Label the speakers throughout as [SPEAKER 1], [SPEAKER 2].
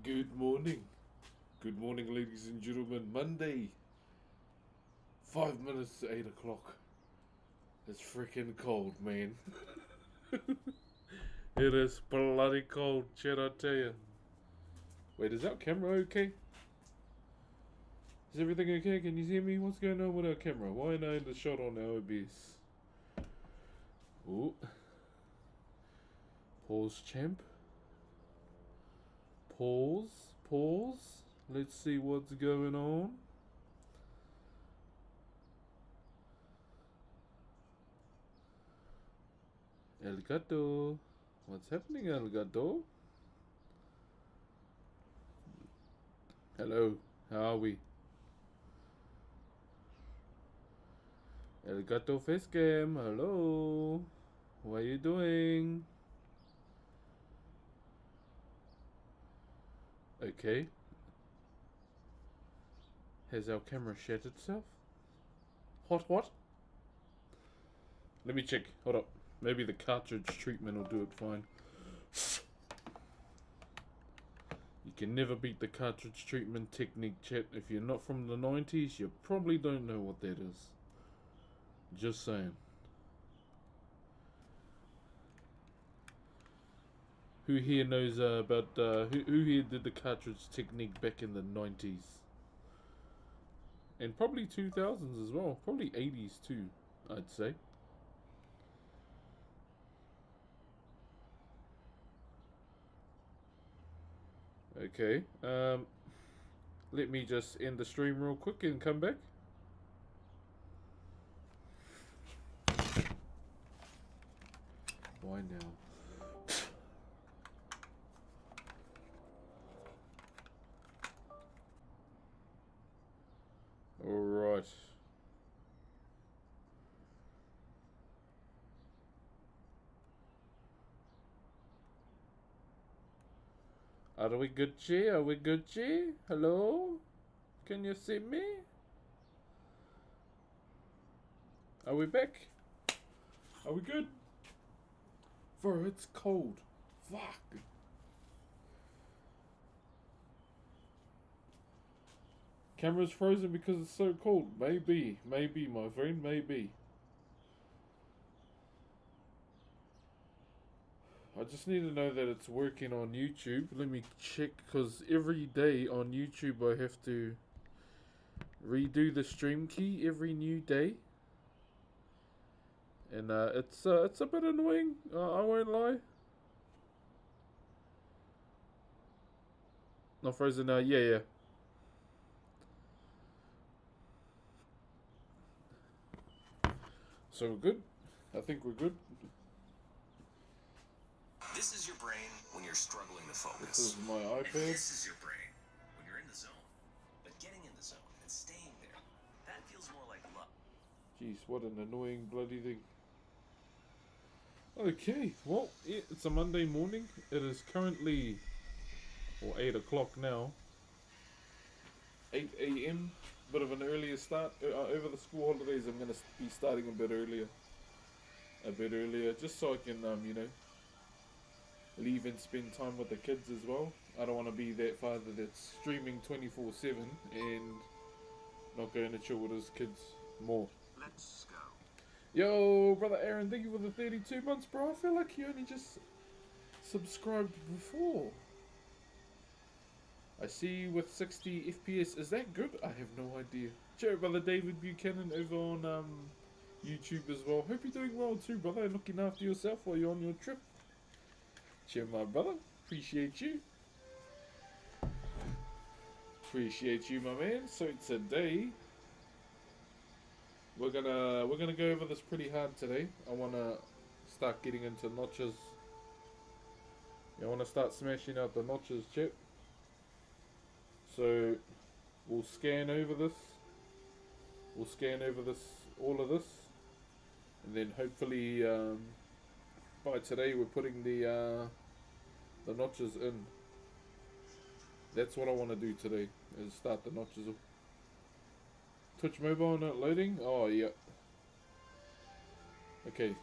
[SPEAKER 1] Good morning. Good morning, ladies and gentlemen. Monday, 5 minutes to 8 o'clock. It's freaking cold, man. It is bloody cold, shit, I tell you. Wait, is our camera okay? Is everything okay? Can you see me? What's going on with our camera? Why not in the shot on our OBS? Ooh. Pause, champ. Pause. Let's see what's going on. El Gato. What's happening, El Gato? Hello. How are we? El Gato Facecam. Hello. What are you doing? Okay. Has our camera shat itself? What? Let me check. Hold up. Maybe the cartridge treatment will do it fine. You can never beat the cartridge treatment technique, chat. If you're not from the 90s, you probably don't know what that is. Just saying. Who here knows about... who here did the cartridge technique back in the 90s? And probably 2000s as well. Probably 80s too, I'd say. Okay, let me just end the stream real quick and come back. Why now? Alright. Are we good, G? Are we good, G? Hello? Can you see me? Are we back? Are we good? Bro, it's cold. Fuck. Camera's frozen because it's so cold. Maybe, my friend, maybe. I just need to know that it's working on YouTube. Let me check, because every day on YouTube I have to redo the stream key every new day. And it's a bit annoying, I won't lie. Not frozen now, yeah. So we're good? I think we're good.
[SPEAKER 2] This is your brain when you're struggling to focus.
[SPEAKER 1] This is my iPad.
[SPEAKER 2] And this is your brain when you're in the zone. But getting in the zone and staying there, that feels more like love.
[SPEAKER 1] Jeez, what an annoying bloody thing. Okay, well, yeah, it's a Monday morning. It is currently, 8 o'clock now. 8 a.m. Bit of an earlier start. Over the school holidays, I'm going to be starting a bit earlier. Just so I can, leave and spend time with the kids as well. I don't want to be that father that's streaming 24/7 and not going to chill with his kids more.
[SPEAKER 2] Let's go.
[SPEAKER 1] Yo, brother Aaron, thank you for the 32 months, bro. I feel like you only just subscribed before. I see you with 60 FPS. Is that good? I have no idea. Cheer, brother David Buchanan over on YouTube as well. Hope you're doing well too, brother, and looking after yourself while you're on your trip. Cheer, my brother. Appreciate you. Appreciate you, my man. So today we're gonna go over this pretty hard today. I wanna start getting into notches. I wanna start smashing out the notches, chip. So we'll scan over this. All of this, and then hopefully by today we're putting the notches in. That's what I want to do today, is start the notches up. Twitch mobile not loading? Oh, yeah. Okay.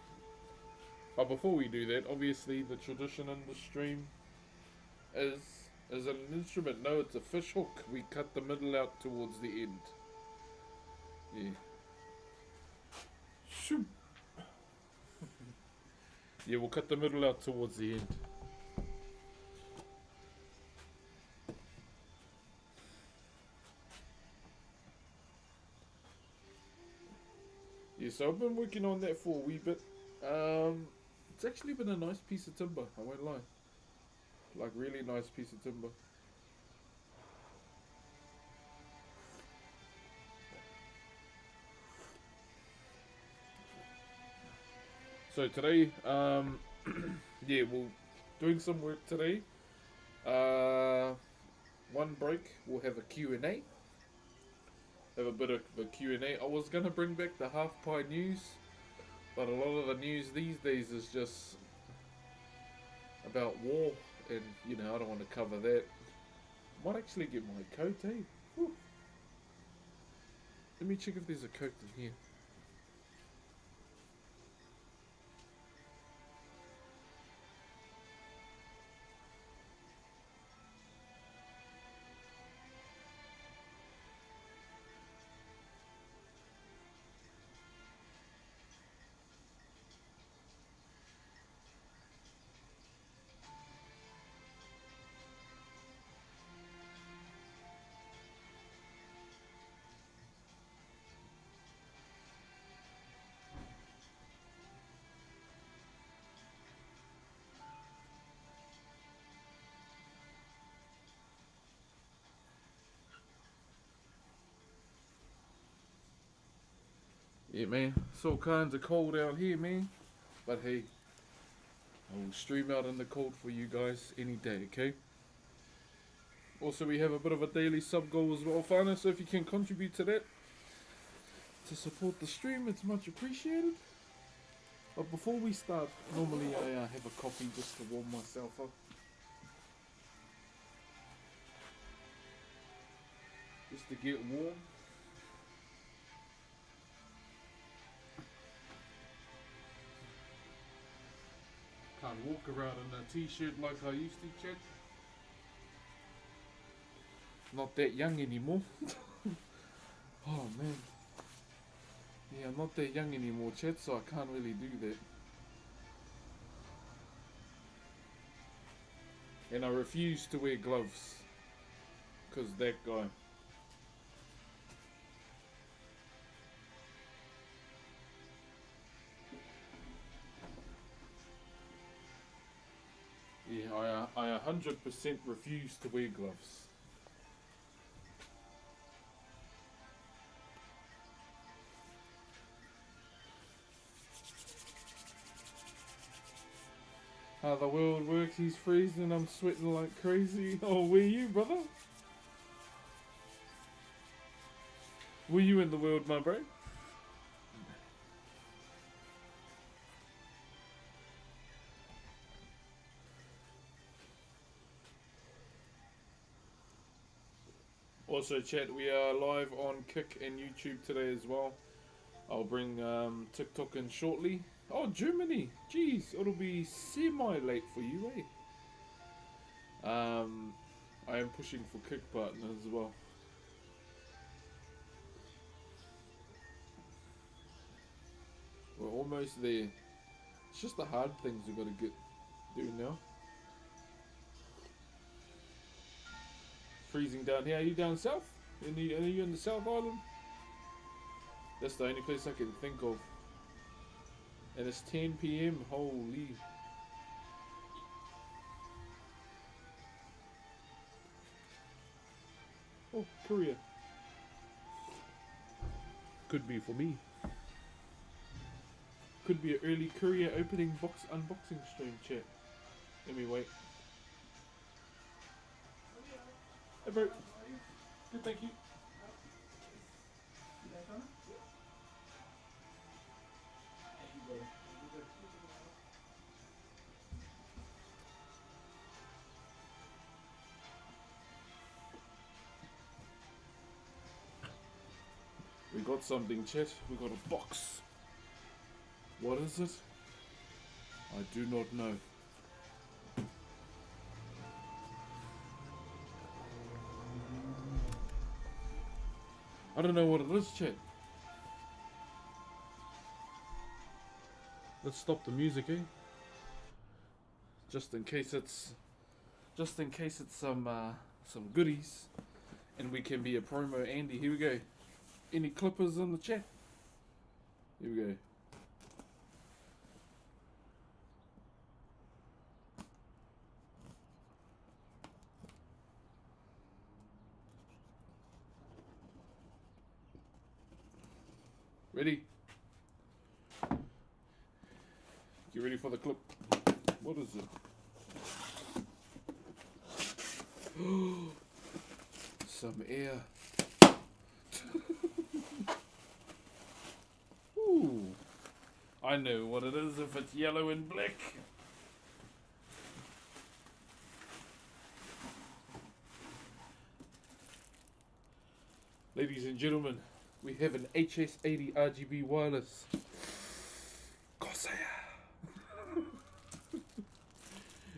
[SPEAKER 1] But before we do that, obviously the tradition in the stream is Is it an instrument? No, it's a fish hook. We cut the middle out towards the end. Yeah. Shoot. Yeah, we'll cut the middle out towards the end. Yeah, so I've been working on that for a wee bit. It's actually been a nice piece of timber, I won't lie. Like, really nice piece of timber. So today, yeah, we're doing some work today. One break, we'll have a Q&A. Have a bit of a Q&A. I was going to bring back the half pie news, but a lot of the news these days is just about war, and you know, I don't want to cover that. Might actually get my coat, eh? Whew. Let me check if there's a coat in here. Yeah, man, it's all kinds of cold out here, man. But hey, I will stream out in the cold for you guys any day, okay? Also, we have a bit of a daily sub goal as well, Fana, so if you can contribute to that, to support the stream, it's much appreciated. But before we start, normally I have a coffee just to warm myself up. Just to get warm. Can't walk around in a t-shirt like I used to, Chad. Not that young anymore. Oh man. Yeah, I'm not that young anymore, Chad, so I can't really do that. And I refuse to wear gloves. Because that guy. Yeah, I 100% refuse to wear gloves. How the world works, he's freezing, I'm sweating like crazy. Oh, where you, brother? Were you in the world, my bro? Also, chat, we are live on Kick and YouTube today as well. I'll bring TikTok in shortly. Oh, Germany! Jeez, it'll be semi-late for you, eh? I am pushing for Kick partner as well. We're almost there. It's just the hard things we've got to do now. Freezing down here. Are you down south? Are you in the South Island? That's the only place I can think of. And it's 10 PM. Holy. Oh, Korea. Could be for me. Could be an early Korea opening unboxing stream, chat. Let me wait. Hey, bro. Good, thank you. We got something, chat. We got a box. What is it? I do not know. I don't know what it is, chat. Let's stop the music, eh? Just in case it's some goodies, and we can be a promo Andy. Here we go. Any clippers in the chat? Here we go. Ready? Get ready for the clip. What is it? Some air. Ooh. I know what it is if it's yellow and black. Ladies and gentlemen, we have an HS80 RGB wireless. Corsair.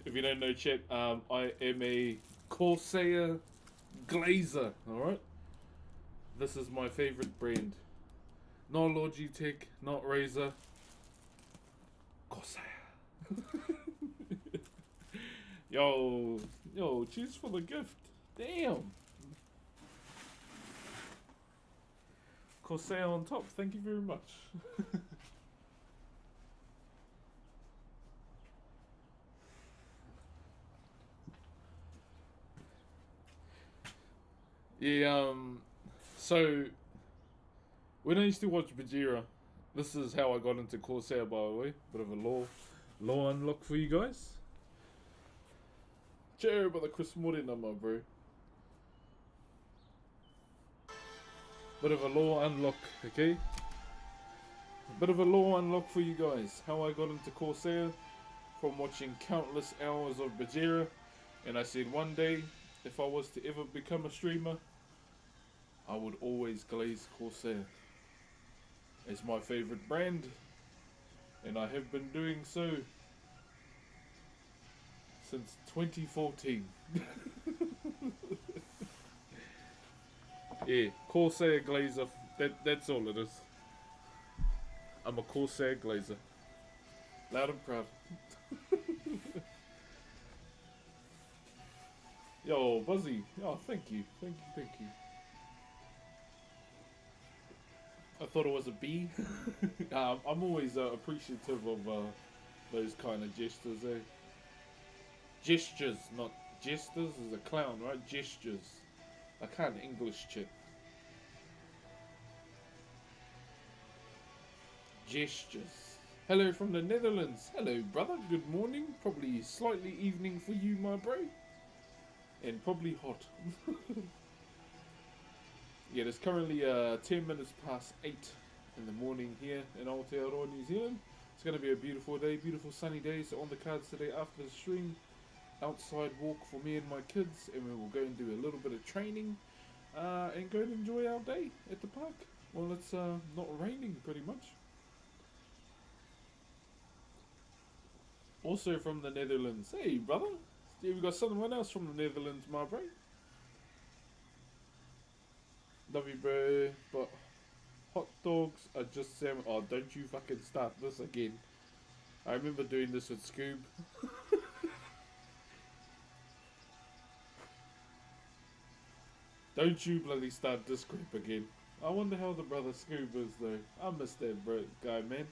[SPEAKER 1] If you don't know, chat, I am a Corsair glazer, alright? This is my favorite brand. Not Logitech, not Razer. Corsair. Yo, cheers for the gift. Damn. Corsair on top, thank you very much. Yeah, so when I used to watch Bajira, this is how I got into Corsair, by the way. Bit of a law unlock for you guys. Cheer about the Chris Morena, my bro. Bit of a law unlock, okay? Bit of a law unlock for you guys. How I got into Corsair from watching countless hours of Bajira, and I said one day, if I was to ever become a streamer, I would always glaze Corsair. It's my favorite brand, and I have been doing so since 2014. Yeah, Corsair glazer. That's all it is. I'm a Corsair glazer. Loud and proud. Yo, Buzzy. Oh, thank you. I thought it was a B. I'm always appreciative of those kind of gestures, eh? Gestures, not jesters. Is a clown, right? Gestures. I can't English, chip. Gestures. Hello from the Netherlands. Hello, brother. Good morning. Probably slightly evening for you, my bro. And probably hot. Yeah, it's currently 10 minutes past 8 in the morning here in Aotearoa, New Zealand. It's going to be a beautiful day, beautiful sunny day. So on the cards today after the stream, outside walk for me and my kids, and we will go and do a little bit of training and go and enjoy our day at the park. Well, it's not raining pretty much. Also from the Netherlands. Hey, brother. Yeah, we got someone else from the Netherlands, my bro. Love you, bro. But hot dogs are just salmon. Oh, don't you fucking start this again. I remember doing this with Scoob. Don't you bloody start this crap again. I wonder how the brother Scoob is though. I miss that guy, man.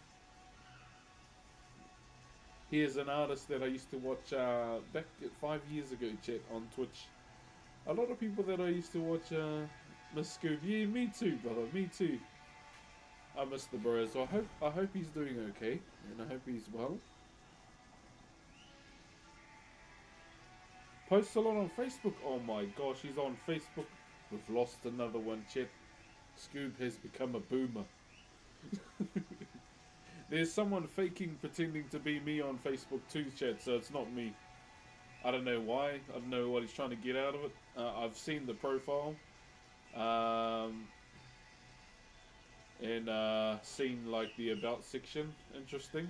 [SPEAKER 1] He is an artist that I used to watch back 5 years ago, chat, on Twitch. A lot of people that I used to watch miss Scoob. Yeah, me too, brother. Me too. I miss the bro. So I hope he's doing okay, and I hope he's well. Post a lot on Facebook. Oh my gosh, he's on Facebook. We've lost another one, chat. Scoob has become a boomer. There's someone faking, pretending to be me on Facebook too, chat, so it's not me. I don't know why. I don't know what he's trying to get out of it. I've seen the profile. And seen like the about section. Interesting.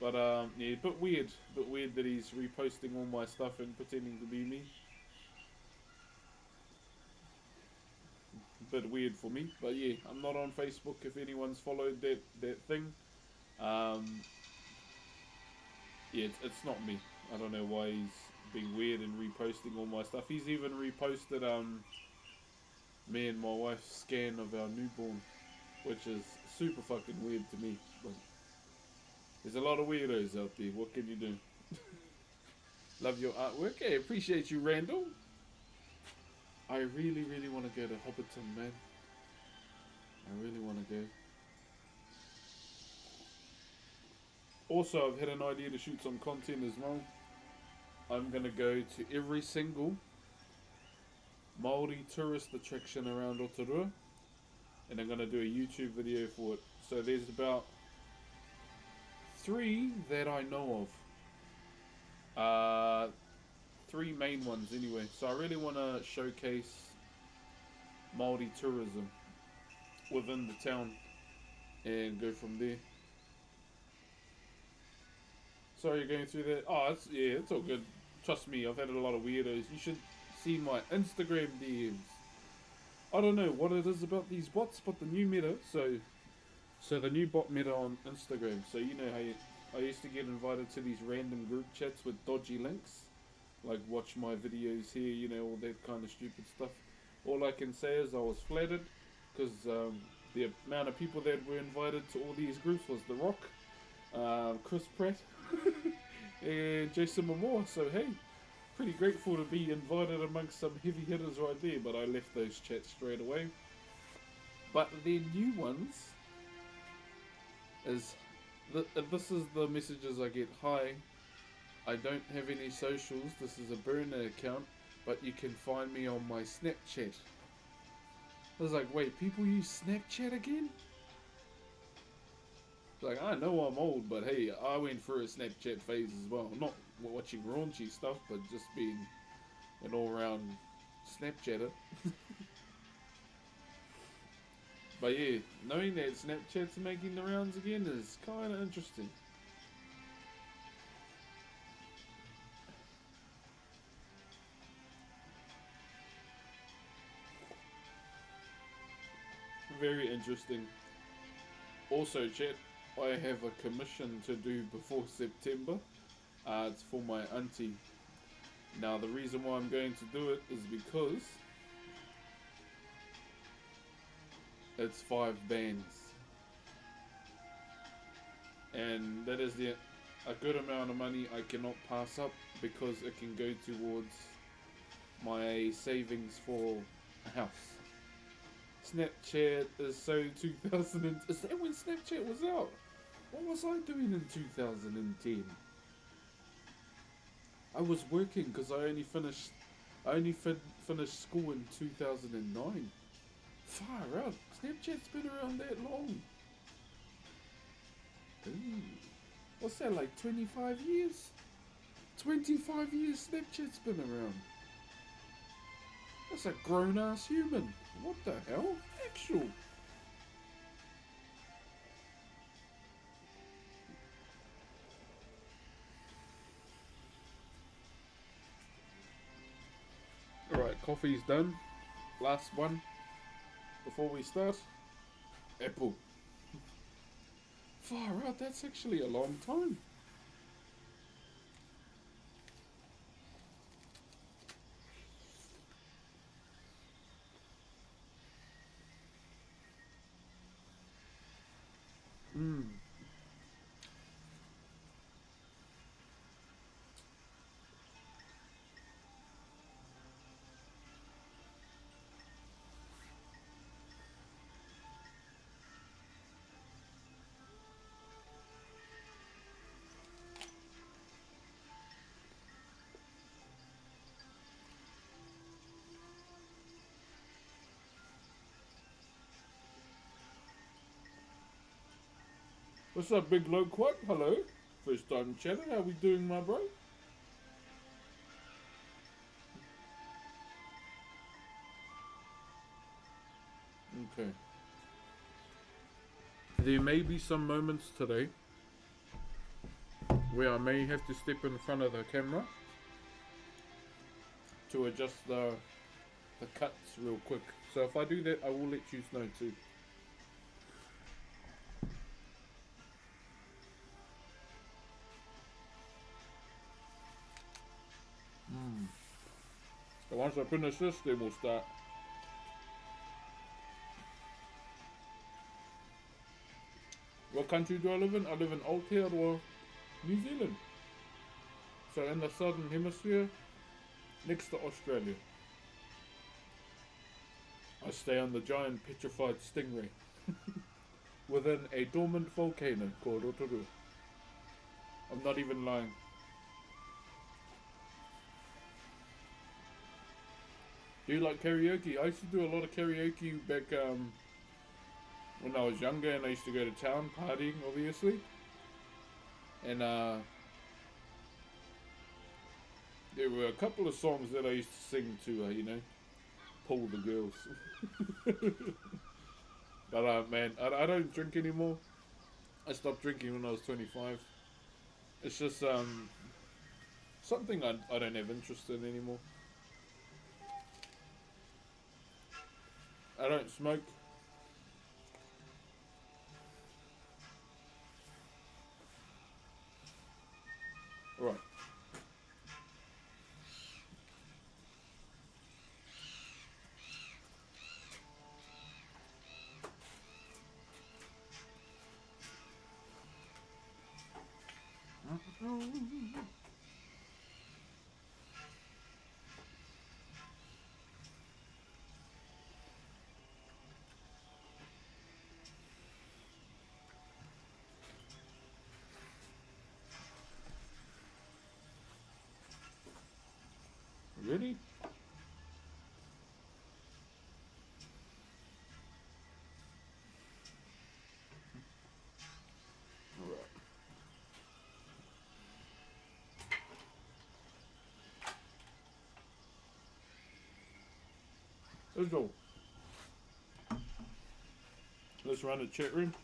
[SPEAKER 1] But yeah, bit weird that he's reposting all my stuff and pretending to be me. bit weird for me. But yeah, I'm not on Facebook if anyone's followed that thing. Yeah, it's not me. I don't know why he's being weird and reposting all my stuff. He's even reposted me and my wife's scan of our newborn, which is super fucking weird to me. But there's a lot of weirdos out there. What can you do? Love your artwork. Hey, appreciate you, Randall. I really, really want to go to Hobbiton, man. I really want to go. Also, I've had an idea to shoot some content as well. I'm going to go to every single Maori tourist attraction around Rotorua, and I'm going to do a YouTube video for it. So there's about 3 that I know of. 3 main ones anyway. So I really want to showcase Maori tourism within the town and go from there. Sorry you're going through that. Oh, it's all good. Trust me, I've had a lot of weirdos. You should see my Instagram DMs. I don't know what it is about these bots, but the new meta, so the new bot meta on Instagram. So you know how I used to get invited to these random group chats with dodgy links, like watch my videos here, you know, all that kind of stupid stuff. All I can say is I was flattered, because the amount of people that were invited to all these groups was The Rock, Chris Pratt, and Jason Momoa. So hey, pretty grateful to be invited amongst some heavy hitters right there, but I left those chats straight away. But the new ones is, this is the messages I get. Hi, I don't have any socials, this is a burner account, but you can find me on my Snapchat. I was like, wait, people use Snapchat again? Like, I know I'm old, but hey, I went through a Snapchat phase as well. Not watching raunchy stuff, but just being an all-round Snapchatter. But yeah, knowing that Snapchat's making the rounds again is kind of interesting. Very interesting. Also, chat, I have a commission to do before September. It's for my auntie. Now, the reason why I'm going to do it is because it's 5 bands. And that is a good amount of money I cannot pass up, because it can go towards my savings for a house. Snapchat is so 2000. Is that when Snapchat was out? What was I doing in 2010? I was working, because I only finished school in 2009. Far out. Snapchat's been around that long. Ooh. What's that, like 25 years? 25 years Snapchat's been around. That's a grown-ass human. What the hell? Actual. Alright, coffee's done. Last one before we start. Apple. Far out, that's actually a long time. What's up, big loquat? Hello. First time chatter. How we doing, my bro? Okay. There may be some moments today where I may have to step in front of the camera to adjust the the cuts real quick. So if I do that, I will let you know too. So once I finish this, then we'll start. What country do I live in? I live in Aotearoa, New Zealand. So in the southern hemisphere, next to Australia. I stay on the giant petrified stingray within a dormant volcano called Rotorua. I'm not even lying. Do you like karaoke? I used to do a lot of karaoke back when I was younger, and I used to go to town partying, obviously. And there were a couple of songs that I used to sing to, you know, pull the girls. But man, I don't drink anymore. I stopped drinking when I was 25. It's just something I don't have interest in anymore. I don't smoke. Right. Really? Alright. Let's go. Let's run the chat room.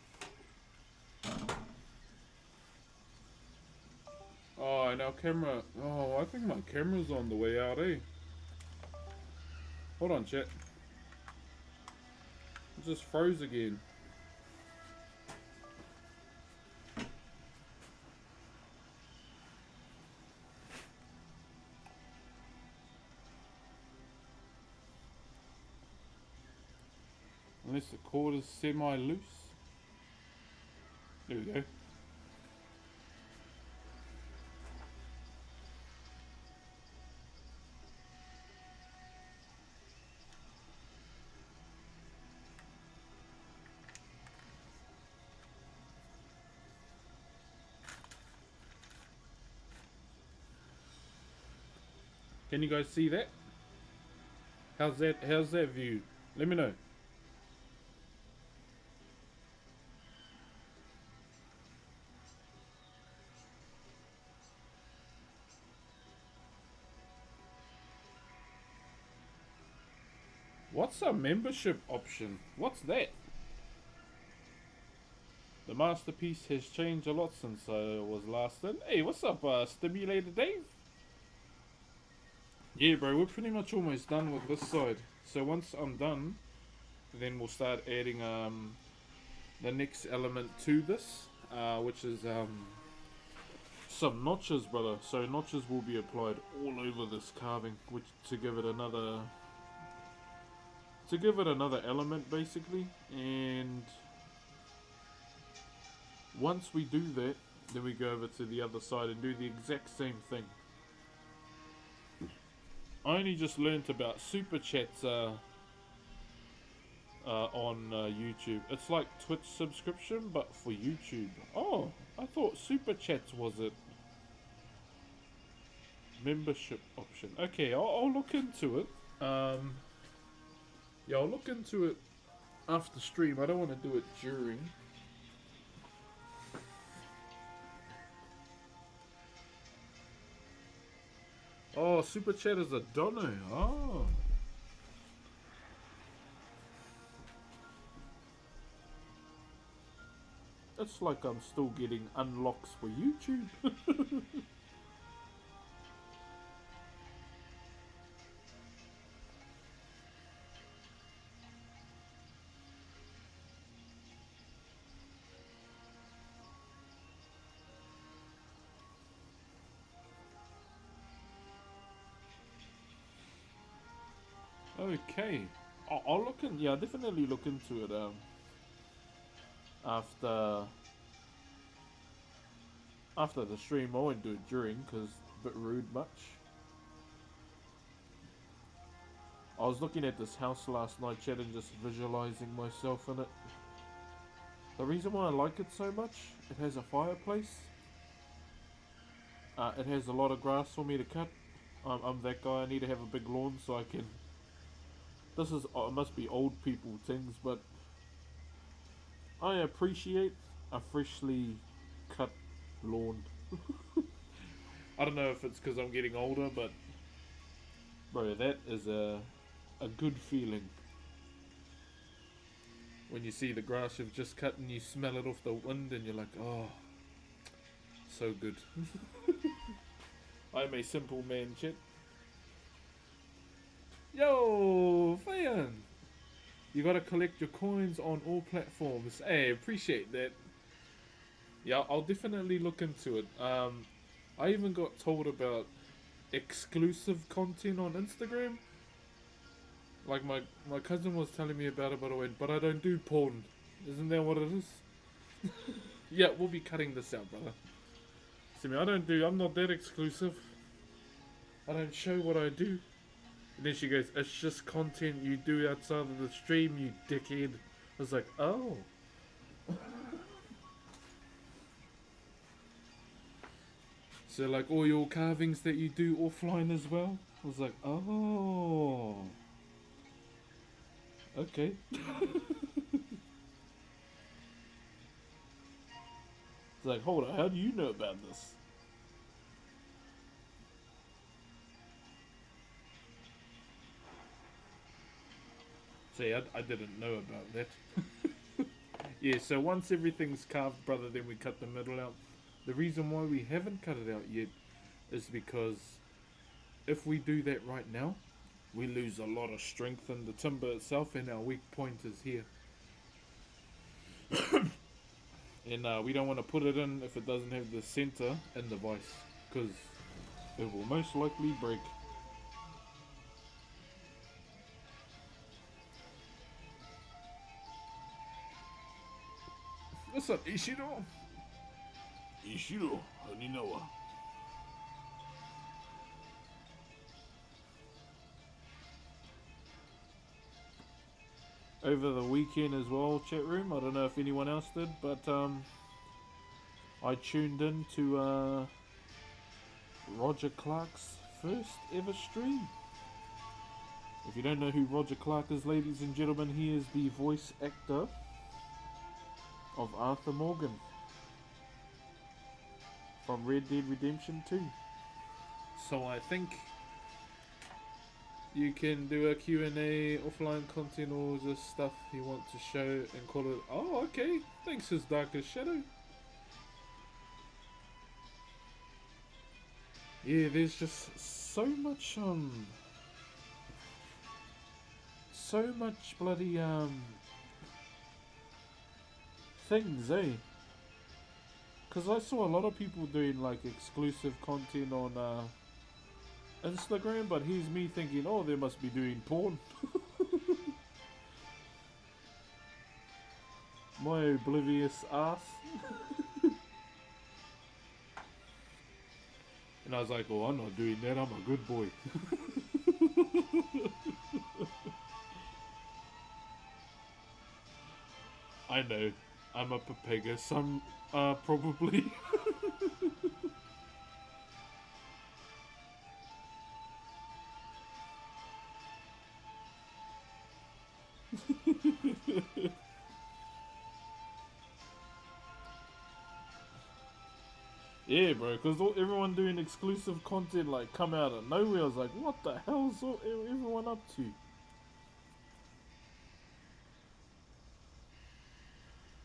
[SPEAKER 1] Oh, and our camera. Oh, I think my camera's on the way out, eh? Hold on, chat. It just froze again. Unless the cord is semi-loose. There we go. Can you guys see that? How's that view? Let me know. What's a membership option? What's that? The masterpiece has changed a lot since I was last in. Hey, what's up, Stimulator Dave? Yeah, bro, we're pretty much almost done with this side. So once I'm done, then we'll start adding the next element to this, which is some notches, brother. So notches will be applied all over this carving, which to give it another element, basically. And once we do that, then we go over to the other side and do the exact same thing. I only just learnt about super chats on YouTube. It's like Twitch subscription, but for YouTube. Oh, I thought super chats was it. Membership option. Okay, I'll look into it. Yeah, I'll look into it after stream. I don't want to do it during. Oh, super chat is a dono. Oh. It's like I'm still getting unlocks for YouTube. Okay. I'll look in. Yeah, I'll definitely look into it. After after the stream, I won't do it during because a bit rude much. I was looking at this house last night, chat, and just visualizing myself in it. The reason why I like it so much, it has a fireplace. It has a lot of grass for me to cut. I'm that guy. I need to have a big lawn so I can. This is it must be old people things, but I appreciate a freshly cut lawn. I don't know if it's because I'm getting older, but bro, that is a good feeling. When you see the grass you've just cut and you smell it off the wind and you're like, oh, so good. I'm a simple man, chat. Yo, Fayan! You gotta collect your coins on all platforms. Hey, appreciate that. Yeah, I'll definitely look into it. I even got told about exclusive content on Instagram. Like my cousin was telling me about it, but I went, but I don't do porn. Isn't that what it is? Yeah, we'll be cutting this out, brother. See me, I'm not that exclusive. I don't show what I do. And then she goes, it's just content you do outside of the stream, you dickhead. I was like, oh. So like all your carvings that you do offline as well? I was like, oh. Okay. It's like, hold on, how do you know about this? See, I didn't know about that. Yeah, so once everything's carved, brother, then we cut the middle out. The reason why we haven't cut it out yet is because if we do that right now, we lose a lot of strength in the timber itself, and our weak point is here. And we don't want to put it in if it doesn't have the center and the vise, because it will most likely break. What's up, Ishiro? Ishiro, Haninawa. Over the weekend as well, chat room. I don't know if anyone else did, but I tuned in to Roger Clark's first ever stream. If you don't know who Roger Clark is, ladies and gentlemen, he is the voice actor of Arthur Morgan from Red Dead Redemption 2. So I think you can do a Q&A, offline content, or just stuff you want to show and call it. Oh, okay. Thanks, His Darkest Shadow. Yeah, there's just so much bloody things, eh? Because I saw a lot of people doing like exclusive content on Instagram, but here's me thinking, oh, they must be doing porn. My oblivious ass. And I was like, oh, I'm not doing that, I'm a good boy. I know, I'm a Papega, some probably. Yeah, bro, because everyone doing exclusive content like come out of nowhere. I was like, what the hell is everyone up to?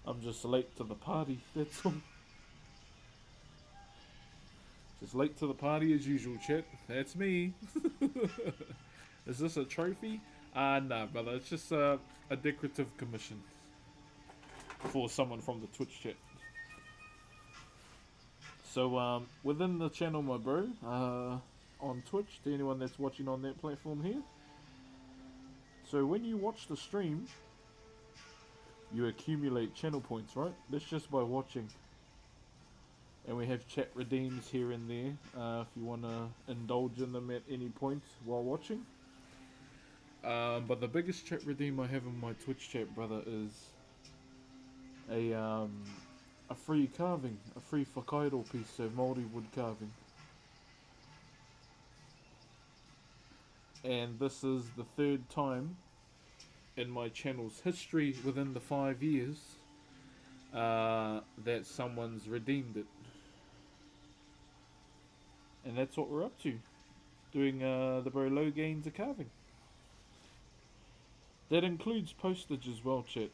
[SPEAKER 1] I'm just late to the party, that's all. Just late to the party as usual, chat. That's me. Is this a trophy? Nah, brother. It's just a decorative commission for someone from the Twitch chat. So, within the channel, my bro, on Twitch, to anyone that's watching on that platform here, So when you watch the stream, you accumulate channel points, right? That's just by watching. And we have chat redeems here and there if you want to indulge in them at any point while watching. But the biggest chat redeem I have in my Twitch chat, brother, is a free carving, a free Whakairo piece, so Maori wood carving. And this is the third time in my channel's history within the 5 years that someone's redeemed it. And that's what we're up to, doing the very low gains of carving. That includes postage as well, chat.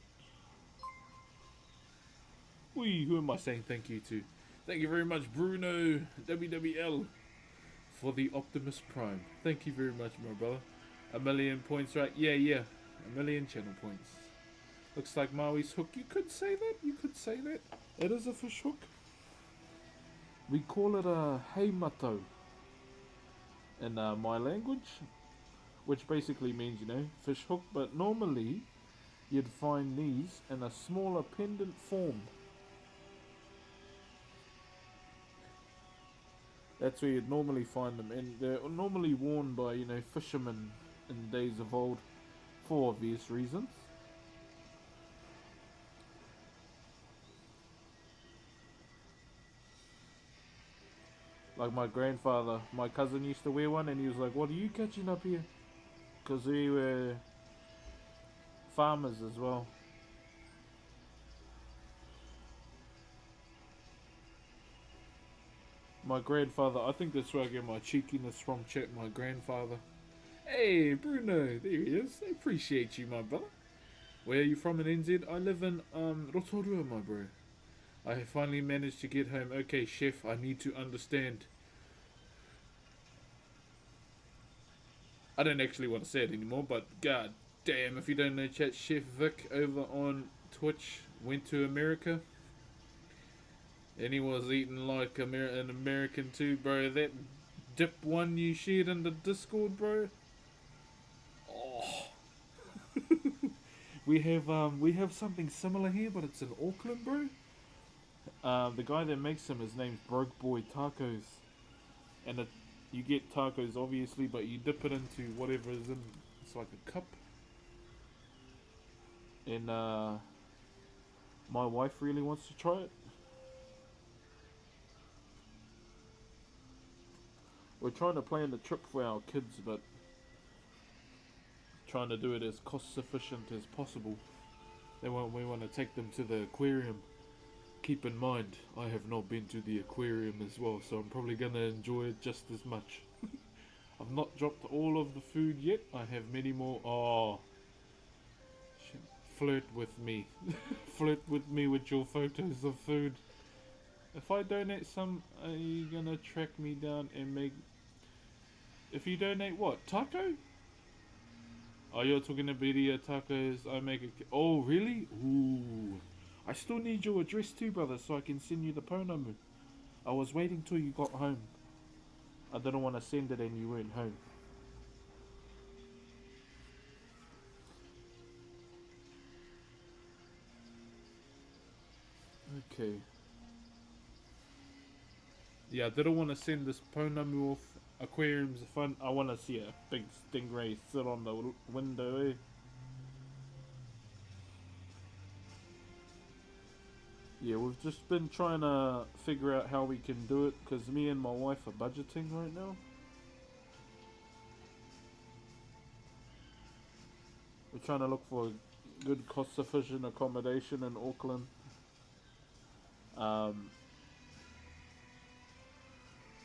[SPEAKER 1] Wee, who am I saying thank you to? Thank you very much, Bruno WWL, for the Optimus Prime. Thank you very much, my brother. 1 million points, right? Yeah. 1 million channel points. Looks like Maui's hook. You could say that. You could say that. It is a fish hook. We call it a heimato in my language, which basically means, fish hook. But normally, you'd find these in a smaller pendant form. That's where you'd normally find them, and they're normally worn by, fishermen in days of old, for obvious reasons. Like my grandfather, my cousin used to wear one, and he was like, "What are you catching up here?" Because we were farmers as well. My grandfather, I think that's where I get my cheekiness from, chat. My grandfather. Hey, Bruno, there he is. I appreciate you, my brother. Where are you from in NZ? I live in Rotorua, my bro. I finally managed to get home. Okay, chef, I need to understand. I don't actually want to say it anymore, but god damn, if you don't know, chat, Chef Vic over on Twitch went to America. And he was eating like an American too, bro. That dip one you shared in the Discord, bro. Oh. we have something similar here, but it's in Auckland, bro. The guy that makes them, his name's Broke Boy Tacos, and you get tacos obviously, but you dip it into whatever is in. It's like a cup. And my wife really wants to try it. We're trying to plan the trip for our kids, but trying to do it as cost sufficient as possible. We want to take them to the aquarium. Keep in mind, I have not been to the aquarium as well, so I'm probably going to enjoy it just as much. I've not dropped all of the food yet. I have many more. Oh, shit. Flirt with me. Flirt with me with your photos of food. If I donate some, are you going to track me down and make... If you donate what? Taco? Oh, you're talking to birria tacos. I make a... Oh, really? Ooh. I still need your address too, brother, so I can send you the pounamu. I was waiting till you got home. I didn't want to send it and you weren't home. Okay. Yeah, I didn't want to send this pounamu off. Aquariums are fun. I want to see a big stingray sit on the window, eh? Yeah, we've just been trying to figure out how we can do it, because me and my wife are budgeting right now. We're trying to look for good cost-efficient accommodation in Auckland.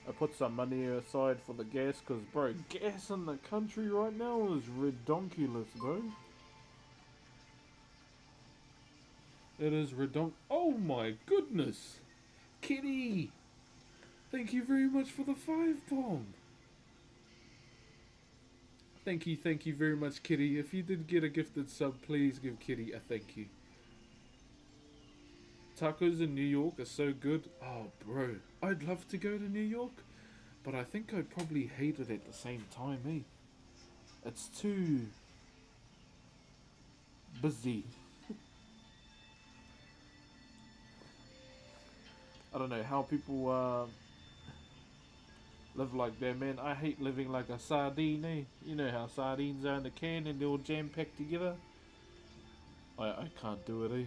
[SPEAKER 1] I put some money aside for the gas, because, bro, gas in the country right now is redonkulous, bro. It is oh my goodness! Kitty! Thank you very much for the 5-bomb! Thank you very much, Kitty. If you did get a gifted sub, please give Kitty a thank you. Tacos in New York are so good. Oh, bro. I'd love to go to New York, but I think I'd probably hate it at the same time, eh? It's too busy. I don't know how people live like that, man. I hate living like a sardine, eh? You know how sardines are in the can and they're all jam packed together? I can't do it, eh?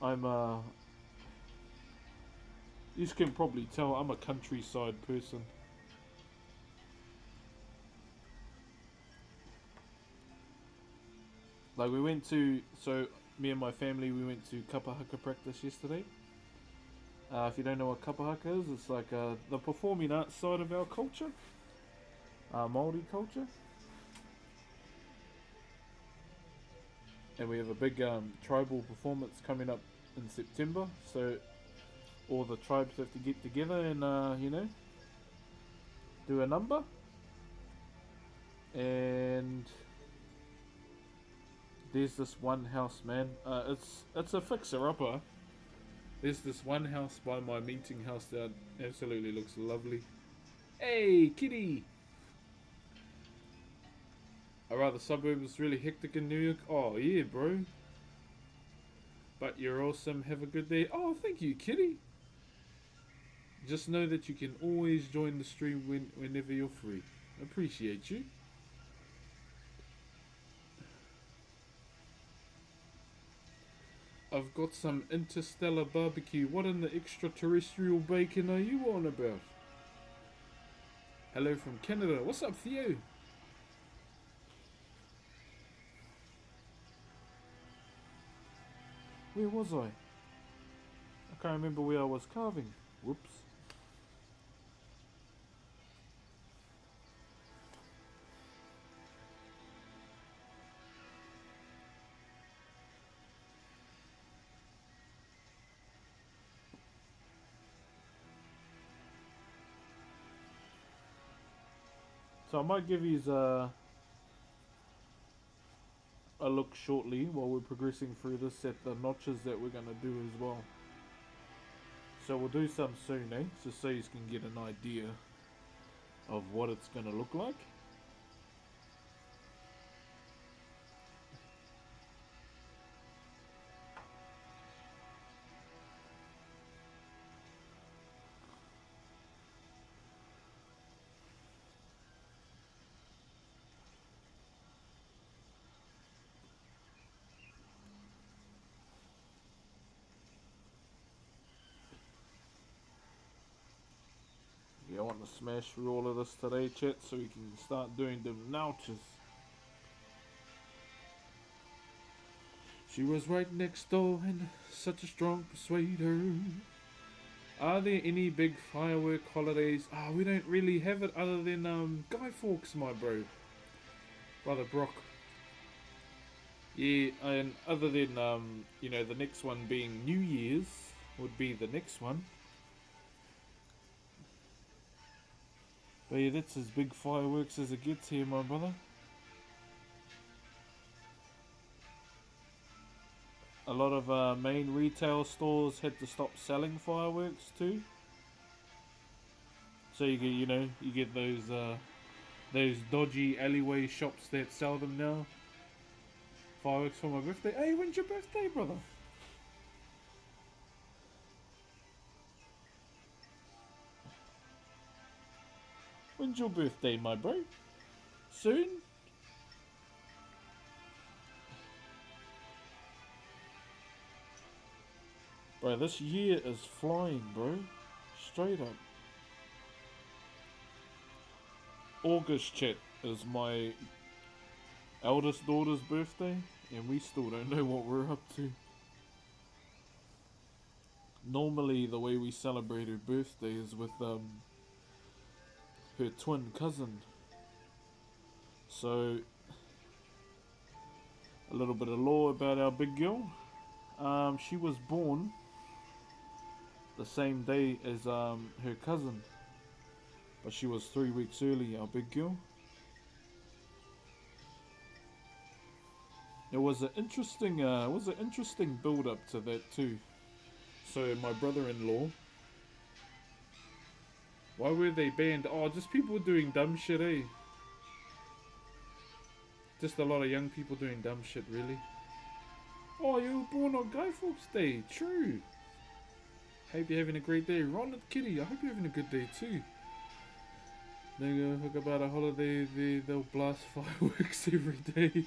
[SPEAKER 1] I'm you can probably tell I'm a countryside person. Like we went to, so me and my family, we went to kapahaka practice yesterday. If you don't know what kapahaka is, it's like the performing arts side of our culture, Maori culture. And we have a big tribal performance coming up in September, so all the tribes have to get together and, do a number. And there's this one house, man. It's a fixer-upper. There's this one house by my meeting house that absolutely looks lovely. Hey, kitty! Are the suburbs really hectic in New York? Oh, yeah, bro. But you're awesome. Have a good day. Oh, thank you, kitty. Just know that you can always join the stream whenever you're free. Appreciate you. I've got some interstellar barbecue. What in the extraterrestrial bacon are you on about? Hello from Canada. What's up, Theo? Where was I? I can't remember where I was carving. Whoops. So I might give you a look shortly while we're progressing through this at the notches that we're going to do as well. So we'll do some soon, eh? Just so you can get an idea of what it's going to look like. Yeah, I want to smash through all of this today, chat, so we can start doing the notches. She was right next door and such a strong persuader. Are there any big firework holidays? We don't really have it other than Guy Fawkes, my bro. Brother Brock. Yeah, and other than the next one being New Year's would be the next one. But yeah, that's as big fireworks as it gets here, my brother. A lot of main retail stores had to stop selling fireworks too. So you get those dodgy alleyway shops that sell them now. Fireworks for my birthday. Hey, when's your birthday, brother? When's your birthday, my bro? Soon? Bro, this year is flying, bro. Straight up. August, chat, is my eldest daughter's birthday, and we still don't know what we're up to. Normally, the way we celebrate her birthday is with her twin cousin. So, a little bit of lore about our big girl. She was born the same day as her cousin, but she was 3 weeks early, our big girl. It was an interesting build up to that too. So my brother-in-law Why were they banned? Oh, just people doing dumb shit, eh? Just a lot of young people doing dumb shit, really. Oh, you were born on Guy Fawkes Day. True. Hope you're having a great day. Ron and Kitty, I hope you're having a good day too. They go hook about a holiday, they'll blast fireworks every day.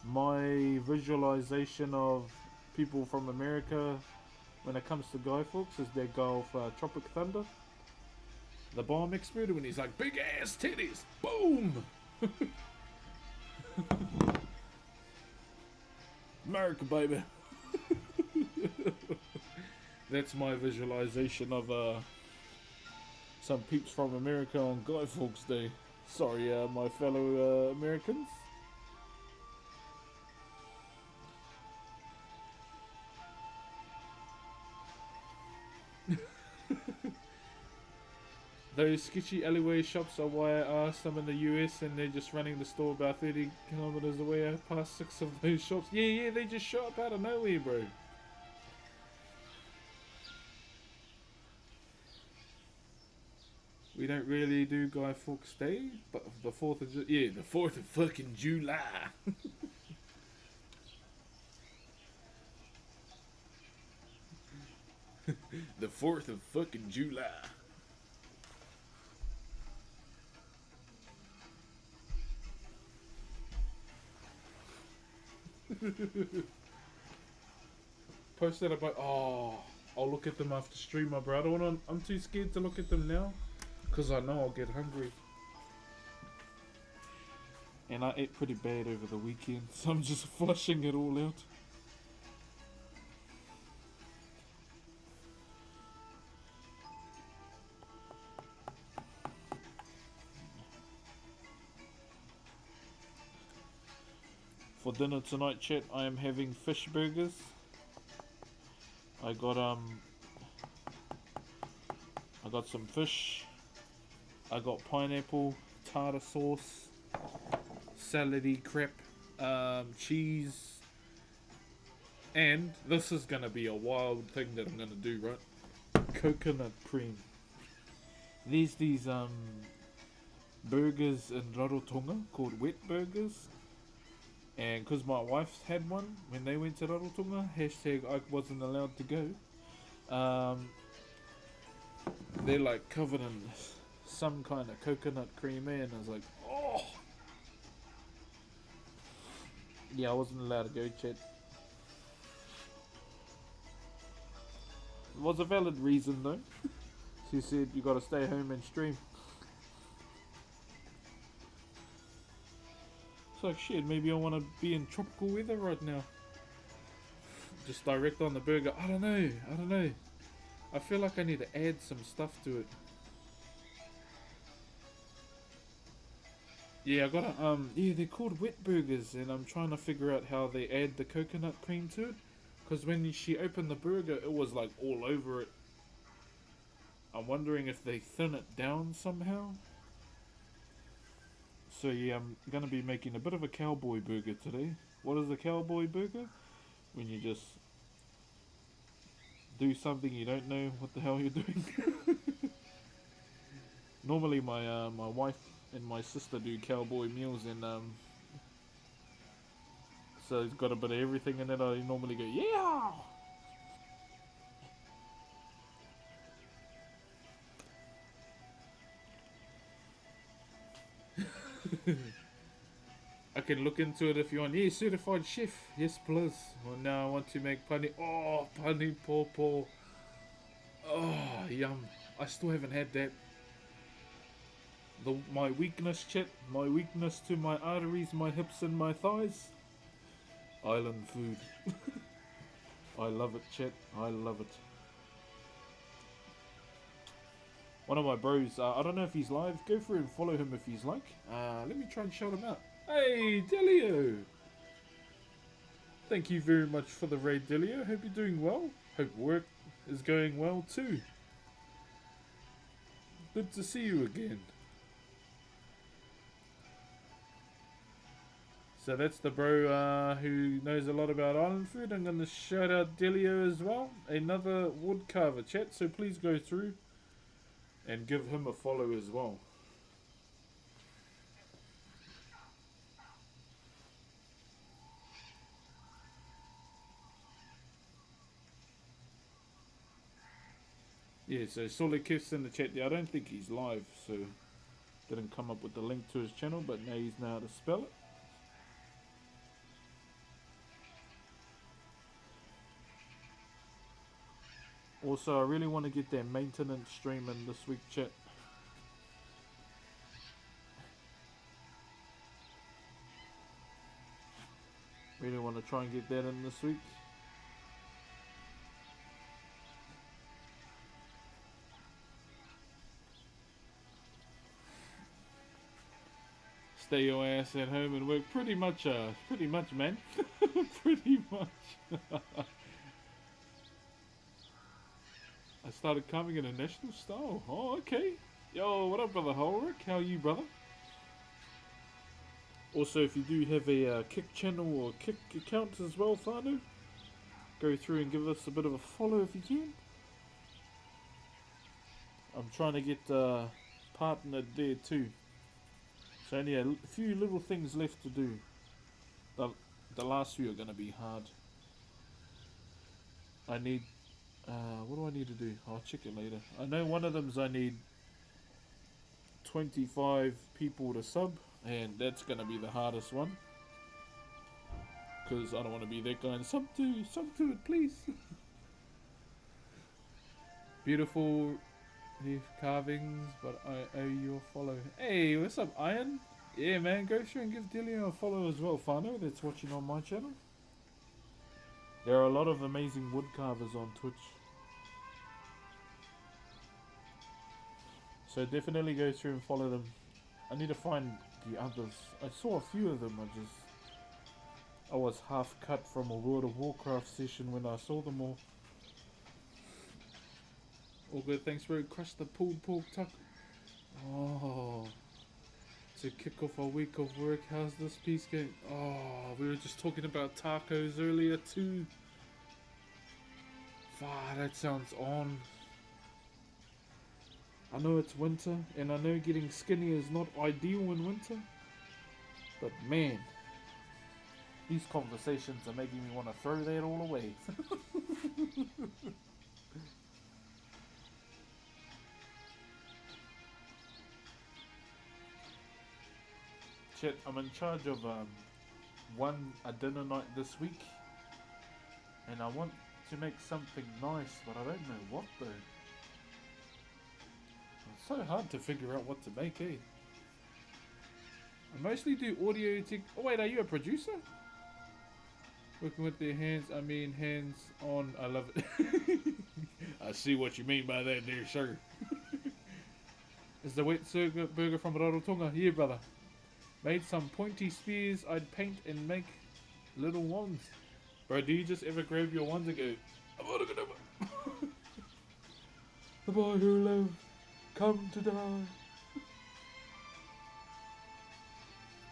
[SPEAKER 1] My visualization of people from America when it comes to Guy Fawkes is their guy of Tropic Thunder. The bomb exploded when he's like, big ass titties, boom! America, baby. That's my visualization of some peeps from America on Guy Fawkes Day. Sorry, my fellow Americans. Those sketchy alleyway shops are why I asked them in the US, and they're just running the store about 30 kilometers away. I passed 6 of those shops. Yeah, they just show up out of nowhere, bro. We don't really do Guy Fawkes Day, but the 4th of the 4th of fucking July. The 4th of fucking July. Post that about. Oh, I'll look at them after stream, my bro. I don't want to. I'm too scared to look at them now, cause I know I'll get hungry. And I ate pretty bad over the weekend, so I'm just flushing it all out. For dinner tonight, chat, I am having fish burgers. I got some fish. I got pineapple, tartar sauce, salady crap, cheese, and this is gonna be a wild thing that I'm gonna do, right? Coconut cream. There's these burgers in Rarotonga called wet burgers. And because my wife's had one when they went to Rarotonga, hashtag I wasn't allowed to go. They're like covered in some kind of coconut cream, and I was like, oh. Yeah, I wasn't allowed to go, chat. It was a valid reason though. She said you gotta stay home and stream. Like shit, maybe I want to be in tropical weather right now. Just direct on the burger. I don't know. I feel like I need to add some stuff to it. Yeah, I gotta they're called wet burgers, and I'm trying to figure out how they add the coconut cream to it. Cause when she opened the burger, it was like all over it. I'm wondering if they thin it down somehow. So yeah, I'm gonna be making a bit of a cowboy burger today. What is a cowboy burger? When you just do something you don't know what the hell you're doing. Normally my my wife and my sister do cowboy meals, and so it's got a bit of everything in it. I normally go, yeah! I can look into it if you want. Yeah, certified chef. Yes, please. Well, now I want to make pani. Oh, pani popo. Oh, yum. I still haven't had that. My weakness, chat. My weakness to my arteries, my hips and my thighs. Island food. I love it, chat. I love it. One of my bros, I don't know if he's live. Go through and follow him if he's like. Let me try and shout him out. Hey, Delio! Thank you very much for the raid, Delio. Hope you're doing well. Hope work is going well too. Good to see you again. So that's the bro who knows a lot about island food. I'm going to shout out Delio as well, another wood carver chat. So please go through and give him a follow as well. Yeah, so Sole Kif's in the chat there. I don't think he's live, so didn't come up with the link to his channel, but now he's know how to spell it. Also, I really want to get that maintenance stream in this week, chat. Really want to try and get that in this week. Stay your ass at home and work. Pretty much, man. Pretty much. I started carving in a national style. Oh, okay. Yo, what up, brother Holrick? How are you, brother? Also, if you do have a Kick channel or Kick account as well, Whānau, go through and give us a bit of a follow if you can. I'm trying to get partnered there too. So only a few little things left to do. The last few are going to be hard. I need... what do I need to do? I'll check it later. I know one of them's I need 25 people to sub. And that's going to be the hardest one. Because I don't want to be that guy and sub to it, please. Beautiful leaf carvings, but I owe you a follow. Hey, what's up, Iron? Yeah, man, go through and give Dillian a follow as well, Whānau, that's watching on my channel. There are a lot of amazing wood carvers on Twitch. So definitely go through and follow them. I need to find the others. I saw a few of them, I was half cut from a World of Warcraft session when I saw them all. All good, thanks bro. Crush the pulled pork tuck. Oh, to kick off a week of work, how's this piece going? Oh, we were just talking about tacos earlier too. Wow, that sounds on. I know it's winter, and I know getting skinny is not ideal in winter, but man, these conversations are making me want to throw that all away. Chat, I'm in charge of a dinner night this week, and I want to make something nice, but I don't know what though. It's so hard to figure out what to make, eh? I mostly do audio tech. Oh wait, are you a producer? Working with their hands, I mean hands on. I love it. I see what you mean by that, dear sir. Is the wet burger from Rarotonga? Yeah, brother. Made some pointy spears I'd paint and make little wands. Bro, do you just ever grab your wands and go, I'm gonna go the boy who loved come to die.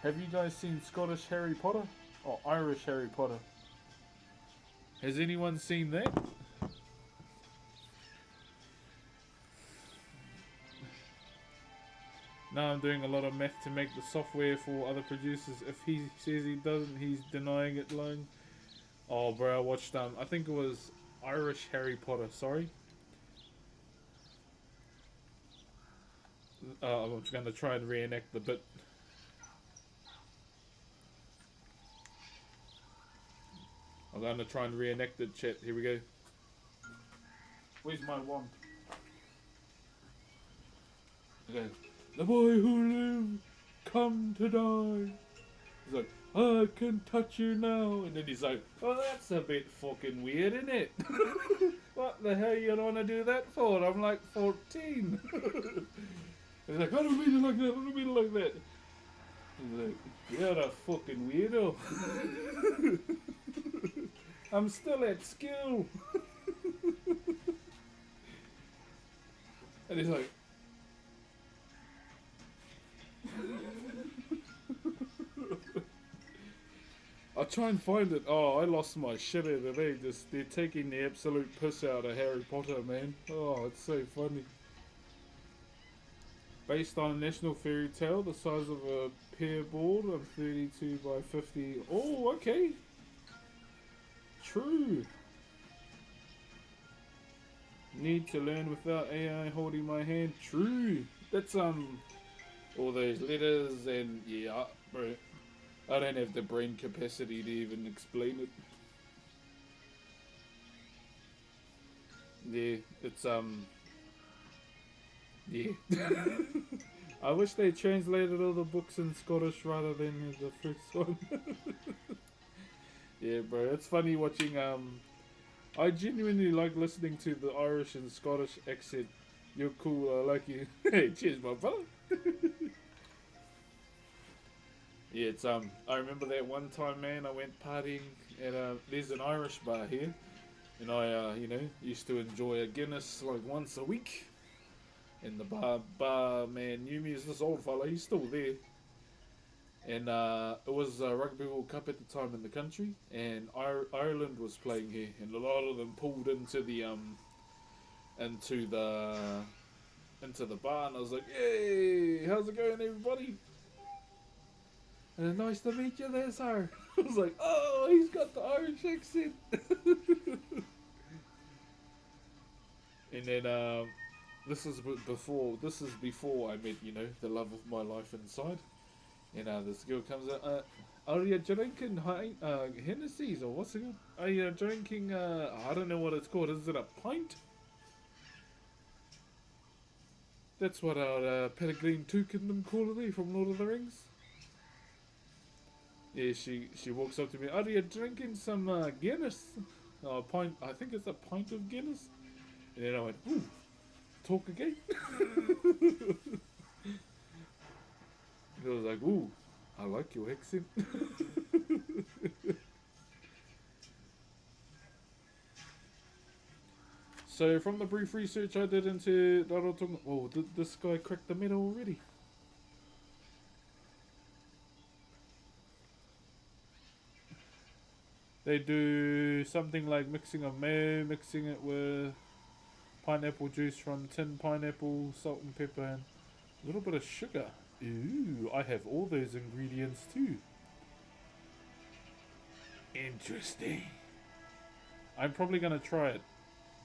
[SPEAKER 1] Have you guys seen Scottish Harry Potter? Or Irish Harry Potter? Has anyone seen that? Now I'm doing a lot of math to make the software for other producers. If he says he doesn't, he's denying it lying. Oh bro, I watched I think it was Irish Harry Potter, sorry. I'm just going to try and reenact the bit. I'm going to try and reenact the chat. Here we go. Where's my wand? Okay. The boy who lived, come to die. He's like, I can touch you now. And then he's like, oh, that's a bit fucking weird, isn't it? What the hell you want to do that for? I'm like 14. He's like, I don't mean it like that, I don't mean it like that. He's like, you're a fucking weirdo. I'm still at school. And he's like, I'll try and find it. Oh, I lost my shit here today. They're taking the absolute piss out of Harry Potter, man. Oh, it's so funny. Based on a national fairy tale, the size of a pear board of 32 by 50. Oh, okay. True. Need to learn without AI holding my hand. True. That's all those letters and yeah, bro. I don't have the brain capacity to even explain it. Yeah, it's yeah. I wish they translated all the books in Scottish rather than the first one. Yeah, bro, it's funny watching. I genuinely like listening to the Irish and Scottish accent. You're cool. I like you. Hey, cheers, my brother. Yeah, it's I remember that one time, man. I went partying at there's an Irish bar here, and I used to enjoy a Guinness like once a week. And the bar man knew me as this old fella. He's still there. And it was Rugby World Cup at the time in the country, and Ireland was playing here, and a lot of them pulled into the into the bar, and I was like, "Hey, how's it going, everybody?" And nice to meet you there, sir. I was like, "Oh, he's got the Irish accent." And then this is before I met the love of my life inside. And this girl comes out. Are you drinking Hennessy's or what's it called? Are you drinking? I don't know what it's called. Is it a pint? That's what our Peregrine Two Kingdom call it from Lord of the Rings. Yeah, she walks up to me. Are you drinking some Guinness? Pint. I think it's a pint of Guinness. And then I went, ooh, talk again. And I was like, ooh, I like your accent. So from the brief research I did into Naruto, oh, this guy cracked the medal already. They do something like mixing of mayo, mixing it with pineapple juice from tin pineapple, salt and pepper, and a little bit of sugar. Ooh, I have all those ingredients too. Interesting. I'm probably gonna try it,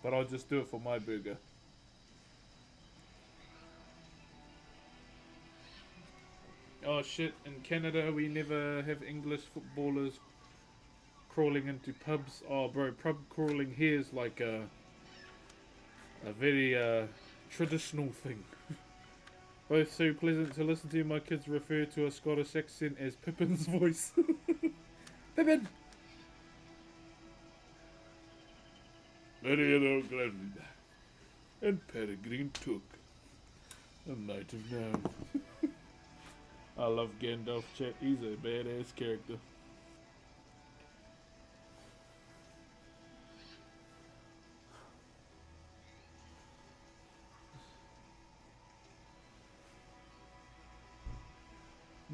[SPEAKER 1] but I'll just do it for my burger. Oh shit, in Canada we never have English footballers crawling into pubs. Oh bro, pub crawling here is like a very traditional thing. Both so pleasant to listen to, my kids refer to a Scottish accent as Pippin's voice. Pippin! Very Glen and Peregrine took a night of now. I love Gandalf chat, he's a badass character.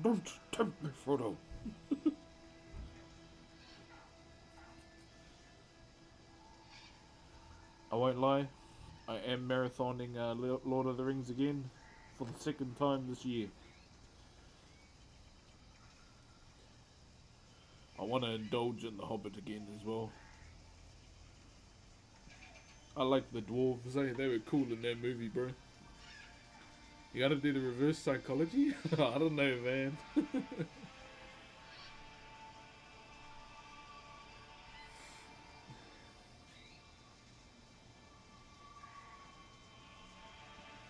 [SPEAKER 1] Don't tempt me, Frodo. I won't lie, I am marathoning Lord of the Rings again for the second time this year. I want to indulge in The Hobbit again as well. I like the dwarves, they were cool in that movie, bro. You gotta do the reverse psychology? I don't know, man.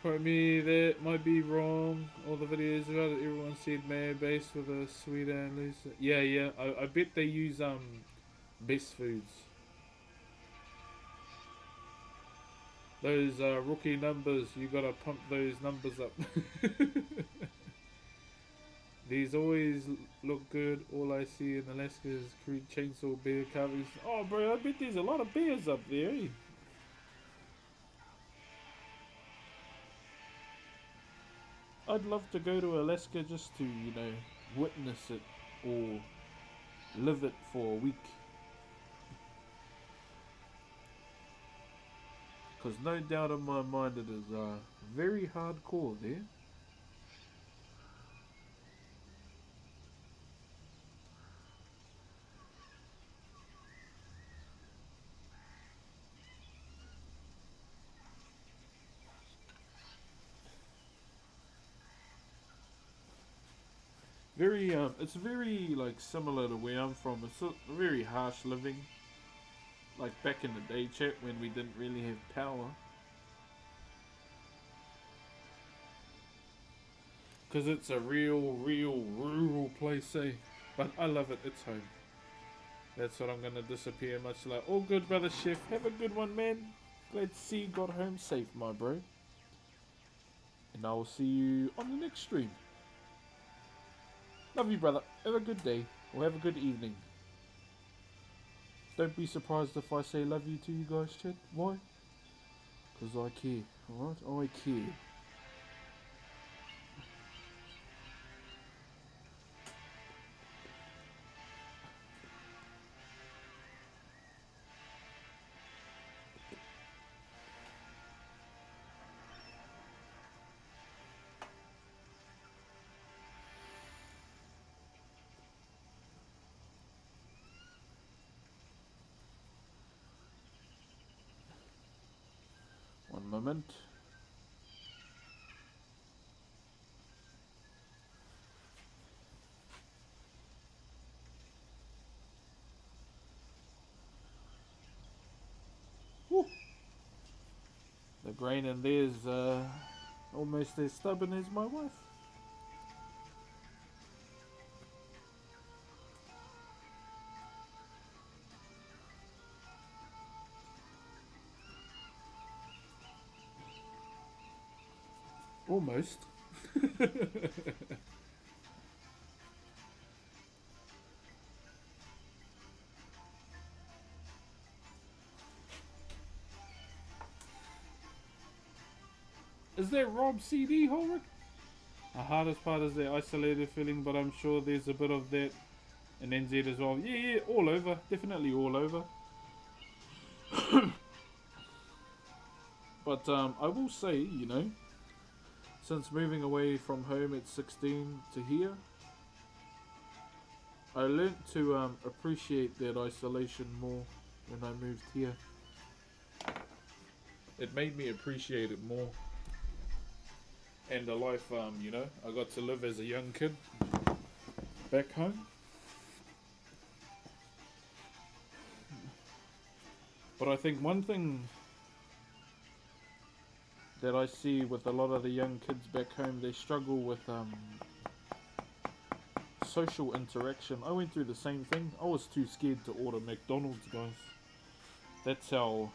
[SPEAKER 1] For me, that might be wrong. All the videos about it, everyone said mayo based with a sweet and loose. Yeah. I bet they use best foods. Those rookie numbers, you gotta pump those numbers up. These always look good. All I see in Alaska is crude chainsaw bear carvings. Oh, bro, I bet there's a lot of bears up there. Eh? I'd love to go to Alaska just to, witness it all. live it for a week. Because no doubt in my mind it is very hardcore there. Very it's very like similar to where I'm from. It's a very harsh living. Like back in the day, chat, when we didn't really have power. Because it's a real rural place, eh? But I love it, it's home. That's what I'm gonna disappear, much like, all good, brother Chef. Have a good one, man. Glad to see you got home safe, my bro. And I will see you on the next stream. Love you, brother. Have a good day, or have a good evening. Don't be surprised if I say love you to you guys, chat. Why? Because I care, alright? I care. One moment. Woo. The grain in there is almost as stubborn as my wife. Almost. Is that Rob CD, Holrick? The hardest part is the isolated feeling, but I'm sure there's a bit of that in NZ as well. Yeah, all over. Definitely all over. But I will say, you know, since moving away from home at 16 to here, I learnt to appreciate that isolation more when I moved here. It made me appreciate it more. And the life, you know, I got to live as a young kid back home. But I think one thing that I see with a lot of the young kids back home, they struggle with social interaction. I went through the same thing. I was too scared to order McDonald's, guys. That's how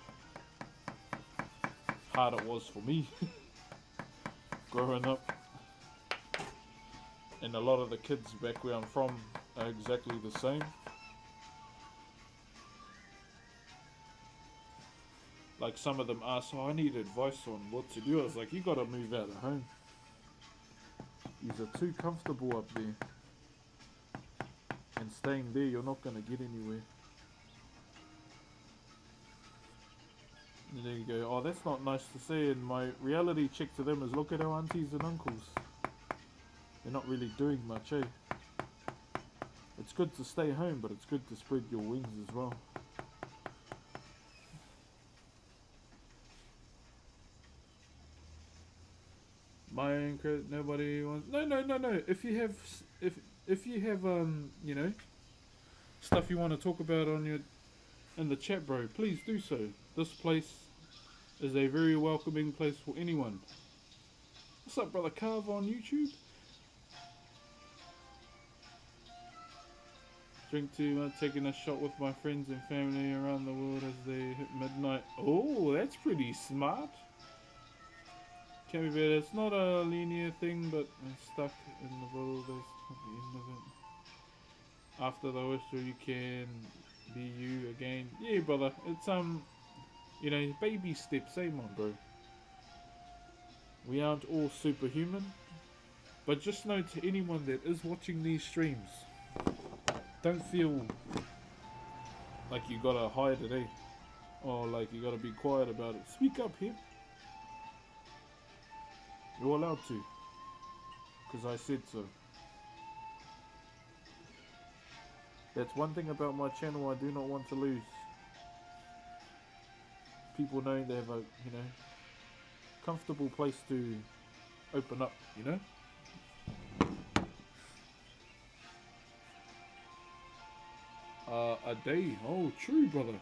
[SPEAKER 1] hard it was for me growing up. And a lot of the kids back where I'm from are exactly the same. Like some of them ask, I need advice on what to do. I was like, you gotta move out of home. You're too comfortable up there. And staying there, you're not gonna get anywhere. And there you go, oh, that's not nice to say. And my reality check to them is, look at our aunties and uncles. They're not really doing much, eh? It's good to stay home, but it's good to spread your wings as well. My own credit, nobody wants. No. If you have, you know, stuff you want to talk about in the chat, bro, please do so. This place is a very welcoming place for anyone. What's up, brother Carve on YouTube? Drink too much, taking a shot with my friends and family around the world as they hit midnight. Oh, that's pretty smart. Can be better. It's not a linear thing, but I'm stuck in the middle. That's not the end of it. After the oyster, you can be you again. Yeah, brother. It's you know, baby steps, eh, my bro. We aren't all superhuman, but just know to anyone that is watching these streams, Don't feel like you gotta hide it, eh? Or like you gotta be quiet about it. Speak up here. You're allowed to. Because I said so. That's one thing about my channel I do not want to lose. People knowing they have a, comfortable place to open up, A day. Oh, true, brother.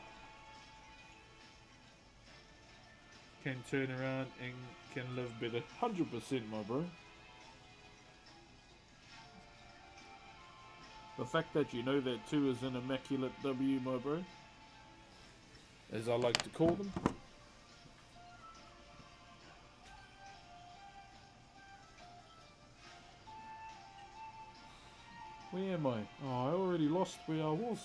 [SPEAKER 1] Can turn around and can live better. 100%, my bro. The fact that you know that too is an immaculate W, my bro. As I like to call them. Where am I? Oh, I already lost where I was.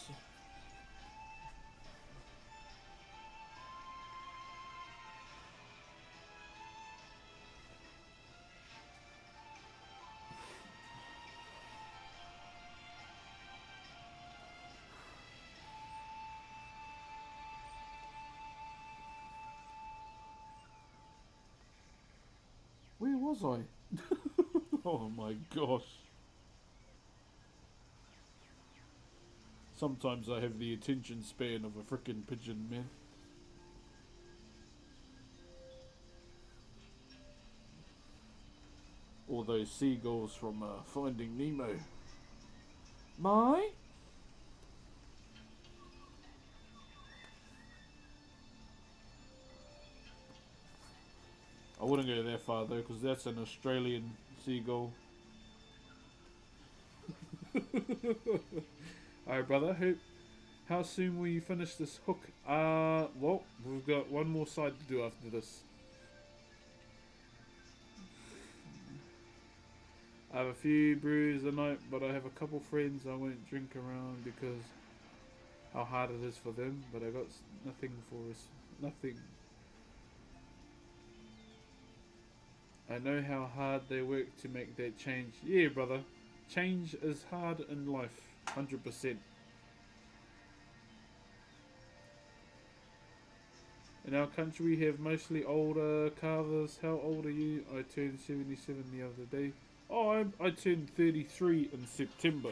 [SPEAKER 1] Where was I? Oh my gosh. Sometimes I have the attention span of a frickin' pigeon, man. Or those seagulls from Finding Nemo. My? I wouldn't go that far though, because that's an Australian seagull. Alright, brother. How soon will you finish this hook? Well, we've got one more side to do after this. I have a few brews a night, but I have a couple friends I won't drink around because how hard it is for them. But I got nothing for us. Nothing. I know how hard they work to make that change. Yeah, brother. Change is hard in life. 100%. In our country we have mostly older carvers. How old are you? I turned 77 the other day. Oh, I turned 33 in September.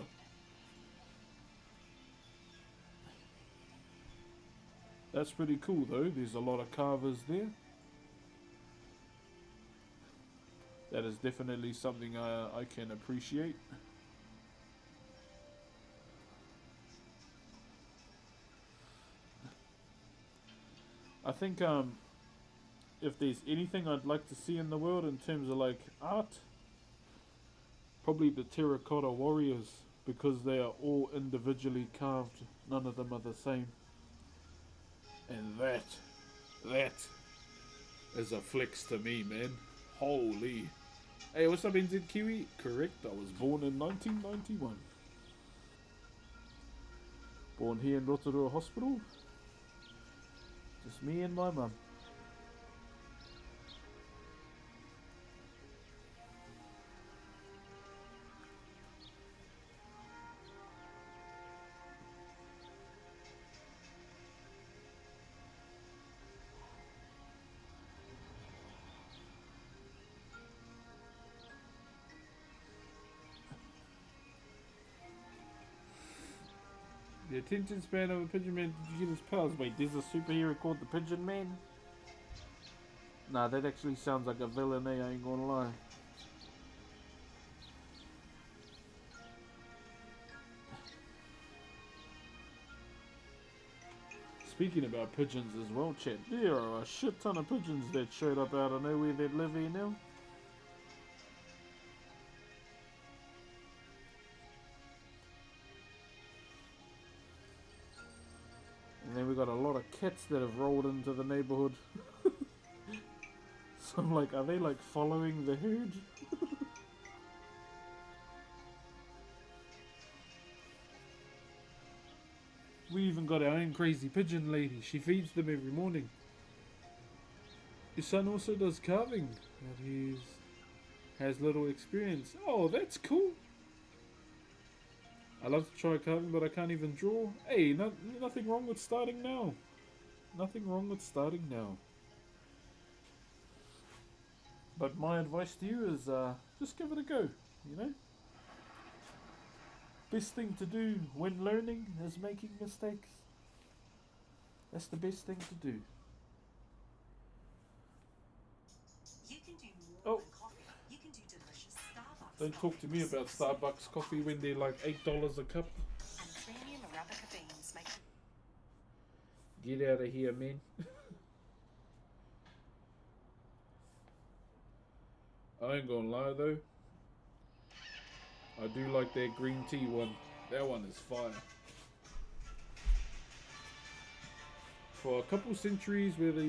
[SPEAKER 1] That's pretty cool though. There's a lot of carvers there. That is definitely something I can appreciate. I think if there's anything I'd like to see in the world in terms of like art, probably the terracotta warriors, because they are all individually carved. None of them are the same. And that is a flex to me, man. Holy. Hey, what's up, NZ Kiwi? Correct, I was born in 1991. Born here in Rotorua Hospital. Just me and my mum. The attention span of a pigeon man, did you get his powers? Wait, there's a superhero called the Pigeon Man? Nah, that actually sounds like a villain, eh? I ain't gonna lie. Speaking about pigeons as well, chat, there are a shit ton of pigeons that showed up out of nowhere that live here now. And then we got a lot of cats that have rolled into the neighborhood. So I'm like, are they like following the herd? We even got our own crazy pigeon lady. She feeds them every morning. His son also does carving, but has little experience. Oh, that's cool. I love to try carving, but I can't even draw. Hey, nothing wrong with starting now. Nothing wrong with starting now. But my advice to you is just give it a go, you know? Best thing to do when learning is making mistakes. That's the best thing to do.
[SPEAKER 2] You can do more
[SPEAKER 1] Oh,
[SPEAKER 2] than coffee. You can do delicious Starbucks
[SPEAKER 1] don't talk to me about Starbucks coffee when they're like $8 a cup.
[SPEAKER 2] And premium Arabica beans make
[SPEAKER 1] Get out of here, man. I ain't gonna lie though. I do like that green tea one. That one is fire. For a couple centuries, if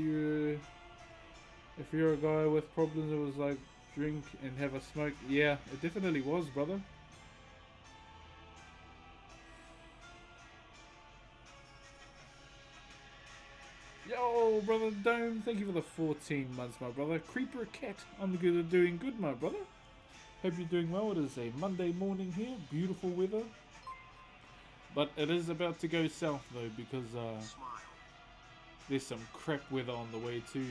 [SPEAKER 1] you're a guy with problems, it was like drink and have a smoke. Yeah, it definitely was, brother. Yo, brother Dome, thank you for the 14 months, my brother. Creeper Cat, I'm doing good, my brother. Hope you're doing well. It is a Monday morning here, beautiful weather. But it is about to go south though, because there's some crap weather on the way too.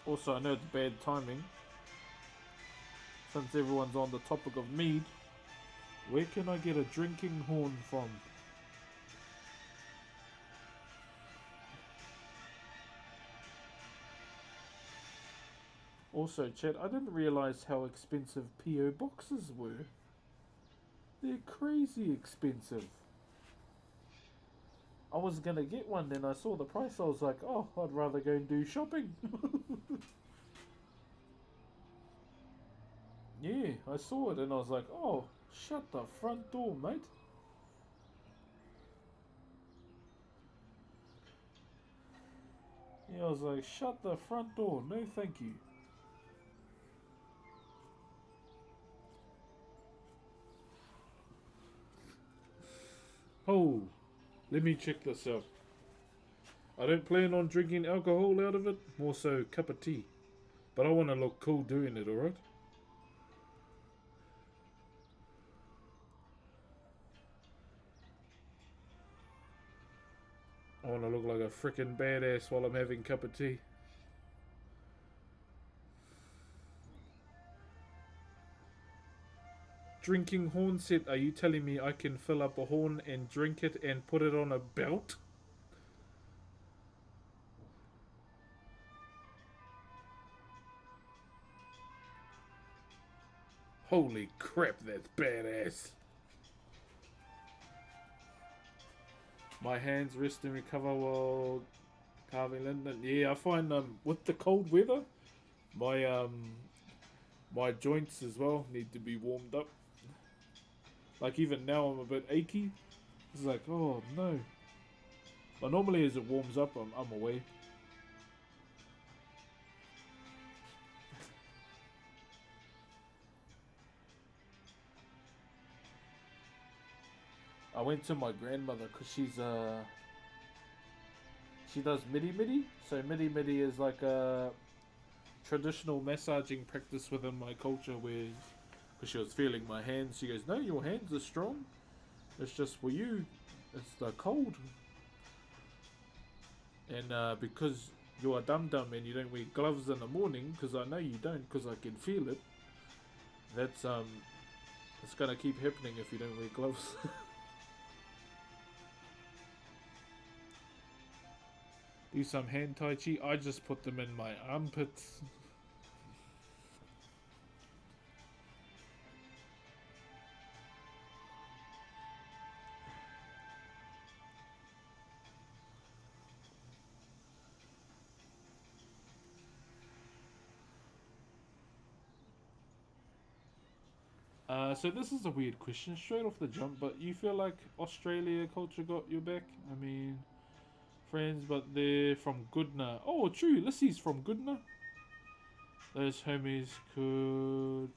[SPEAKER 1] Also, I know it's bad timing. Since everyone's on the topic of mead, where can I get a drinking horn from? Also, chat, I didn't realise how expensive PO boxes were. They're crazy expensive. I was gonna get one, then I saw the price, I was like, oh, I'd rather go and do shopping. Yeah, I saw it and I was like, oh, shut the front door, mate. Yeah, I was like, shut the front door, no thank you. Oh, let me check this out. I don't plan on drinking alcohol out of it, more so cup of tea. But I want to look cool doing it, alright? I want to look like a frickin' badass while I'm having a cup of tea. Drinking horn set, are you telling me I can fill up a horn and drink it and put it on a belt? Holy crap, that's badass. My hands rest and recover while carving linen. Yeah, I find with the cold weather, my my joints as well need to be warmed up. Like even now I'm a bit achy. It's like, oh no. But normally as it warms up, I'm away. I went to my grandmother because she does midi midi. So midi midi is like a traditional massaging practice within my culture where, because she was feeling my hands, she goes, no, your hands are strong. It's just for you, it's the cold. And because you're a dum dum and you don't wear gloves in the morning, because I know you don't, because I can feel it. That's it's gonna keep happening if you don't wear gloves. Do some hand tai chi. I just put them in my armpits. So this is a weird question, straight off the jump, but you feel like Australia culture got your back? I mean, friends, but they're from Goodna. Oh, true, Lissy's from Goodna. Those homies could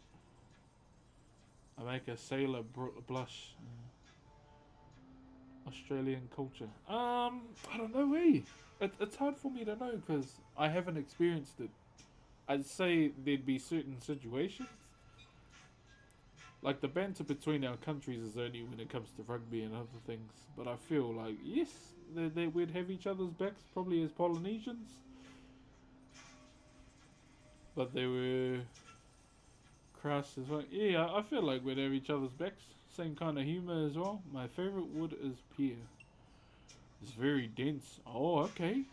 [SPEAKER 1] make a sailor blush. Australian culture. I don't know, eh? It's hard for me to know because I haven't experienced it. I'd say there'd be certain situations. Like the banter between our countries is only when it comes to rugby and other things. But I feel like, yes, we'd have each other's backs, probably as Polynesians. But they were crass as well. Yeah, I feel like we'd have each other's backs. Same kind of humour as well. My favourite wood is pear. It's very dense. Oh, okay.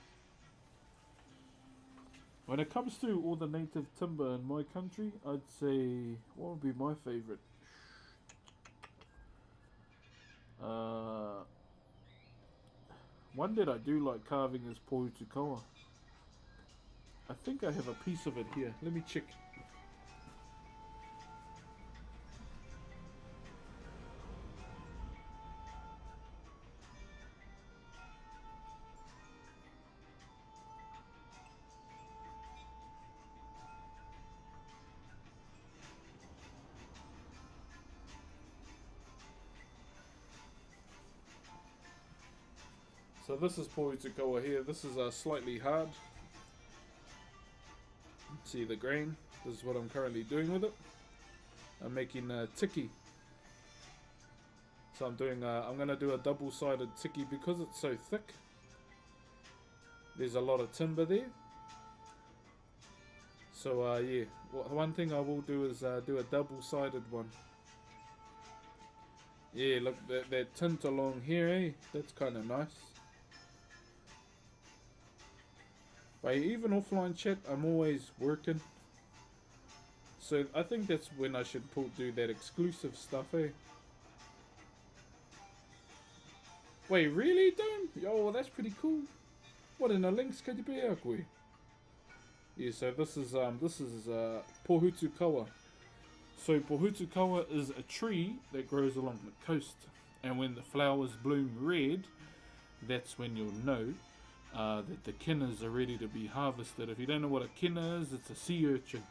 [SPEAKER 1] When it comes to all the native timber in my country, I'd say, what would be my favourite? One that I do like carving is pohutukawa. I think I have a piece of it here. Let me check. So this is pohutukawa here. This is slightly hard. See the grain? This is what I'm currently doing with it. I'm making tiki. So I'm gonna do a double-sided tiki because it's so thick. There's a lot of timber there. So yeah, one thing I will do is do a double-sided one. Yeah, look, that tint along here, eh? That's kind of nice. But even offline chat, I'm always working. So I think that's when I should do that exclusive stuff, eh? Wait, really, Dome? Yo, well, that's pretty cool. What in the links could you be out with? Yeah, so this is pohutukawa. So pohutukawa is a tree that grows along the coast, and when the flowers bloom red, that's when you'll know that the kinas are ready to be harvested. If you don't know what a kina is, it's a sea urchin.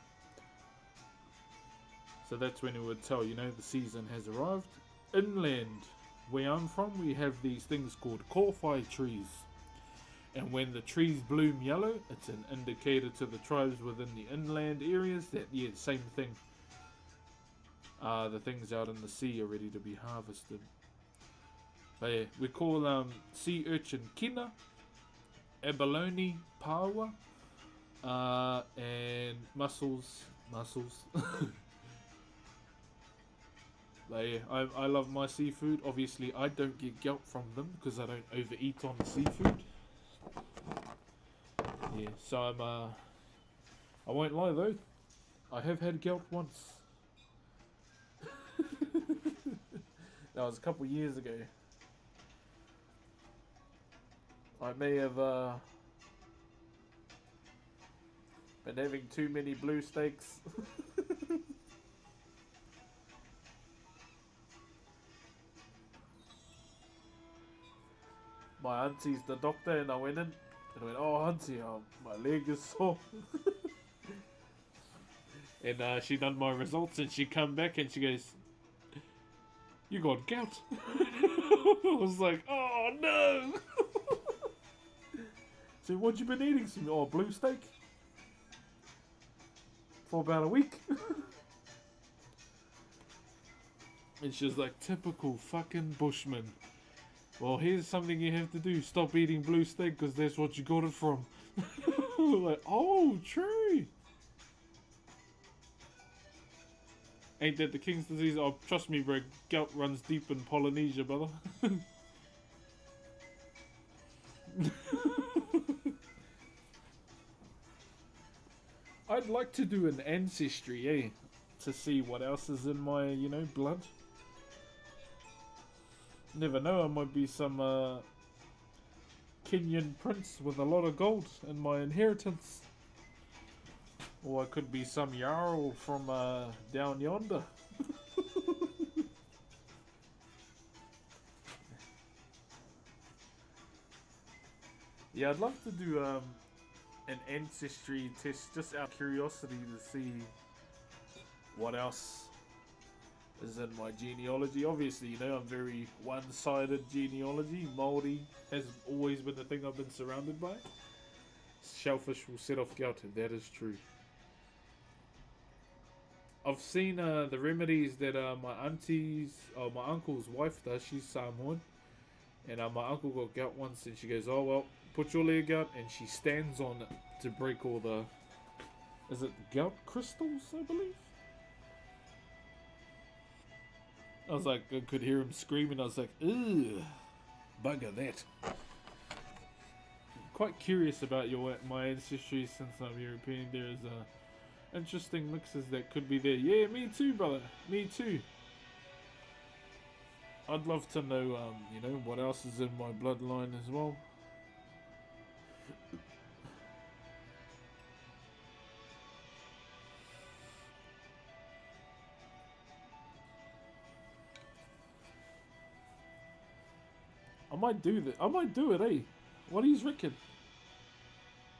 [SPEAKER 1] So that's when it would tell, you know, the season has arrived. Inland, where I'm from, we have these things called kowhai trees. And when the trees bloom yellow, it's an indicator to the tribes within the inland areas that, yeah, same thing. The things out in the sea are ready to be harvested. But yeah, we call sea urchin kina, abalone pawa, and mussels. But yeah, I love my seafood. Obviously, I don't get gout from them because I don't overeat on the seafood. Yeah, so I won't lie though, I have had gout once. That was a couple years ago. I may have been having too many blue steaks. My auntie's the doctor and I went in and I went, oh auntie, my leg is sore. And she done my results and she come back and she goes, you got gout. I was like, oh no. So what you been eating? Some blue steak? For about a week. And she was like, typical fucking bushman. Well, here's something you have to do. Stop eating blue steak because that's what you got it from. Like, oh, true. Ain't that the king's disease? Oh, trust me, bro. Gout runs deep in Polynesia, brother. I'd like to do an ancestry, eh? To see what else is in my, you know, blood. Never know, I might be some Kenyan prince with a lot of gold in my inheritance. Or I could be some Jarl from down yonder. Yeah, I'd love to do an ancestry test just out of curiosity to see what else is in my genealogy. Obviously, you know, I'm very one-sided genealogy. Maori has always been the thing I've been surrounded by. Shellfish will set off gout. That is true. I've seen the remedies that my my uncle's wife does. She's Samoan, and my uncle got gout once, and she goes, "Oh well, put your leg out," and she stands on it to break all the. Is it gout crystals? I believe. I was like, I could hear him screaming. I was like, ugh, bugger that. Quite curious about my ancestry since I'm European. There's interesting mixes that could be there. Yeah, me too, brother. Me too. I'd love to know, you know, what else is in my bloodline as well. I might do that. I might do it, eh? What do you reckon?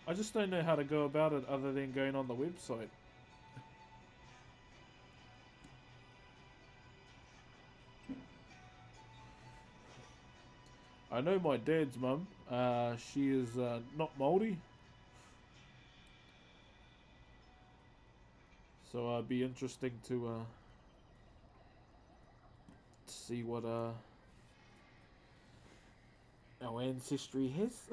[SPEAKER 1] I just don't know how to go about it other than going on the website. I know my dad's mum. She is not Maori. So it'd be interesting to see what our ancestry has.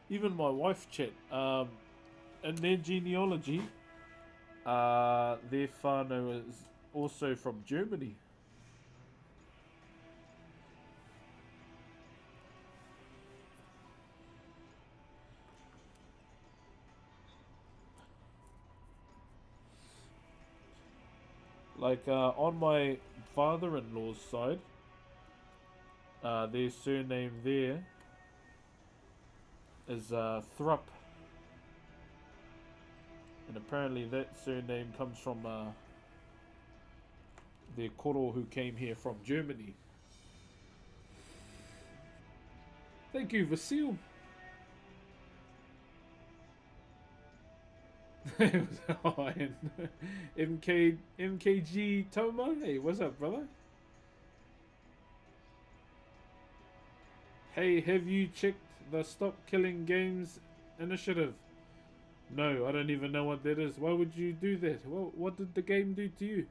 [SPEAKER 1] Even my wife, chat, in their genealogy, their whānau is also from Germany. Like, on my father-in-law's side, their surname there is Thrupp. And apparently that surname comes from their koro who came here from Germany. Thank you, Vasil. MKG Toma. Hey, what's up, brother? Hey, have you checked the Stop Killing Games initiative? No, I don't even know what that is. Why would you do that? What did the game do to you?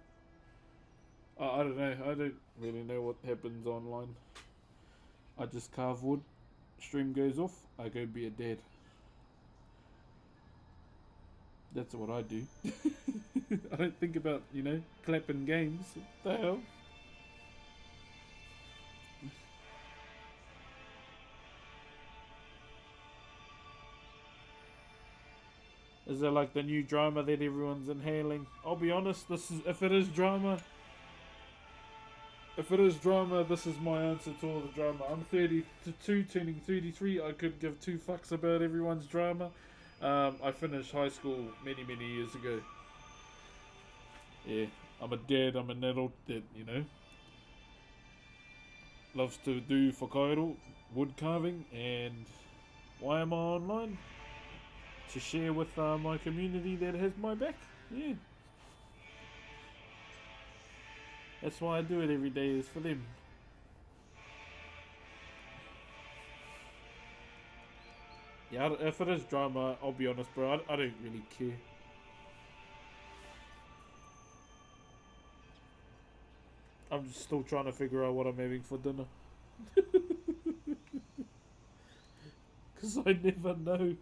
[SPEAKER 1] I don't know. I don't really know what happens online. I just carve wood. Stream goes off. I go be a dad. That's what I do. I don't think about, you know, clapping games. What the hell? Is there like the new drama that everyone's inhaling? I'll be honest, if it is drama, this is my answer to all the drama. I'm 32, turning 33. I could give two fucks about everyone's drama. I finished high school many years ago. Yeah, I'm a dad, I'm an adult that, you know, loves to do Whakairo, wood carving, and why am I online? To share with my community that has my back. Yeah. That's why I do it every day, is for them. Yeah, if it is drama, I'll be honest, bro, I don't really care. I'm just still trying to figure out what I'm having for dinner. Because I never know.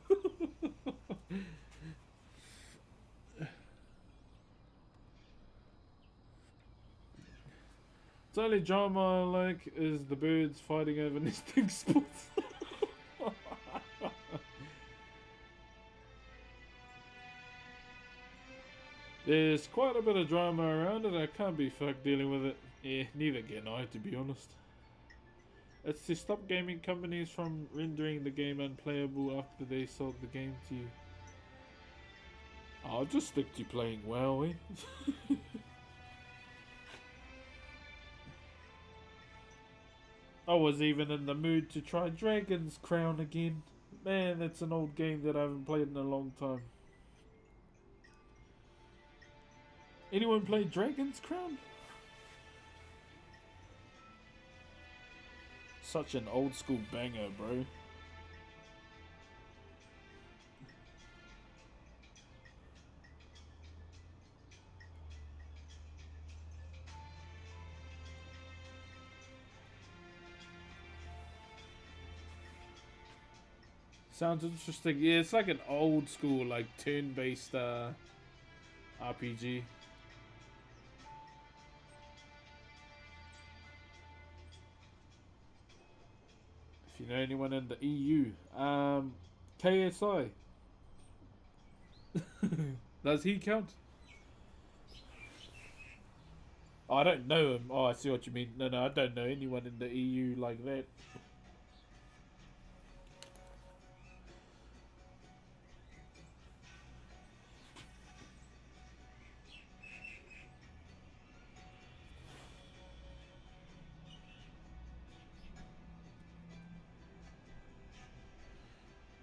[SPEAKER 1] The only drama I like is the birds fighting over nesting spots. There's quite a bit of drama around it. I can't be fucked dealing with it. Yeah, neither can I, to be honest. It's to stop gaming companies from rendering the game unplayable after they sold the game to you. I'll just stick to playing WoW, eh? I was even in the mood to try Dragon's Crown again. Man, that's an old game that I haven't played in a long time. Anyone play Dragon's Crown? Such an old school banger, bro. Sounds interesting. Yeah, it's like an old school, like turn-based RPG. If you know anyone in the EU, KSI. Does he count? Oh, I don't know him. Oh, I see what you mean. No, I don't know anyone in the EU like that.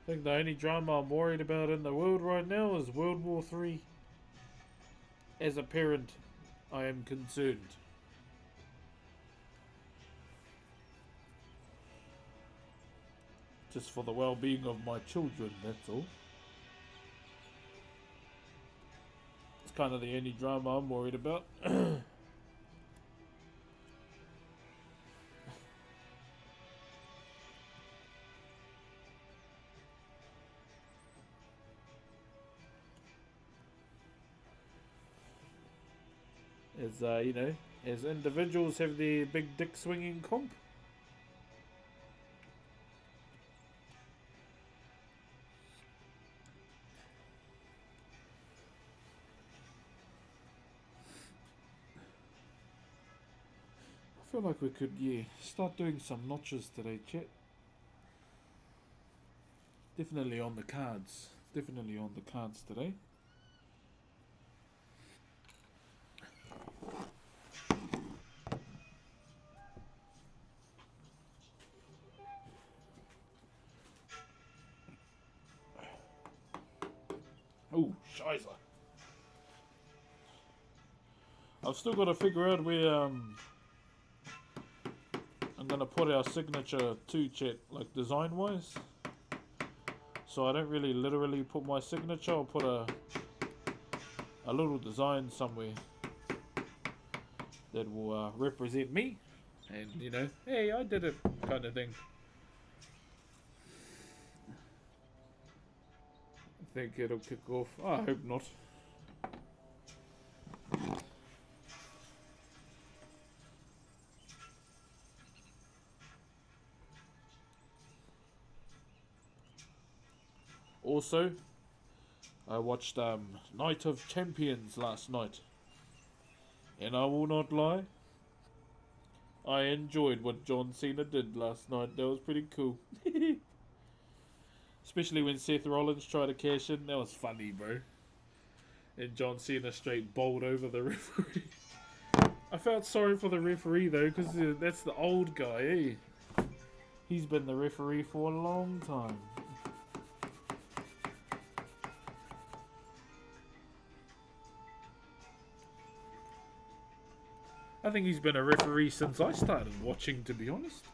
[SPEAKER 1] I think the only drama I'm worried about in the world right now is World War III. As a parent, I am concerned. Just for the well-being of my children, that's all. It's kind of the only drama I'm worried about. As you know, as individuals have their big dick swinging comp. I feel like we could, start doing some notches today, chat. Definitely on the cards. Definitely on the cards today. Oh, shiza. I've still got to figure out where I'm gonna put our signature to, chat, like design wise. So I don't really literally put my signature. I'll put a little design somewhere that will represent me, and you know, hey, I did it, kind of thing. I think it'll kick off. I hope not. Also, I watched Night of Champions last night, and I will not lie, I enjoyed what John Cena did last night. That was pretty cool. Especially when Seth Rollins tried to cash in. That was funny, bro. And John Cena straight bowled over the referee. I felt sorry for the referee, though, because that's the old guy, eh? He's been the referee for a long time. I think he's been a referee since I started watching, to be honest.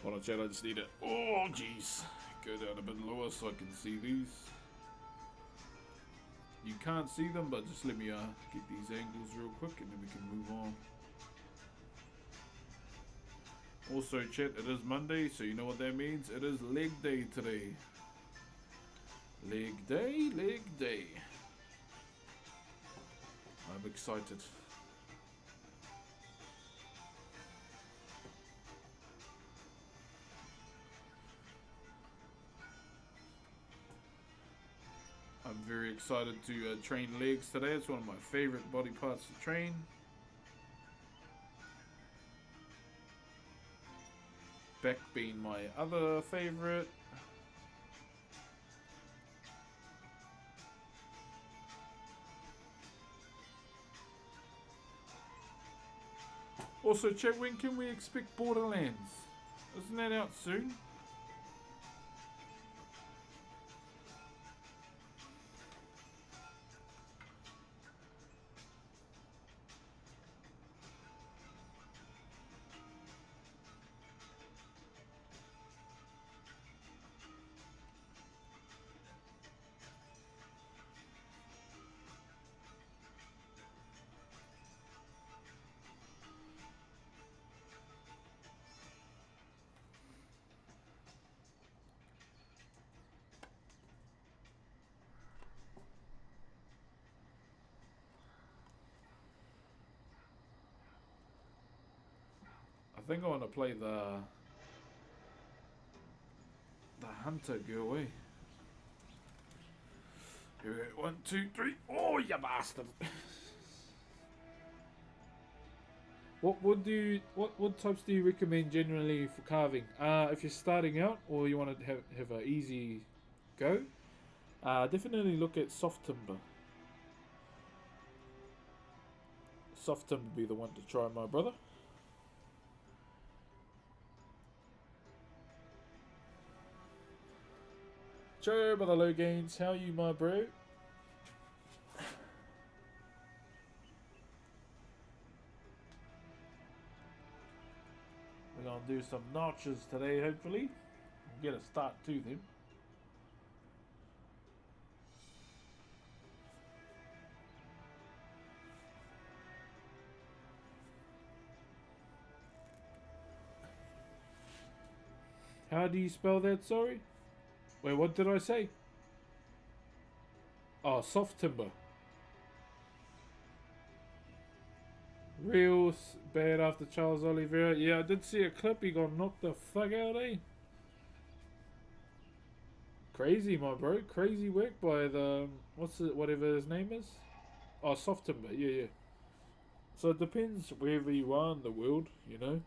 [SPEAKER 1] Hold on, chat, I just need it. Oh, jeez. Go down a bit lower so I can see these. You can't see them, but just let me get these angles real quick and then we can move on. Also, chat, it is Monday, so you know what that means. It is leg day today. Leg day, leg day. I'm excited. I'm very excited to train legs today. It's one of my favorite body parts to train. Back being my other favorite. Also, chat, when can we expect Borderlands? Isn't that out soon? I think I want to play the hunter girl, eh? Here we go. 1, 2, 3. Oh, you bastard! What types do you recommend generally for carving? If you're starting out or you want to have an easy go, definitely look at soft timber. Soft timber would be the one to try, my brother. Joe by the low gains, how are you, my bro? We're gonna do some notches today, hopefully. We'll get a start to them. How do you spell that, sorry? Wait, what did I say? Oh, soft timber. Real bad after Charles Oliveira. Yeah, I did see a clip. He got knocked the fuck out, eh? Crazy, my bro. Crazy work by the... whatever his name is? Oh, soft timber. Yeah, yeah. So it depends wherever you are in the world, you know.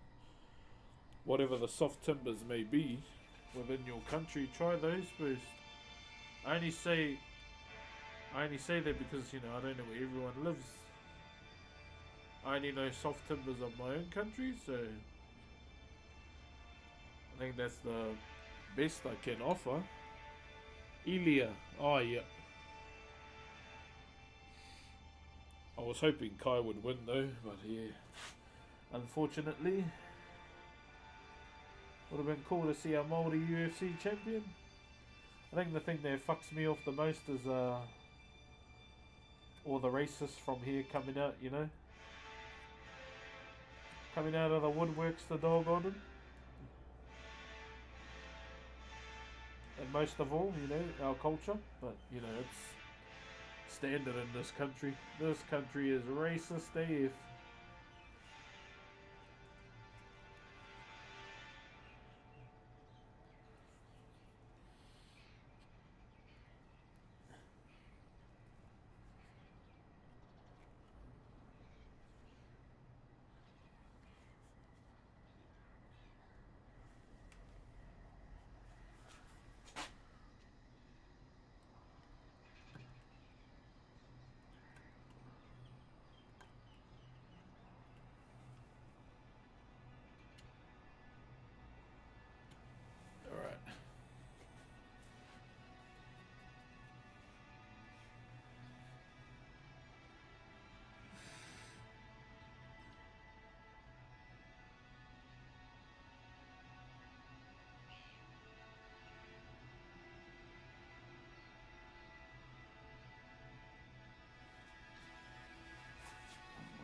[SPEAKER 1] Whatever the soft timbers may be within your country, try those first. I only say that because, you know, I don't know where everyone lives. I only know soft timbers of my own country, so I think that's the best I can offer. Ilya. Oh, yeah. I was hoping Kai would win though, but yeah. Unfortunately. Would have been cool to see a Maori UFC champion. I think the thing that fucks me off the most is all the racists from here coming out, you know. Coming out of the woodworks to dog on them. And most of all, you know, our culture. But, you know, it's standard in this country. This country is racist AF.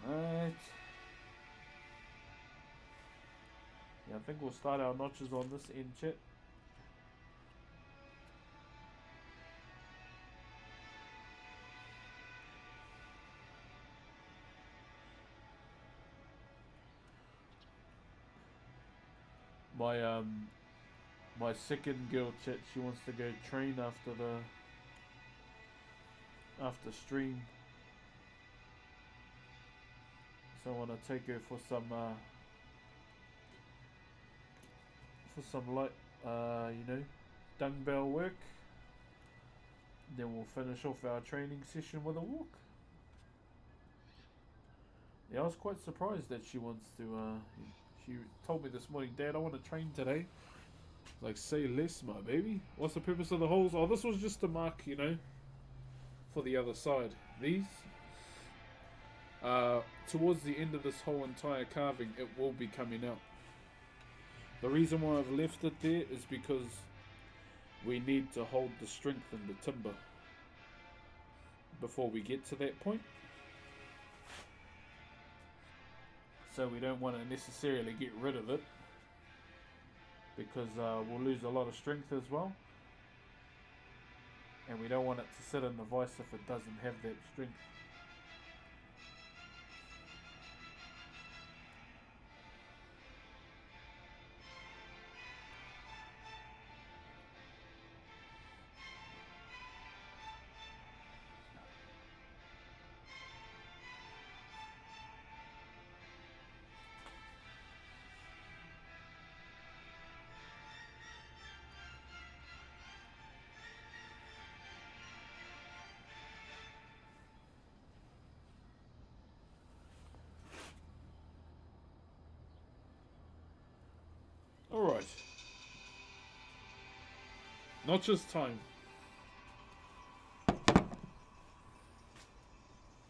[SPEAKER 1] Right. Yeah, I think we'll start our notches on this end, chat. My second girl, chat, she wants to go train after the after stream. So I want to take her for some light, dumbbell work. Then we'll finish off our training session with a walk. Yeah, I was quite surprised that she wants to. She told me this morning, Dad, I want to train today. Like, say less, my baby. What's the purpose of the holes? Oh, this was just to mark, for the other side. These, towards the end of this whole entire carving, it will be coming out. The reason why I've left it there is because we need to hold the strength in the timber before we get to that point. So we don't want to necessarily get rid of it, because we'll lose a lot of strength as well. And we don't want it to sit in the vise if it doesn't have that strength. Alright. Not just time.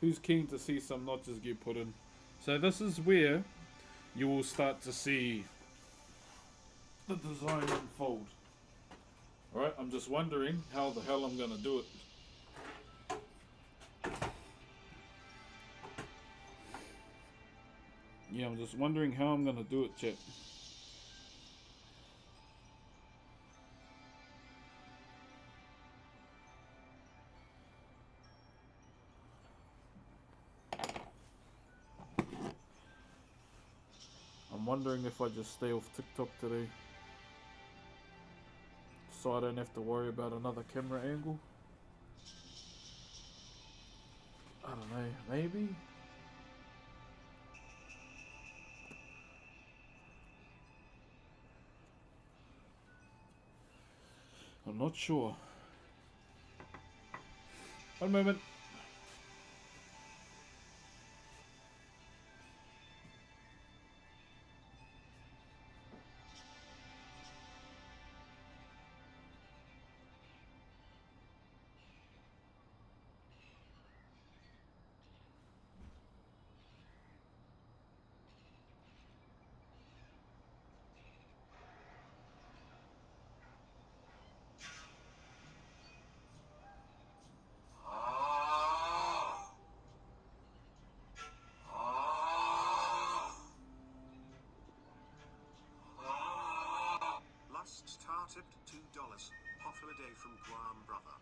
[SPEAKER 1] Who's keen to see some notches get put in? So this is where you will start to see the design unfold. Alright, I'm just wondering how the hell I'm going to do it. Yeah, I'm just wondering how I'm going to do it, chat. I'm wondering if I just stay off TikTok today, so I don't have to worry about another camera angle. I don't know, maybe? I'm not sure. One moment.
[SPEAKER 3] Star tipped $2. Holiday from Guam, brother.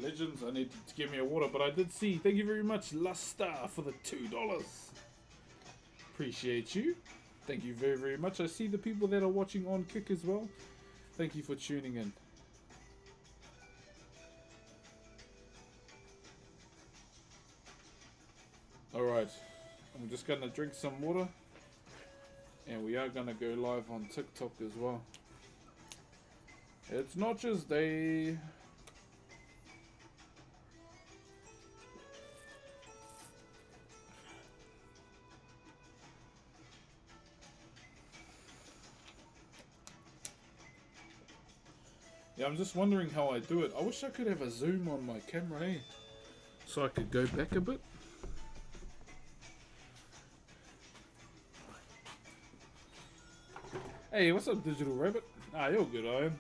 [SPEAKER 1] legends. I need to give me a water, but I did see. Thank you very much, Luster, for the $2. Appreciate you. Thank you very, very much. I see the people that are watching on Kick as well. Thank you for tuning in. Alright, I'm just gonna drink some water. And we are gonna go live on TikTok as well. It's Notches Day. Yeah, I'm just wondering how I do it. I wish I could have a zoom on my camera, eh? So I could go back a bit. Hey, what's up, Digital Rabbit? Ah, you're good, I am.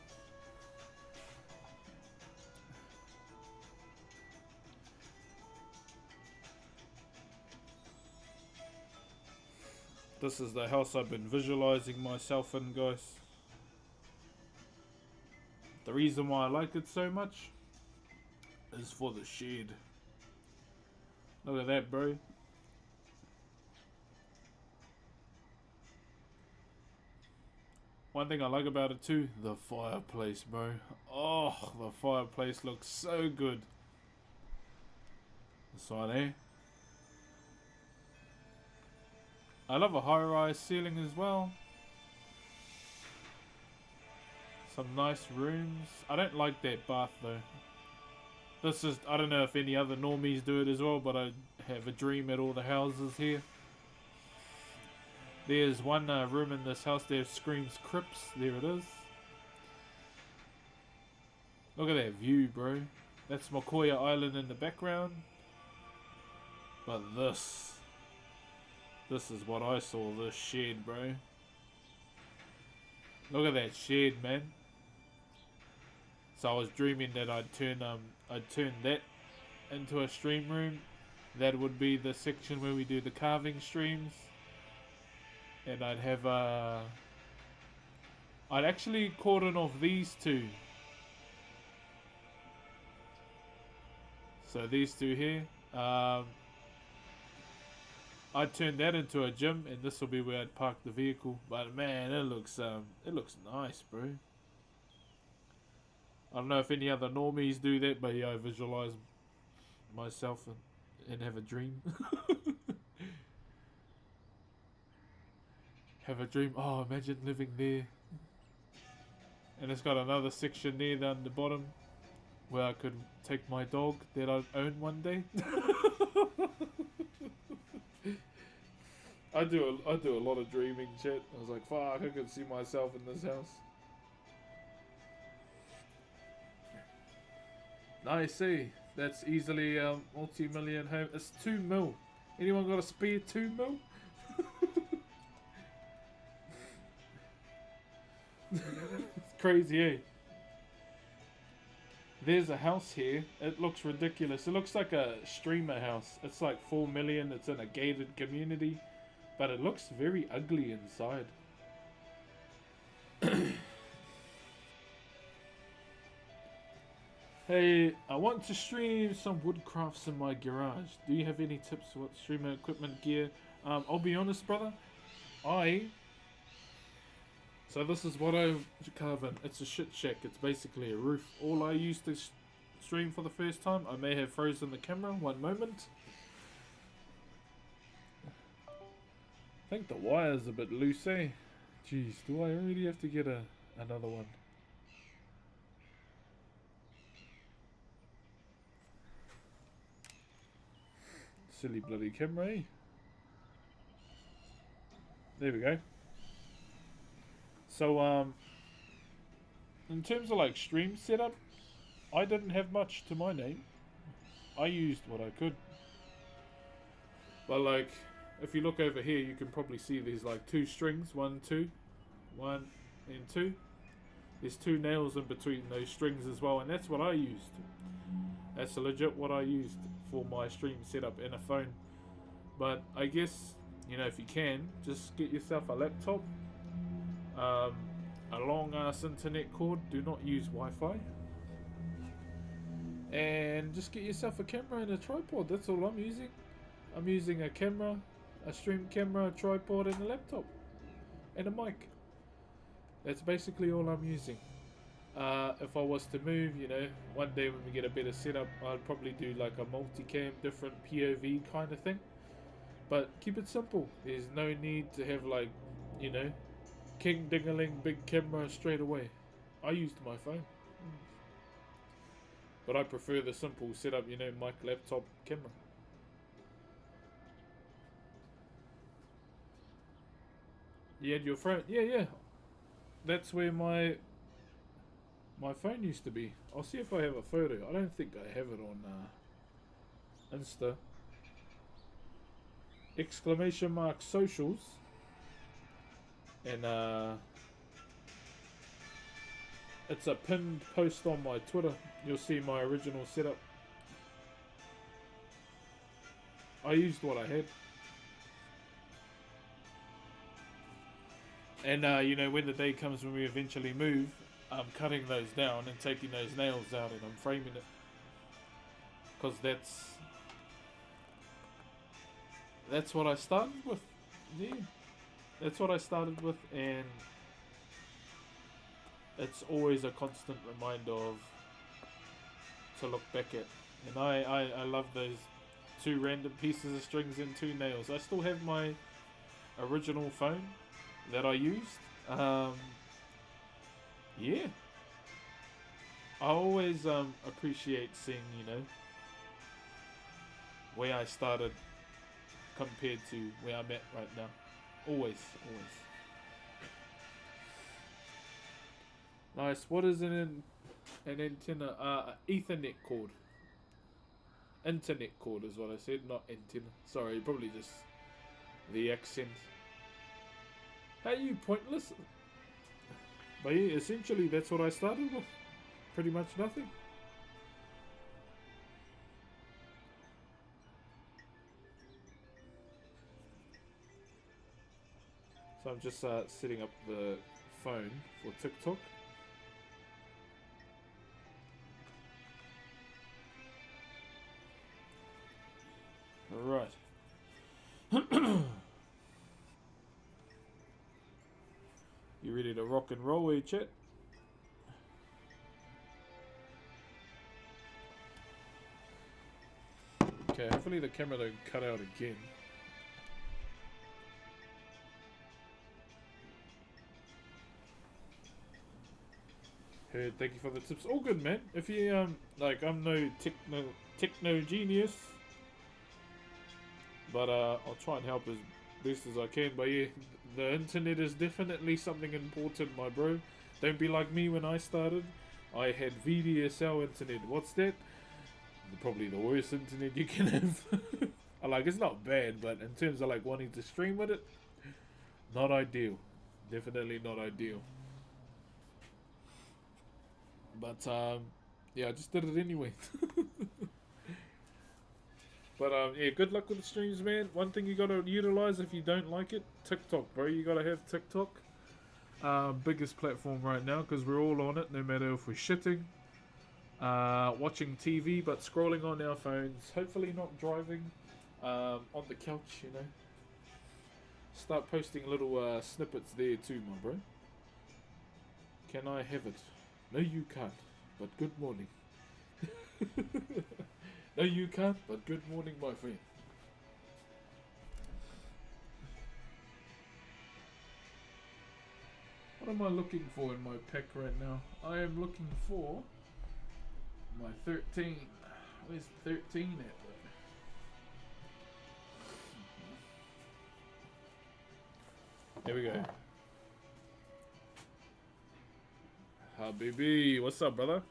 [SPEAKER 1] This is the house I've been visualizing myself in, guys. The reason why I like it so much is for the shed. Look at that, bro. One thing I like about it too, the fireplace, bro. Oh, the fireplace looks so good. This one, eh? I love a high-rise ceiling as well. Some nice rooms. I don't like that bath though. This is, I don't know if any other normies do it as well, but I have a dream at all the houses here. There's one room in this house there screams Crips. There it is. Look at that view, bro. That's Makoia Island in the background. But this is what I saw, this shed, bro. Look at that shed, man. So I was dreaming that I'd turn that into a stream room. That would be the section where we do the carving streams. And I'd have I'd actually cordon off these two. So these two here. I'd turn that into a gym, and this will be where I'd park the vehicle. But man, it looks nice, bro. I don't know if any other normies do that, but yeah, I visualize myself and have a dream. Have a dream. Oh, imagine living there. And it's got another section there down the bottom where I could take my dog that I'd own one day. I do a lot of dreaming shit. I was like, fuck, I could see myself in this house. Nice, eh? That's easily multi-million home. It's 2 mil. Anyone got a spare 2 mil? It's crazy, eh? There's a house here. It looks ridiculous. It looks like a streamer house. It's like 4 million. It's in a gated community. But it looks very ugly inside. Hey, I want to stream some woodcrafts in my garage. Do you have any tips for what streamer equipment gear? I'll be honest, brother. So this is what I carve in. It's a shit shack. It's basically a roof. All I used to stream for the first time. I may have frozen the camera. One moment. I think the wire's a bit loose, eh? Jeez, do I really have to get another one? Silly bloody camera, eh? There we go. So, in terms of like stream setup, I didn't have much to my name. I used what I could. But like, if you look over here, you can probably see there's like 2 strings, 1, 2, 1 and 2. There's 2 nails in between those strings as well, and that's what I used. That's legit what I used for my stream setup in a phone. But I guess, you know, if you can, just get yourself a laptop, a long ass internet cord. Do not use Wi-Fi. And just get yourself a camera and a tripod. That's all I'm using. I'm using a camera, a stream camera, a tripod, and a laptop, and a mic. That's basically all I'm using. If I was to move, you know, one day when we get a better setup, I'd probably do like a multicam, different POV kind of thing. But keep it simple. There's no need to have like, you know, king dingaling big camera straight away. I used my phone. But I prefer the simple setup, you know, mic, laptop, camera. You had your phone? Yeah, yeah. That's where my phone used to be. I'll see if I have a photo. I don't think I have it on Insta. Exclamation mark socials. And it's a pinned post on my Twitter. You'll see my original setup. I used what I had. And you know, when the day comes when we eventually move, I'm cutting those down and taking those nails out and I'm framing it. Because that's what I started with. Yeah. That's what I started with, and it's always a constant reminder of to look back at. And I love those 2 random pieces of strings and 2 nails. I still have my original phone that I used. Yeah. I always appreciate seeing, you know, where I started compared to where I'm at right now. Always. Nice. What is an antenna? Ethernet cord. Internet cord is what I said, not antenna. Sorry, probably just the accent. Hey, you pointless. But yeah, essentially that's what I started with. Pretty much nothing. So I'm just setting up the phone for TikTok. Alright. You ready to rock and roll, eh, chat? Okay, hopefully the camera don't cut out again. Heard, thank you for the tips. All good, man. If you like, I'm no techno genius, but I'll try and help as best as I can. But yeah, the internet is definitely something important, my bro. Don't be like me when I started. I had VDSL internet. What's that? Probably the worst internet you can have. I like, it's not bad, but in terms of like wanting to stream with it, not ideal. Definitely not ideal. But yeah, I just did it anyway. But yeah, good luck with the streams, man. One thing you gotta utilize if you don't like it, TikTok, bro. You gotta have TikTok. Biggest platform right now because we're all on it, no matter if we're shitting, watching TV, but scrolling on our phones. Hopefully not driving, on the couch, you know. Start posting little snippets there too, my bro. Can I have it? No, you can't. But good morning. No, you can't. But good morning, my friend. What am I looking for in my pack right now? I am looking for my 13. Where's 13 at? There we go. Habibi, what's up, brother?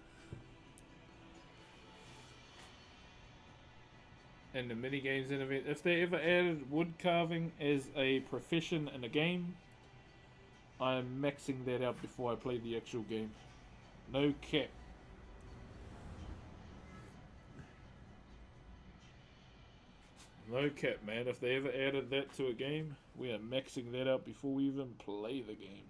[SPEAKER 1] And the mini games in event. If they ever added wood carving as a profession in a game, I am maxing that out before I play the actual game. No cap. No cap, man. If they ever added that to a game, we are maxing that out before we even play the game.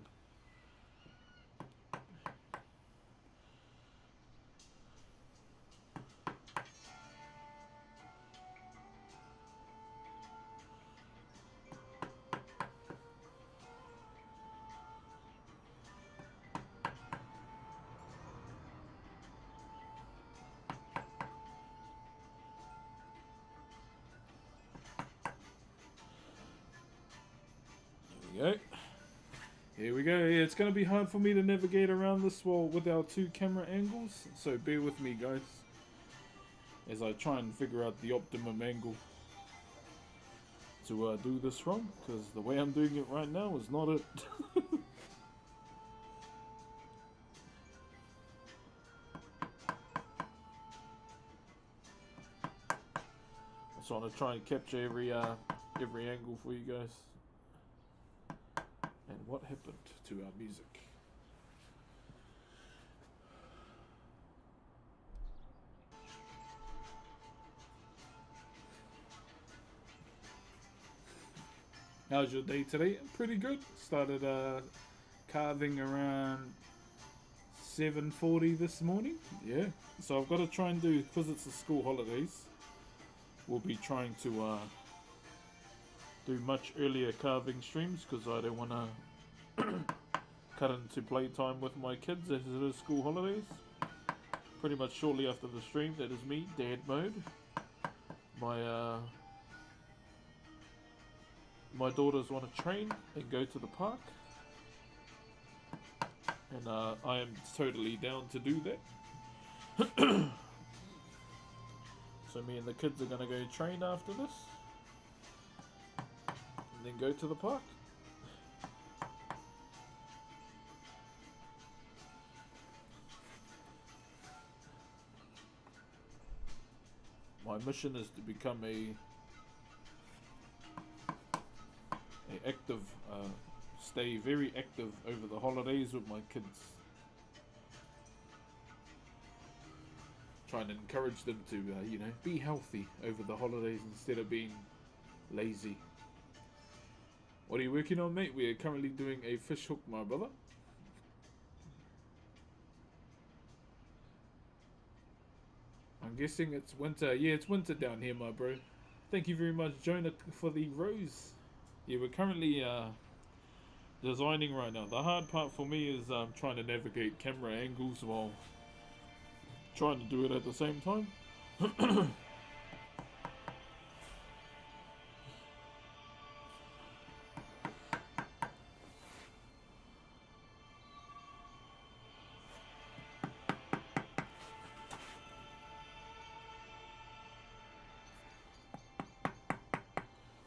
[SPEAKER 1] go. Here we go. Yeah, it's going to be hard for me to navigate around this wall with our 2 camera angles, so bear with me, guys, as I try and figure out the optimum angle to do this from, because the way I'm doing it right now is not it. I just want to try and capture every angle for you guys. And what happened to our music? How's your day today? Pretty good. Started carving around 7:40 this morning. Yeah. So I've got to try and do, because it's the school holidays, we'll be trying to do much earlier carving streams, because I don't want to cut into playtime with my kids as it is school holidays. Pretty much shortly after the stream, that is me, dad mode. My daughters want to train and go to the park, and I am totally down to do that. So me and the kids are going to go train after this, and then go to the park. My mission is to become a active, stay very active over the holidays with my kids. Trying to encourage them to, be healthy over the holidays instead of being lazy. What are you working on, mate? We are currently doing a fish hook, my brother. I'm guessing it's winter. Yeah, it's winter down here, my bro. Thank you very much, Jonah, for the rose. Yeah, we're currently designing right now. The hard part for me is trying to navigate camera angles while trying to do it at the same time.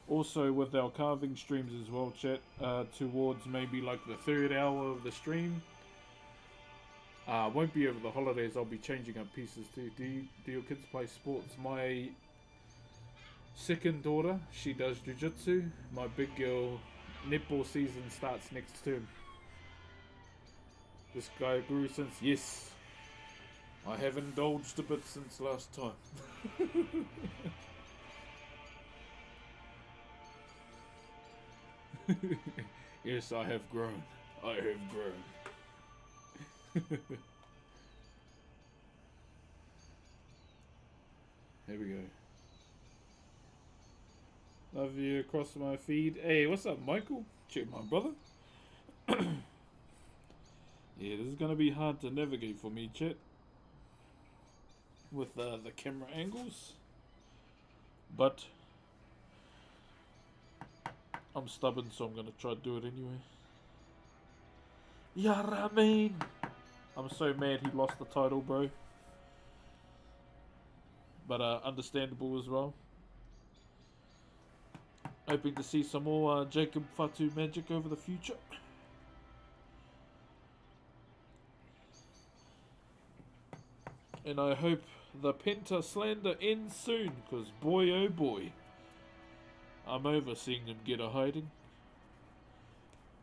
[SPEAKER 1] Also with our carving streams as well, chat, towards maybe like the 3rd hour of the stream. Won't be over the holidays, I'll be changing up pieces too. Do your kids play sports? My second daughter, she does jiu-jitsu. My big girl, netball season starts next term. This guy grew since, yes. I have indulged a bit since last time. Yes, I have grown. I have grown. Here we go. Love you across my feed. Hey, what's up, Michael? Check my brother. Yeah, this is gonna be hard to navigate for me, chat, with the camera angles, but I'm stubborn, so I'm gonna try to do it anyway. Yeah, Ramin! I'm so mad he lost the title, bro. But understandable as well. Hoping to see some more Jacob Fatu magic over the future. And I hope the Penta slander ends soon, because boy oh boy, I'm over seeing him get a hiding.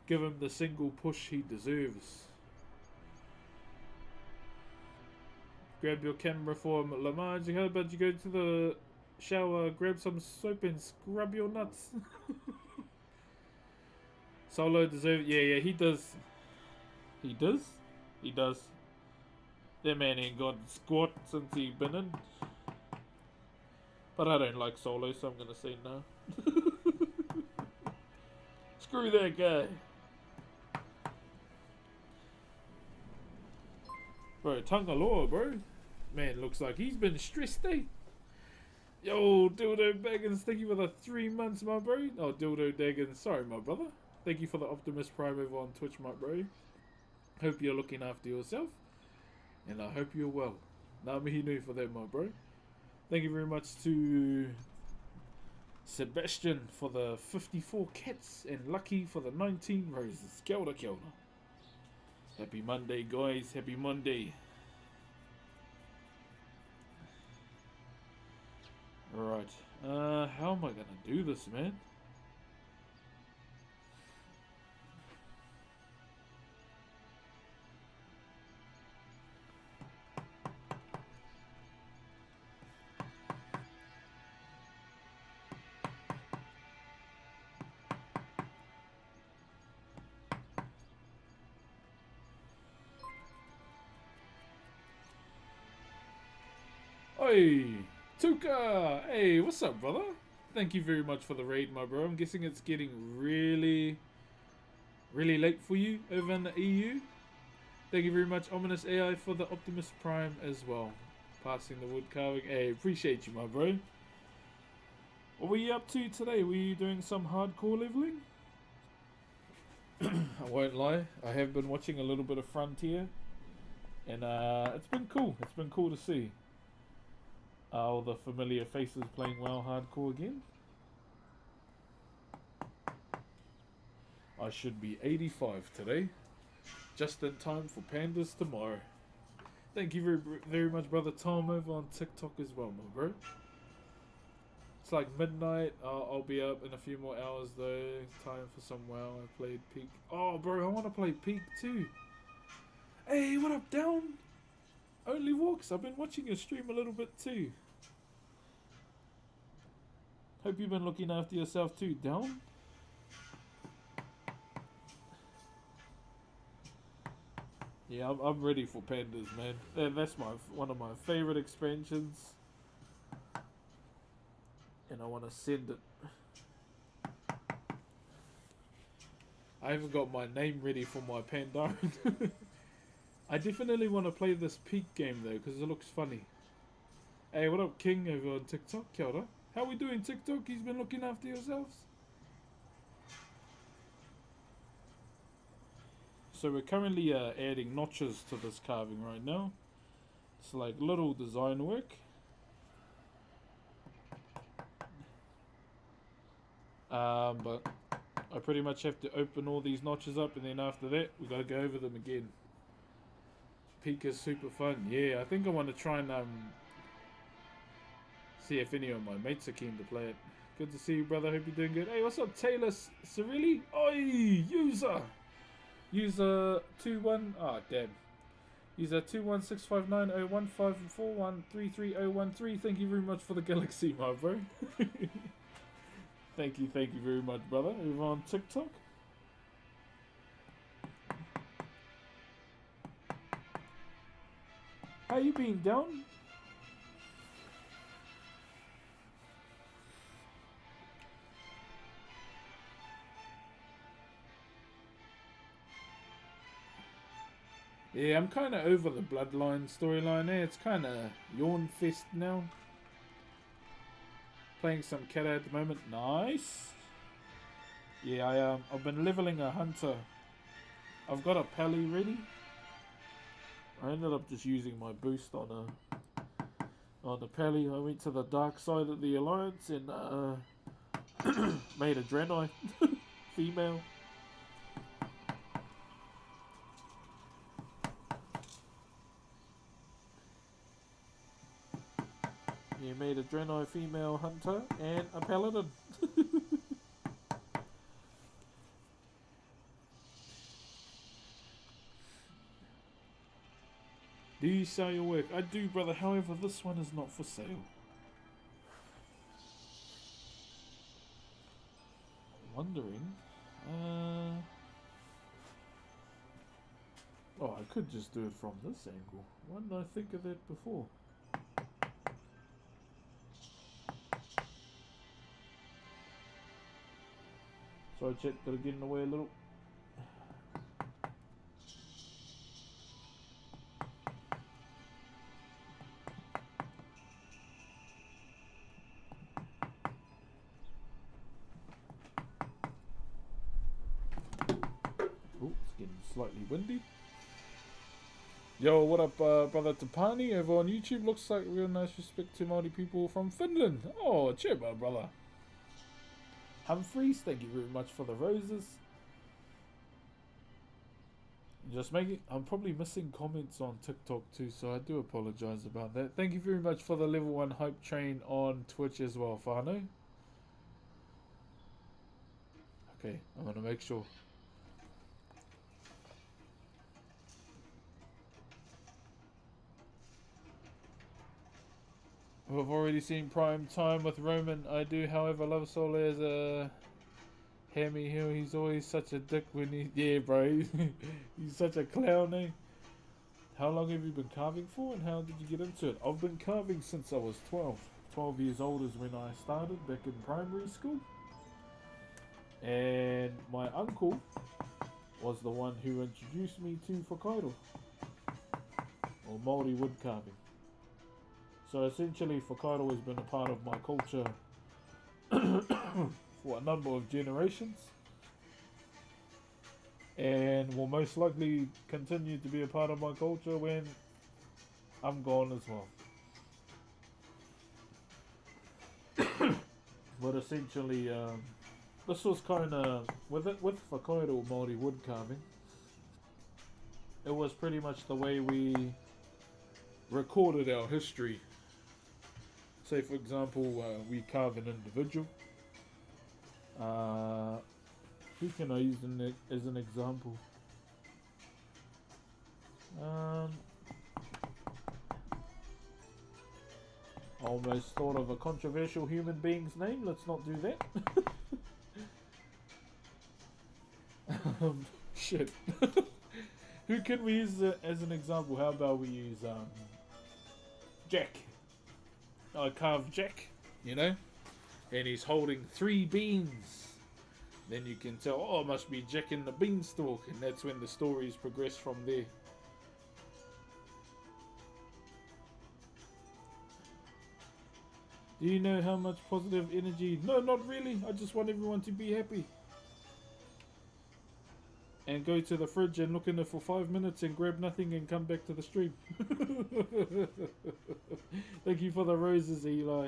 [SPEAKER 1] Give him the single push he deserves. Grab your camera for Lamar. How about you go to the shower, grab some soap and scrub your nuts? Solo deserves. Yeah, he does. He does? He does. That man ain't got squat since he been in. But I don't like Solo, so I'm gonna say no. Screw that guy. Bro, Tangaloa, bro. Man, looks like he's been stressed, eh? Yo, Dildo Baggins, thank you for the 3 months, my bro. Oh, Dildo Daggins, sorry, my brother. Thank you for the Optimus Prime over on Twitch, my bro. Hope you're looking after yourself. And I hope you're well. Ngā mihi nui for that, my bro. Thank you very much to Sebastian for the 54 cats and Lucky for the 19 roses. Kia ora, kia ora. Happy Monday, guys. Happy Monday. Alright. How am I gonna do this, man? Oi! Tuka! Hey, what's up, brother? Thank you very much for the raid, my bro. I'm guessing it's getting really late for you over in the EU. Thank you very much, Ominous AI, for the Optimus Prime as well. Passing the wood carving. Hey, appreciate you, my bro. What were you up to today? Were you doing some hardcore leveling? I won't lie. I have been watching a little bit of Frontier. And it's been cool. It's been cool to see. All the familiar faces playing WoW hardcore again. I should be 85 today. Just in time for Pandas tomorrow. Thank you very much, brother Tom, over on TikTok as well, my bro. It's like midnight. I'll be up in a few more hours though. Time for some WoW. I played Peak. Oh, bro, I want to play Peak too. Hey, what up, Down? Only Walks. I've been watching your stream a little bit too. Hope you've been looking after yourself too, Down. Yeah, I'm ready for Pandas, man. That's one of my favorite expansions. And I want to send it. I haven't got my name ready for my Pandaren. I definitely want to play this Peak game though, because it looks funny. Hey, what up, King, over on TikTok? Kia ora. How we doing, TikTok? He's been looking after yourselves? So we're currently adding notches to this carving right now. It's like little design work. But I pretty much have to open all these notches up, and then after that we gotta go over them again. Peak is super fun. Yeah, I think I want to try and see if any of my mates are keen to play it. Good to see you, brother. Hope you're doing good. Hey, what's up, Taylor Cirilli? Oi, user 21. Ah, damn. User 216590154133013. Thank you very much for the galaxy, my bro. Thank you very much, brother. Over on TikTok. How you been, Down? Yeah, I'm kind of over the Bloodline storyline there. It's kind of yawn fest now. Playing some Kata at the moment. Nice. Yeah, I've been leveling a hunter. I've got a pally ready. I ended up just using my boost on the pally. I went to the dark side of the alliance and made a Draenei female. You made a Draenei female hunter and a paladin. Do you sell your work? I do, brother. However, this one is not for sale. Wondering. Oh, I could just do it from this angle. Why didn't I think of that before? Sorry, chat, gotta get in the way a little. slightly windy. Yo, what up, brother Tapani over on YouTube? Looks like real nice respect to Maori people from Finland. Oh, cheer, my brother. Humphreys, thank you very much for the roses. Just making, I'm probably missing comments on TikTok too, so I do apologize about that. Thank you very much for the level 1 hype train on Twitch as well, Fano. Okay, I'm gonna make sure. We've already seen Prime Time with Roman. I do, however, love Solar as a Hammy Hill. He's always such a dick when he... Yeah, bro. He's such a clown, eh? How long have you been carving for, and how did you get into it? I've been carving since I was 12. 12 years old is when I started, back in primary school. And my uncle was the one who introduced me to Whakairo, or Maori wood carving. So essentially, Whakairo has been a part of my culture for a number of generations, and will most likely continue to be a part of my culture when I'm gone as well. But essentially, this was kind of with Whakairo Maori wood carving. It was pretty much the way we recorded our history. Say, for example, we carve an individual. Who can I use as an example? Almost thought of a controversial human being's name. Let's not do that. Shit. Who can we use as an example? How about we use Jack? I carved Jack, you know, and he's holding 3 beans. Then you can tell, oh, it must be Jack in the beanstalk, and that's when the stories progress from there. Do you know how much positive energy? No, not really. I just want everyone to be happy. And go to the fridge and look in there for 5 minutes and grab nothing and come back to the stream. Thank you for the roses, Eli.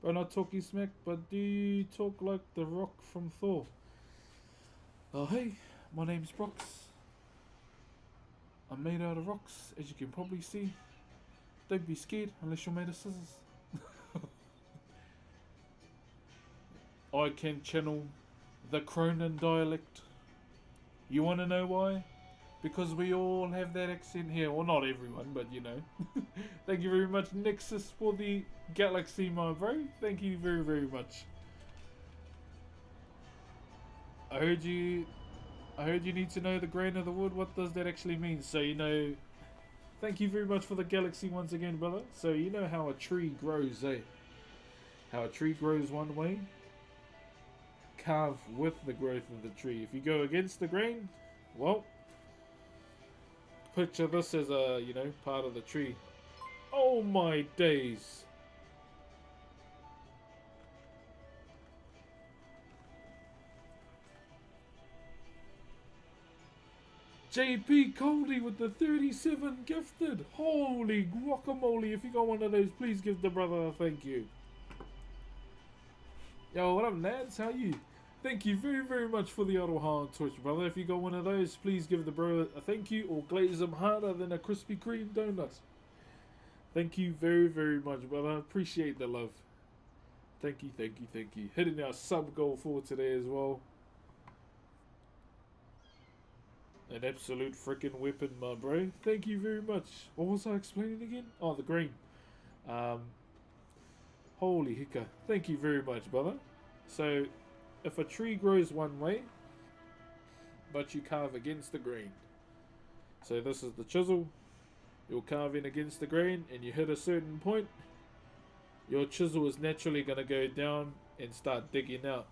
[SPEAKER 1] Bro, not talking smack, but do you talk like the Rock from Thor? Oh, hey, my name's Brox. I'm made out of rocks, as you can probably see. Don't be scared unless you're made of scissors. I can channel the Cronin dialect. You want to know why? Because we all have that accent here. Well, not everyone, but you know. Thank you very much, Nexus, for the galaxy, my bro. Thank you very, very much. I heard you need to know the grain of the wood. What does that actually mean? So, you know, thank you very much for the galaxy once again, brother. So, you know how a tree grows, eh? How a tree grows one way? Carve with the growth of the tree. If you go against the grain, well, picture this as a, you know, part of the tree. Oh my days. JP Coley with the 37 gifted. Holy guacamole. If you got one of those, please give the brother a thank you. Yo, what up, lads? How you? Thank you very, very much for the Aroha on Twitch, brother. If you got one of those, please give the bro a thank you, or glaze them harder than a Krispy Kreme donut. Thank you very, very much, brother. Appreciate the love. Thank you, thank you, thank you. Hitting our sub goal for today as well. An absolute freaking weapon, my bro. Thank you very much. What was I explaining again? Oh, the green. Holy hicka. Thank you very much, brother. So, if a tree grows one way, but you carve against the grain. So this is the chisel. You'll carve in against the grain, and you hit a certain point. Your chisel is naturally going to go down and start digging out,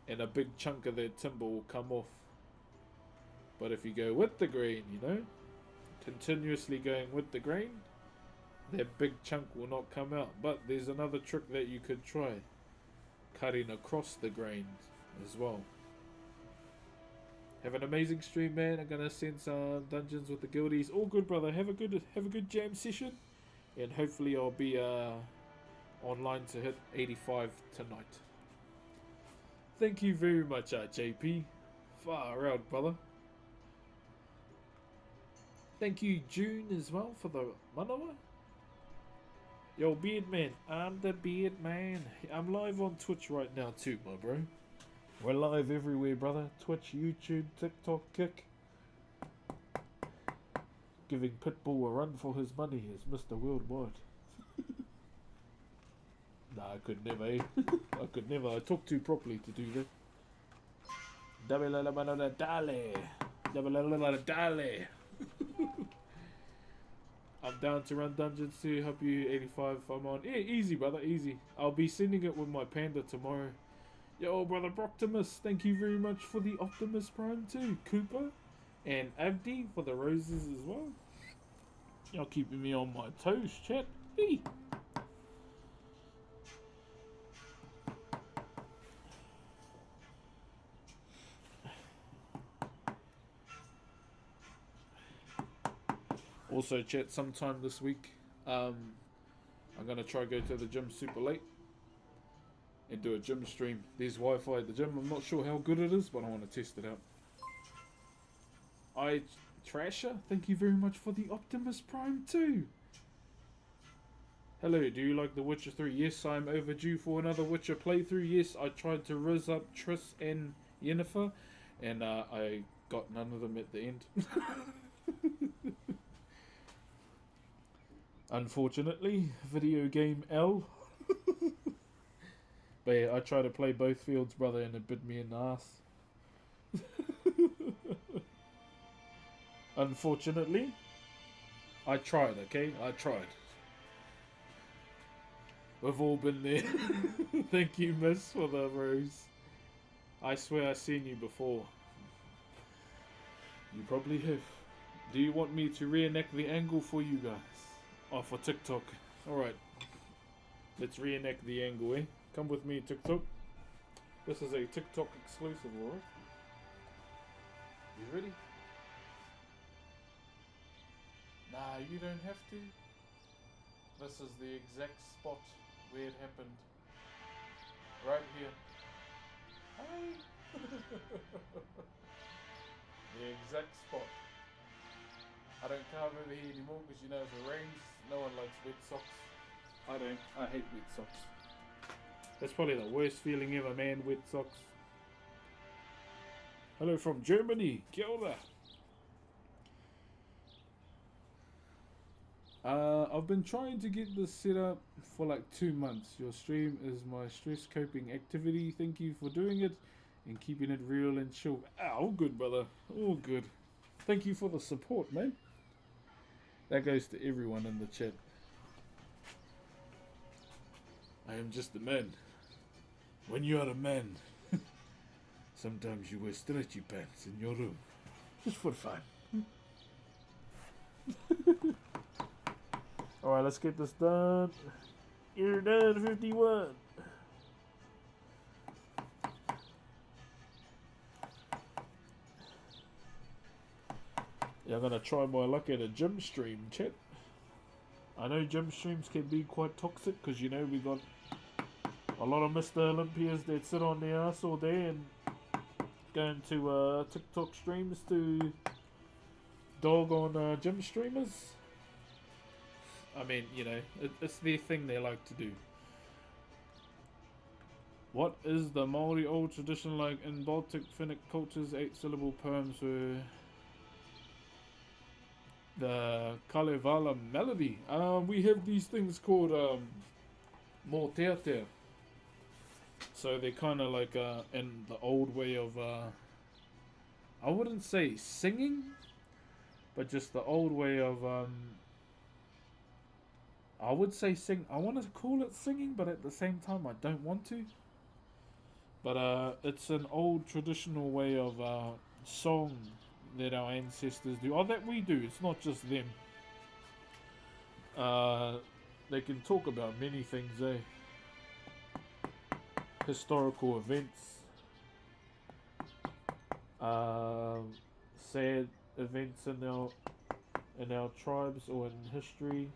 [SPEAKER 1] and a big chunk of that timber will come off. But if you go with the grain, you know, continuously going with the grain, that big chunk will not come out. But there's another trick that you could try. Cutting across the grains as well. Have an amazing stream, man. I'm gonna send some dungeons with the guildies. All good, brother. Have a good jam session, and hopefully I'll be online to hit 85 tonight. Thank you very much, JP. Far out, brother. Thank you, June, as well, for the manawa. Yo, Beard Man. I'm the Beard Man. I'm live on Twitch right now too, my bro. We're live everywhere, brother. Twitch, YouTube, TikTok, Kick. Giving Pitbull a run for his money as Mr. Worldwide. Nah, I could never, eh? I could never. I talk too properly to do that. Dale. I'm down to run dungeons too. Help you 85 if I'm on. Yeah, easy, brother, easy. I'll be sending it with my panda tomorrow. Yo, brother Broctimus, thank you very much for the Optimus Prime too. Cooper and Abdi for the roses as well. Y'all keeping me on my toes, chat. Hey. Also, chat, sometime this week, I'm going to try go to the gym super late and do a gym stream. There's Wi-Fi at the gym. I'm not sure how good it is, but I want to test it out. Trasher, thank you very much for the Optimus Prime too. Hello, do you like The Witcher 3? Yes, I'm overdue for another Witcher playthrough. Yes, I tried to rizz up Triss and Yennefer, and I got none of them at the end. Unfortunately, video game L. But yeah, I tried to play both fields, brother, and it bit me in the ass. Unfortunately, I tried, okay? I tried. We've all been there. Thank you, miss, for the rose. I swear I've seen you before. You probably have. Do you want me to reenact the angle for you guys? Oh, for TikTok. Alright. Let's reenact the angle, eh? Come with me, TikTok. This is a TikTok exclusive, alright? You ready? Nah, you don't have to. This is the exact spot where it happened. Right here. Hey! The exact spot. I don't carve over here anymore because you know if it rains, no one likes wet socks. I don't. I hate wet socks. That's probably the worst feeling ever, man, wet socks. Hello from Germany. Kia ora. I've been trying to get this set up for like 2 months. Your stream is my stress coping activity. Thank you for doing it and keeping it real and chill. All good, brother. All good. Thank you for the support, man. That goes to everyone in the chat. I am just a man. When you are a man, sometimes you wear stretchy pants in your room. Just for fun. Alright, let's get this done. You're done, 51. Yeah, I'm gonna try my luck at a gym stream, chat. I know gym streams can be quite toxic because, you know, we got a lot of Mr. Olympias that sit on their ass all day and go into TikTok streams to dog on gym streamers. I mean, you know, it's their thing they like to do. What is the Maori old tradition like in Baltic Finnic cultures? 8-syllable poems were the Kalevala melody. We have these things called Mōteatea. So they're kind of like in the old way of, I wouldn't say singing, but just the old way of, I would say sing. I want to call it singing, but at the same time I don't want to. But it's an old traditional way of song that our ancestors do. Oh, that we do. It's not just them. They can talk about many things, eh? Historical events. sad events in our tribes or in history.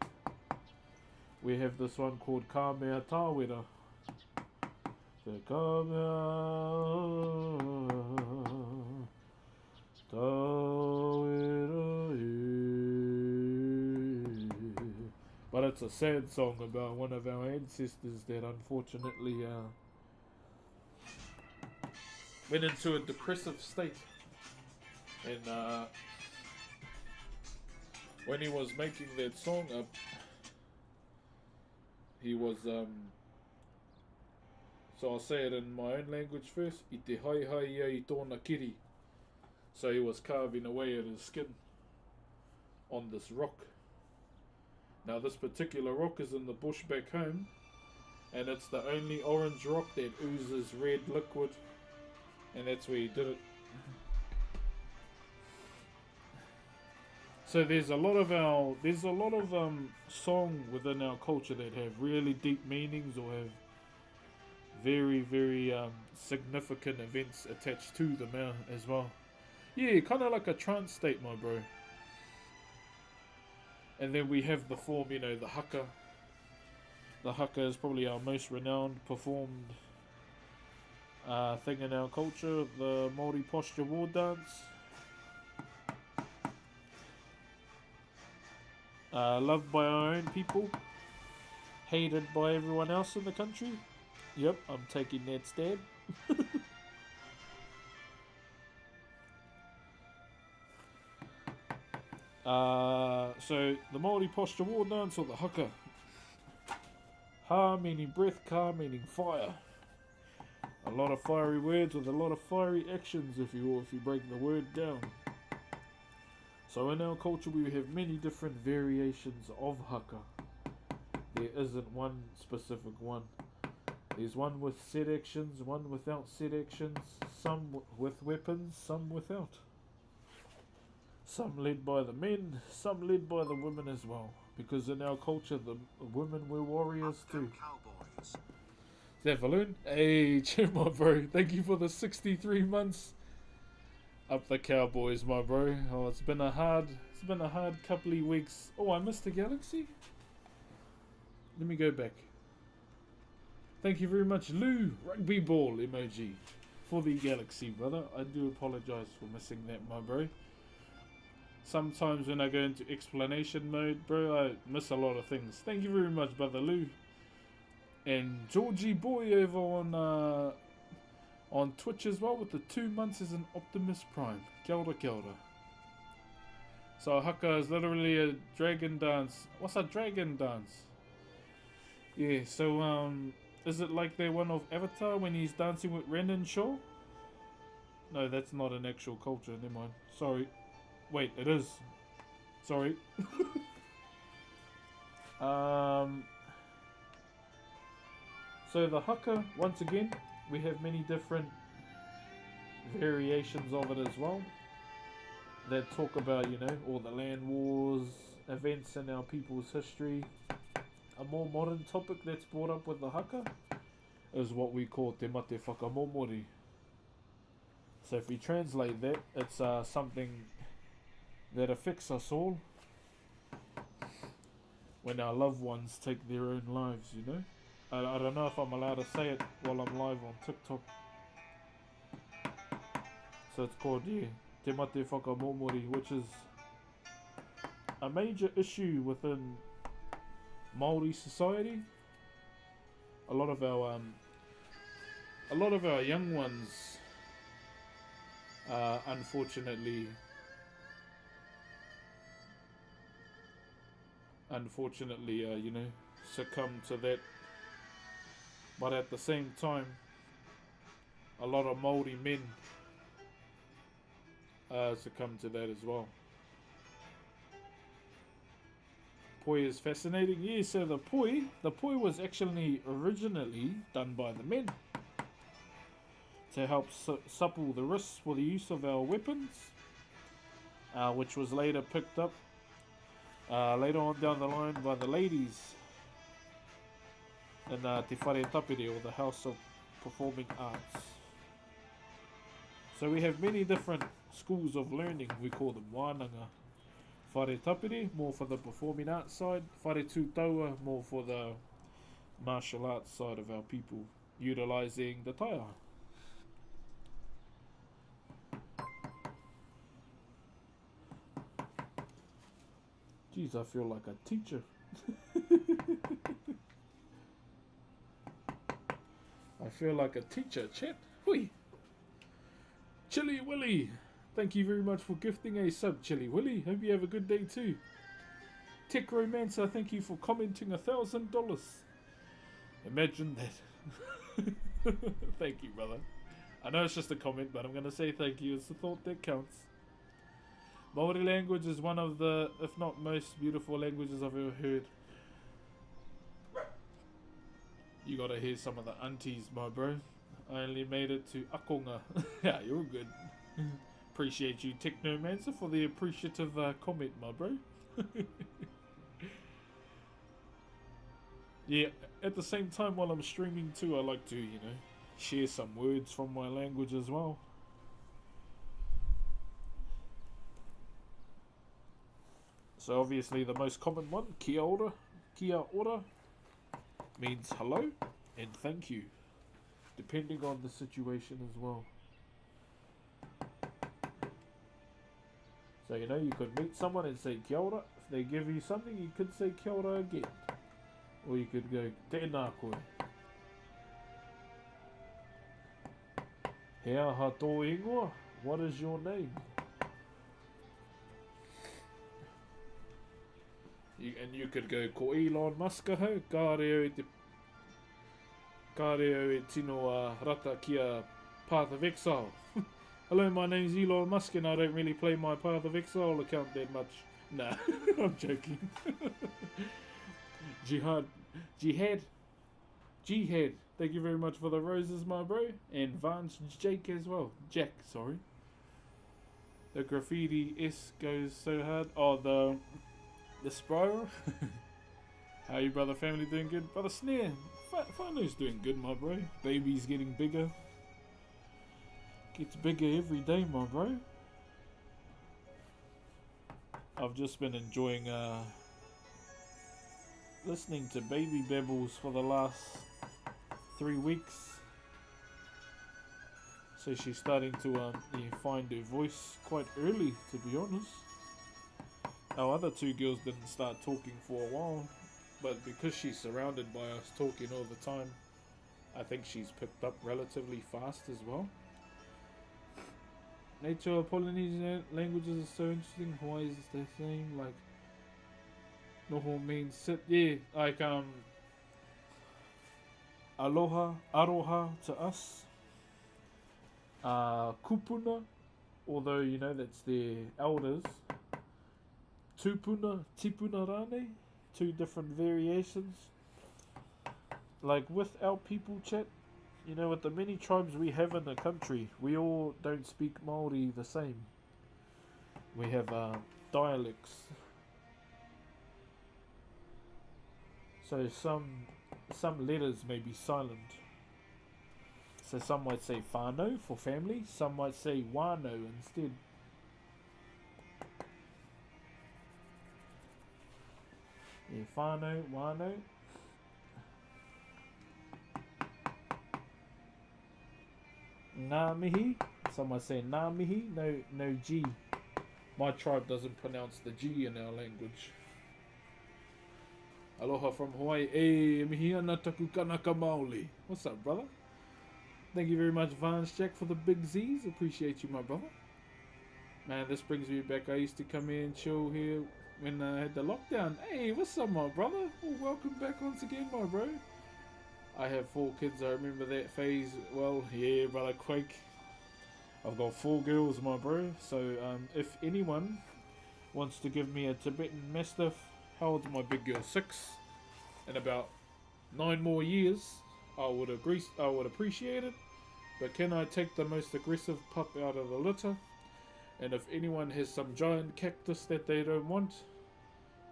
[SPEAKER 1] We have this one called Ka Mea Tāwera. So Ka Mea Tāwera e. But it's a sad song about one of our ancestors that unfortunately went into a depressive state. And when he was making that song up, he was so I'll say it in my own language first. I te hai hai ia I tōna kiri. So he was carving away at his skin on this rock. Now this particular rock is in the bush back home, and it's the only orange rock that oozes red liquid, and that's where he did it. So there's a lot of song within our culture that have really deep meanings or have very, very significant events attached to them as well. Yeah, kind of like a trance state, my bro. And then we have the form, the haka. The haka is probably our most renowned performed thing in our culture, the Maori posture war dance. Loved by our own people, hated by everyone else in the country. Yep, I'm taking that stab. So the Maori posture war dance, or the haka. Ha meaning breath, ka meaning fire. A lot of fiery words with a lot of fiery actions, if you break the word down. So in our culture we have many different variations of haka. There isn't one specific one. There's one with set actions, one without set actions, some with weapons, some without. Some led by the men, some led by the women as well. Because in our culture the women were warriors too.
[SPEAKER 3] Cowboys.
[SPEAKER 1] Is that Valoon? Hey, cheer my bro. Thank you for the 63 months. Up the Cowboys, my bro. Oh, it's been a hard couple of weeks. Oh, I missed the galaxy? Let me go back. Thank you very much, Lou, rugby ball emoji, for the galaxy, brother. I do apologize for missing that, my bro. Sometimes when I go into explanation mode, bro, I miss a lot of things. Thank you very much, brother Lou. And Georgie Boy over on Twitch as well with the 2 months as an Optimus Prime. Kia ora, kia ora. So haka is literally a dragon dance. What's a dragon dance? Yeah, so is it like the one of Avatar when he's dancing with Ren and Shaw? No, that's not an actual culture, never mind. Sorry. Wait, it is. Sorry. So the haka, once again, we have many different variations of it as well. That talk about, all the land wars, events in our people's history. A more modern topic that's brought up with the haka is what we call te mate whakamomori. So if we translate that, it's something that affects us all when our loved ones take their own lives, I don't know if I'm allowed to say it while I'm live on TikTok. So it's called, te mate whakamomori, which is a major issue within Maori society. A lot of our young ones unfortunately succumb to that. But at the same time, a lot of Maori men succumb to that as well. Poi is fascinating. Yeah, so the poi was actually originally done by the men to help supple the wrists for the use of our weapons, which was later picked up later on down the line by the ladies in Te Whare Tapere, or the House of Performing Arts. So we have many different schools of learning. We call them wānanga. Whare tapere, more for the performing arts side. Whare tūtaua, more for the martial arts side of our people, utilising the taiaha. Jeez, I feel like a teacher. I feel like a teacher, chat. Hui. Chili Willy. Thank you very much for gifting a sub, Chili Willy. Hope you have a good day too. Tech Romancer, thank you for commenting $1,000. Imagine that. Thank you, brother. I know it's just a comment, but I'm going to say thank you. It's the thought that counts. Maori language is one of the, if not most beautiful languages I've ever heard. You got to hear some of the aunties, my bro. I only made it to Akonga. Yeah, you're good. Appreciate you, Technomancer, for the appreciative comment, my bro. Yeah, at the same time while I'm streaming too, I like to, you know, share some words from my language as well. So obviously the most common one, kia ora. Kia ora means hello and thank you, depending on the situation as well. So, you know, you could meet someone and say kia ora. If they give you something, you could say kia ora again. Or you could go, tēnā koe. He aha tō ingoa, what is your name? And you could go, ko Elon Musk ho, ka reo e tino rata kia Path of Exile. Hello, my name's Elon Musk and I don't really play my Path of Exile account that much. Nah, I'm joking. Jihad. Thank you very much for the roses, my bro. And Vance Jake as well. Jack, sorry. The graffiti S goes so hard. Oh, the spiral. How you, brother? Family doing good? Brother Snare. Whānau's doing good, my bro. Baby's getting bigger. Gets bigger every day, my bro. I've just been enjoying listening to baby babbles for the last 3 weeks. So she's starting to find her voice quite early, to be honest. Our other two girls didn't start talking for a while, but because she's surrounded by us talking all the time, I think she's picked up relatively fast as well. Nature of Polynesian languages is so interesting. Hawaii is the same, like noho means sit. Yeah, like aloha, aroha to us. Kupuna, although you know that's their elders. Tupuna, tipuna rane, 2 different variations. Like with our people, chat, you know, with the many tribes we have in the country, we all don't speak Maori the same. We have dialects. So some letters may be silent. So some might say whānau for family, some might say wānau instead. Yeah, whānau, wānau. Ngā mihi, some might say ngā mihi, no G. My tribe doesn't pronounce the G in our language. Aloha from Hawaii. E mihi ana taku kanaka maoli. What's up, brother? Thank you very much, Vance Jack, for the big Z's. Appreciate you, my brother. Man, this brings me back. I used to come here and chill here when I had the lockdown. Hey, what's up, my brother? Well, welcome back once again, my bro. I have 4 kids. I remember that phase well. Yeah, brother Quake. I've got 4 girls, my bro. So, if anyone wants to give me a Tibetan Mastiff, how old's my big girl? 6. In about 9 more years, I would appreciate it. But can I take the most aggressive pup out of the litter? And if anyone has some giant cactus that they don't want,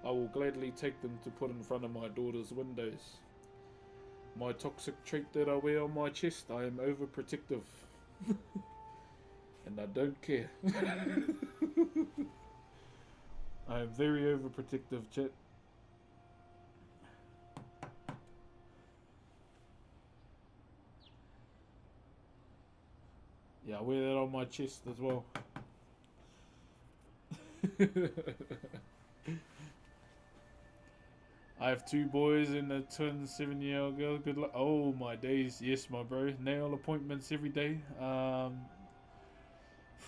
[SPEAKER 1] I will gladly take them to put in front of my daughter's windows. My toxic trait that I wear on my chest, I am overprotective. And I don't care. I am very overprotective, chat. Yeah, I wear that on my chest as well. I have 2 boys and a twin 7-year-old girl. Good luck. Oh my days, yes, my bro. Nail appointments every day.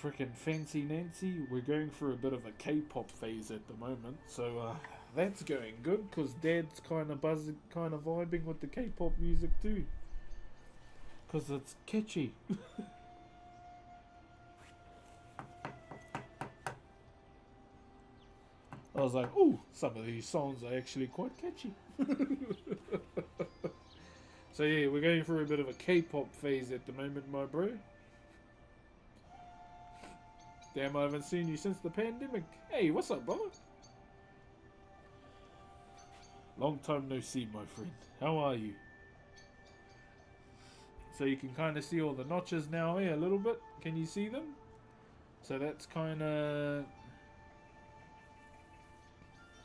[SPEAKER 1] Freaking fancy Nancy. We're going through a bit of a K-pop phase at the moment, so that's going good because Dad's kind of buzzing, kind of vibing with the K-pop music too, because it's catchy. I was like, oh, some of these songs are actually quite catchy. So yeah, we're going through a bit of a K-pop phase at the moment, my bro. Damn, I haven't seen you since the pandemic. Hey, what's up, brother? Long time no see, my friend. How are you? So you can kind of see all the notches now, a little bit. Can you see them? So that's kind of...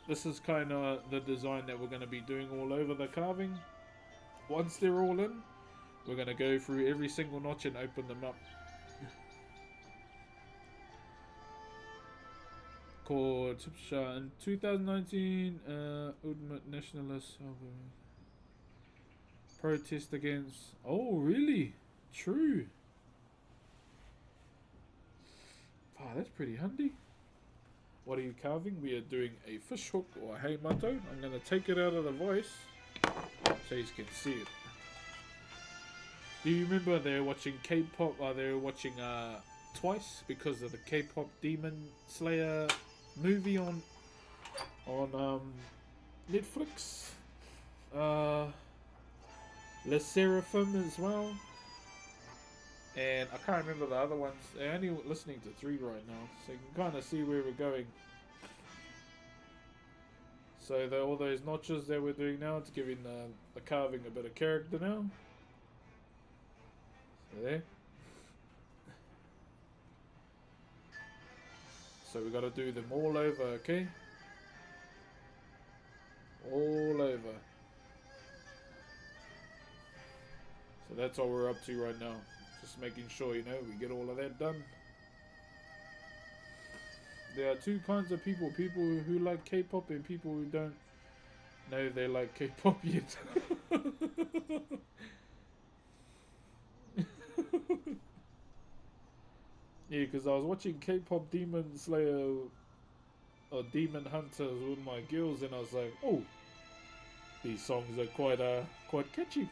[SPEAKER 1] This is kind of the design that we're going to be doing all over the carving. Once they're all in, we're going to go through every single notch and open them up. Called in 2019, ultimate nationalist protest against... Oh, really? True. Wow, that's pretty handy. What are you carving? We are doing a fish hook or a heimato. I'm going to take it out of the voice so you can see it. Do you remember they were watching K-pop? They were watching Twice because of the K-pop Demon Slayer movie on Netflix. Le Seraphim as well. And I can't remember the other ones. I'm only listening to 3 right now, so you can kind of see where we're going. So all those notches that we're doing now, it's giving the carving a bit of character now. So there. So we got to do them all over, okay? All over. So that's all we're up to right now. Just making sure, we get all of that done. There are 2 kinds of people. People who like K-pop and people who don't know they like K-pop yet. Yeah, because I was watching K-pop Demon Slayer or Demon Hunters with my girls and I was like, oh, these songs are quite catchy.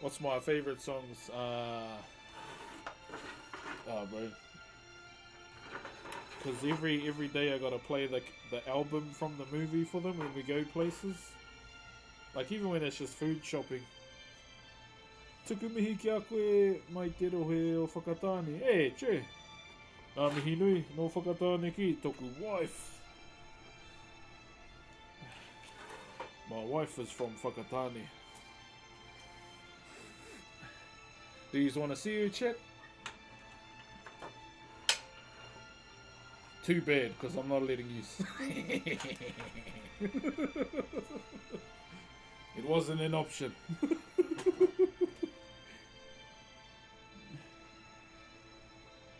[SPEAKER 1] What's my favorite songs? Oh, bro. Because every day I gotta play the album from the movie for them when we go places. Like even when it's just food shopping. Tuku mihi ki a koe mai te rohe o whakatāne. E, che. Nā mihi nui, no whakatāne ki, toku wife. My wife is from Whakatane. Do you want to see her, chat? Too bad, because I'm not letting you see. It wasn't an option.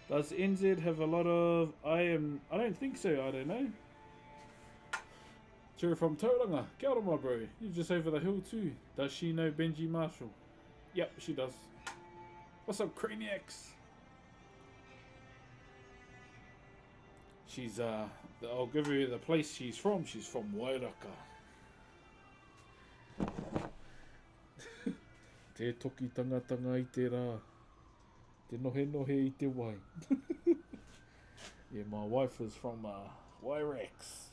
[SPEAKER 1] Does NZ have a lot of... I don't think so, I don't know. You're from Tauranga. Kia ora, my bro. You're just over the hill too. Does she know Benji Marshall? Yep, she does. What's up, Craniacs? She's, I'll give you the place she's from. She's from Wairaka. Te toki tangatanga I te rā. Te nohe nohe I te wai. Yeah, my wife is from Wairaks.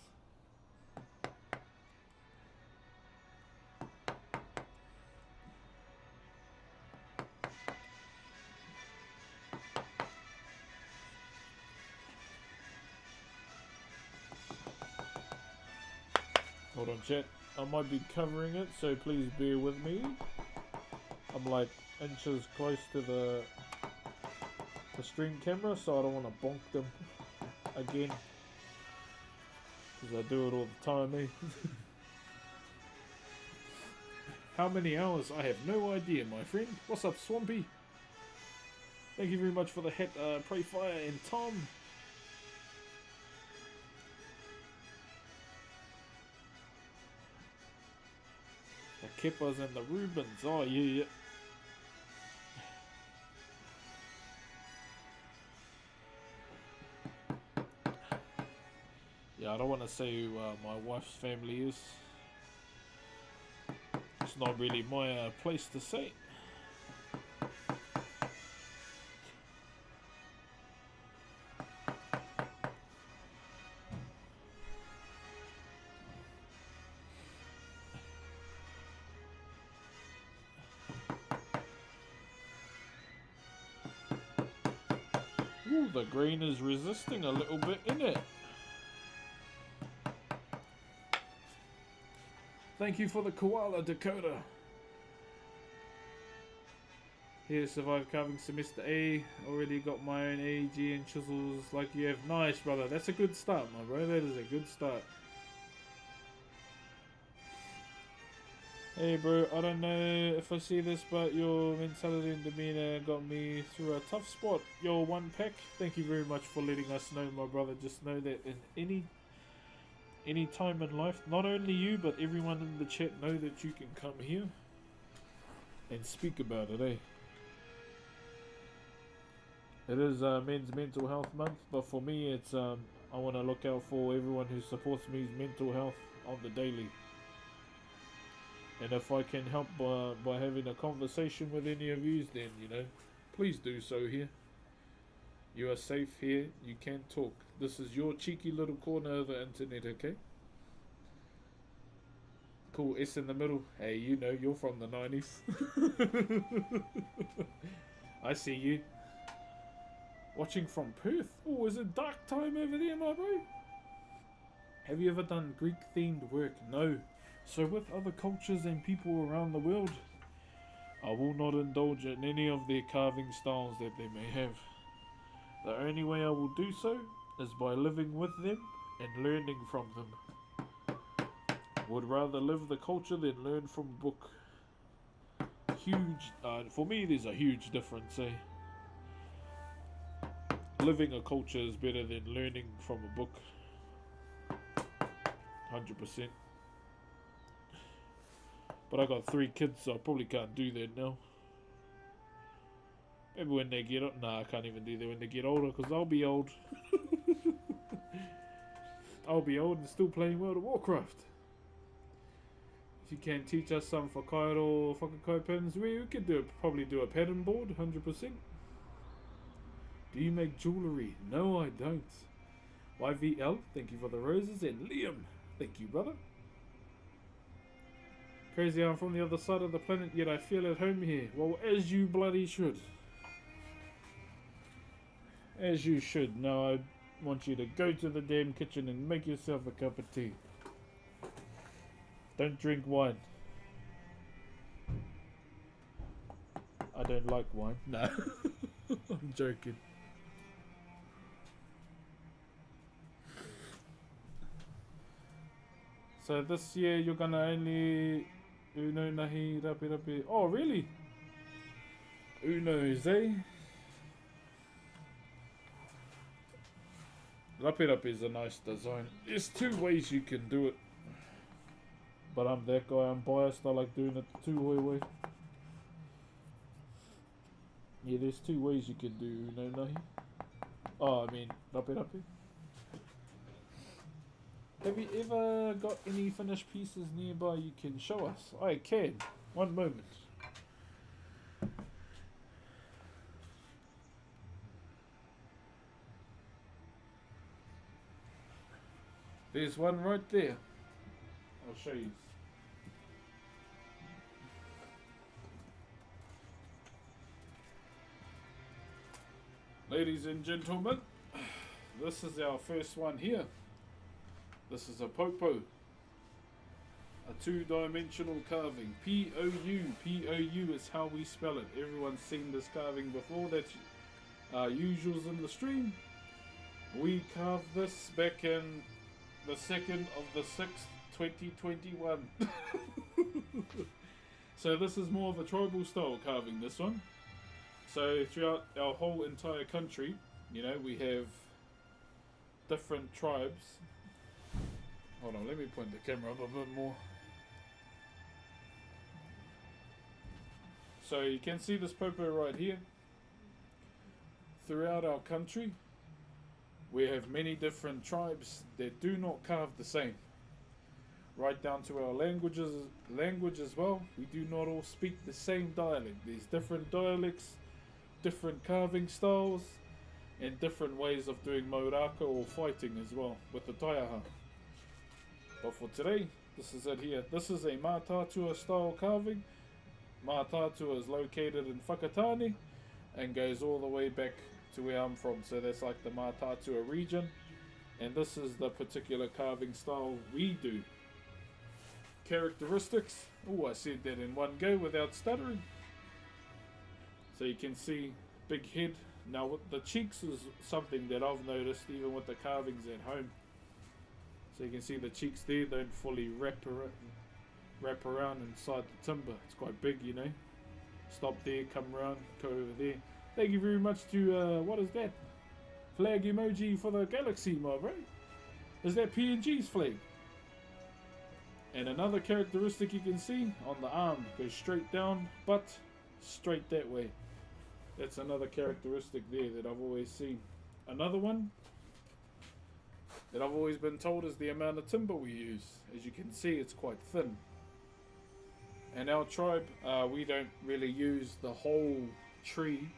[SPEAKER 1] Hold on, chat. I might be covering it, so please bear with me. I'm like inches close to the stream camera, so I don't want to bonk them again. Because I do it all the time, eh? How many hours? I have no idea, my friend. What's up, Swampy? Thank you very much for the hat, Pray Fire and Tom. The Kippas and the Rubens. Oh, yeah. Yeah, I don't want to say who my wife's family is. It's not really my place to say. Ooh, the green is resisting a little bit, innit? Thank you for the koala, Dakota. Here, survived carving semester A. Already got my own AEG and chisels like you have. Nice, brother. That's a good start, my bro. That is a good start. Hey, bro. I don't know if I see this, but your mentality and demeanor got me through a tough spot. Yo, one pack. Thank you very much for letting us know, my brother. Just know that in any time in life, not only you, but everyone in the chat know that you can come here and speak about it, eh? It is Men's Mental Health Month, but for me, it's I want to look out for everyone who supports me's mental health on the daily. And if I can help by having a conversation with any of you, then, you know, please do so here. You are safe here. You can talk. This is your cheeky little corner of the internet, okay? Cool, S in the middle. Hey, you know, you're from the 90s. I see you. Watching from Perth. Oh, is it dark time over there, my bro? Have you ever done Greek-themed work? No. So with other cultures and people around the world, I will not indulge in any of their carving styles that they may have. The only way I will do so is by living with them and learning from them. Would rather live the culture than learn from a book. Huge, for me there's a huge difference, eh? Living a culture is better than learning from a book. 100%. But I got 3 kids, so I probably can't do that now. Maybe when they get up. Nah, I can't even do that when they get older, because I'll be old. I'll be old and still playing World of Warcraft. If you can teach us some Whakairo or Whakakai patterns, we could probably do a pattern board, 100%. Do you make jewellery? No, I don't. YVL, thank you for the roses. And Liam, thank you, brother. Crazy, I'm from the other side of the planet, yet I feel at home here. Well, as you bloody should. As you should. Now I want you to go to the damn kitchen and make yourself a cup of tea. Don't drink wine. I don't like wine. No. I'm joking. So this year you're gonna only Uno nahi rapi rapi. Oh really? Unos, eh? Rapi rapi is a nice design. There's 2 ways you can do it. But I'm that guy, I'm biased, I like doing it the 2 way. Yeah, there's 2 ways you can do Uno nahi. Oh, I mean, rapi rapi. Have you ever got any finished pieces nearby you can show us? I can. One moment. There's one right there. I'll show you. Ladies and gentlemen, this is our first one here. This is a popo. A two-dimensional carving. P-O-U. P-O-U is how we spell it. Everyone's seen this carving before. That's usuals in the stream. We carved this back in the 2nd of the 6th, 2021. So this is more of a tribal style carving, this one. So throughout our whole entire country, you know, we have different tribes. Hold on, let me point the camera up a bit more. So you can see this popo right here. Throughout our country, we have many different tribes that do not carve the same. Right down to our language as well. We do not all speak the same dialect. There's different dialects, different carving styles, and different ways of doing mauraka or fighting as well with the taiaha. But for today, this is it here. This is a Mātātua style carving. Mātātua is located in Whakatane and goes all the way back to where I'm from. So that's like the Mātātua region. And this is the particular carving style we do. Characteristics. Oh, I said that in one go without stuttering. So you can see big head. Now with the cheeks is something that I've noticed even with the carvings at home. So you can see the cheeks there don't fully wrap around inside the timber. It's quite big, you know. Stop there, come around, go over there. Thank you very much to, what is that? Flag emoji for the galaxy, my bro. Is that PNG's flag? And another characteristic you can see on the arm goes straight down, but straight that way. That's another characteristic there that I've always seen. Another one that I've always been told is the amount of timber we use. As you can see, it's quite thin. And our tribe, we don't really use the whole tree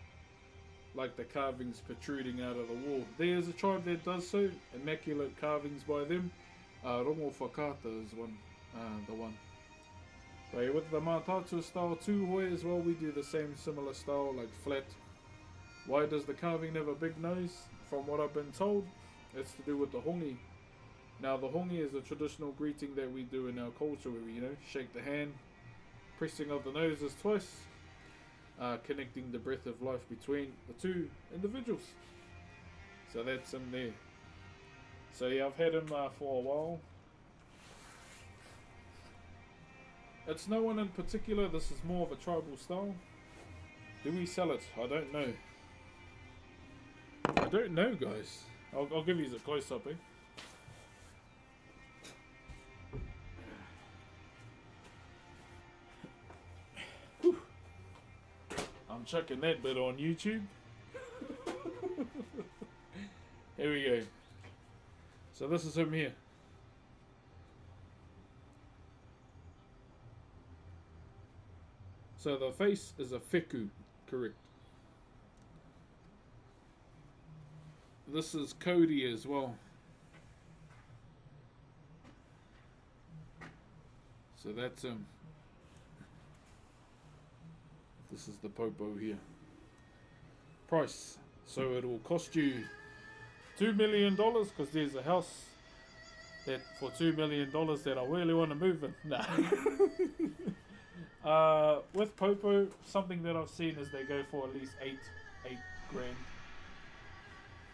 [SPEAKER 1] like the carvings protruding out of the wall. There's a tribe that does so, immaculate carvings by them. Rongo Whakata is the one. But with the Mātātua style tūhoi as well, we do the same similar style, like flat. Why does the carving have a big nose? From what I've been told, it's to do with the hongi. Now the hongi is a traditional greeting that we do in our culture where we, you know, shake the hand, pressing of the noses twice, connecting the breath of life between the two individuals. So that's in there. So yeah, I've had him for a while. It's no one in particular, this is more of a tribal style. Do we sell it? I don't know. I don't know, guys. I'll give you a close-up, eh? Whew. I'm chucking that bit on YouTube. Here we go. So this is him here. So the face is a wheku, correct. This is Cody as well. So that's him. This is the popo here. Price. So it will cost you $2 million because there's a house that for $2 million that I really want to move in. Nah. With popo, something that I've seen is they go for at least eight grand.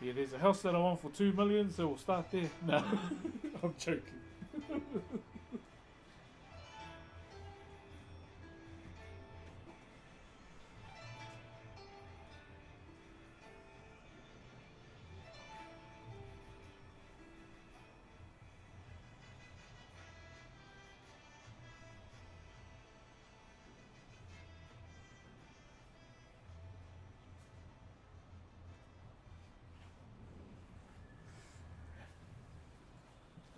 [SPEAKER 1] Yeah, there's a house that I want for $2 million, so we'll start there. No, I'm joking.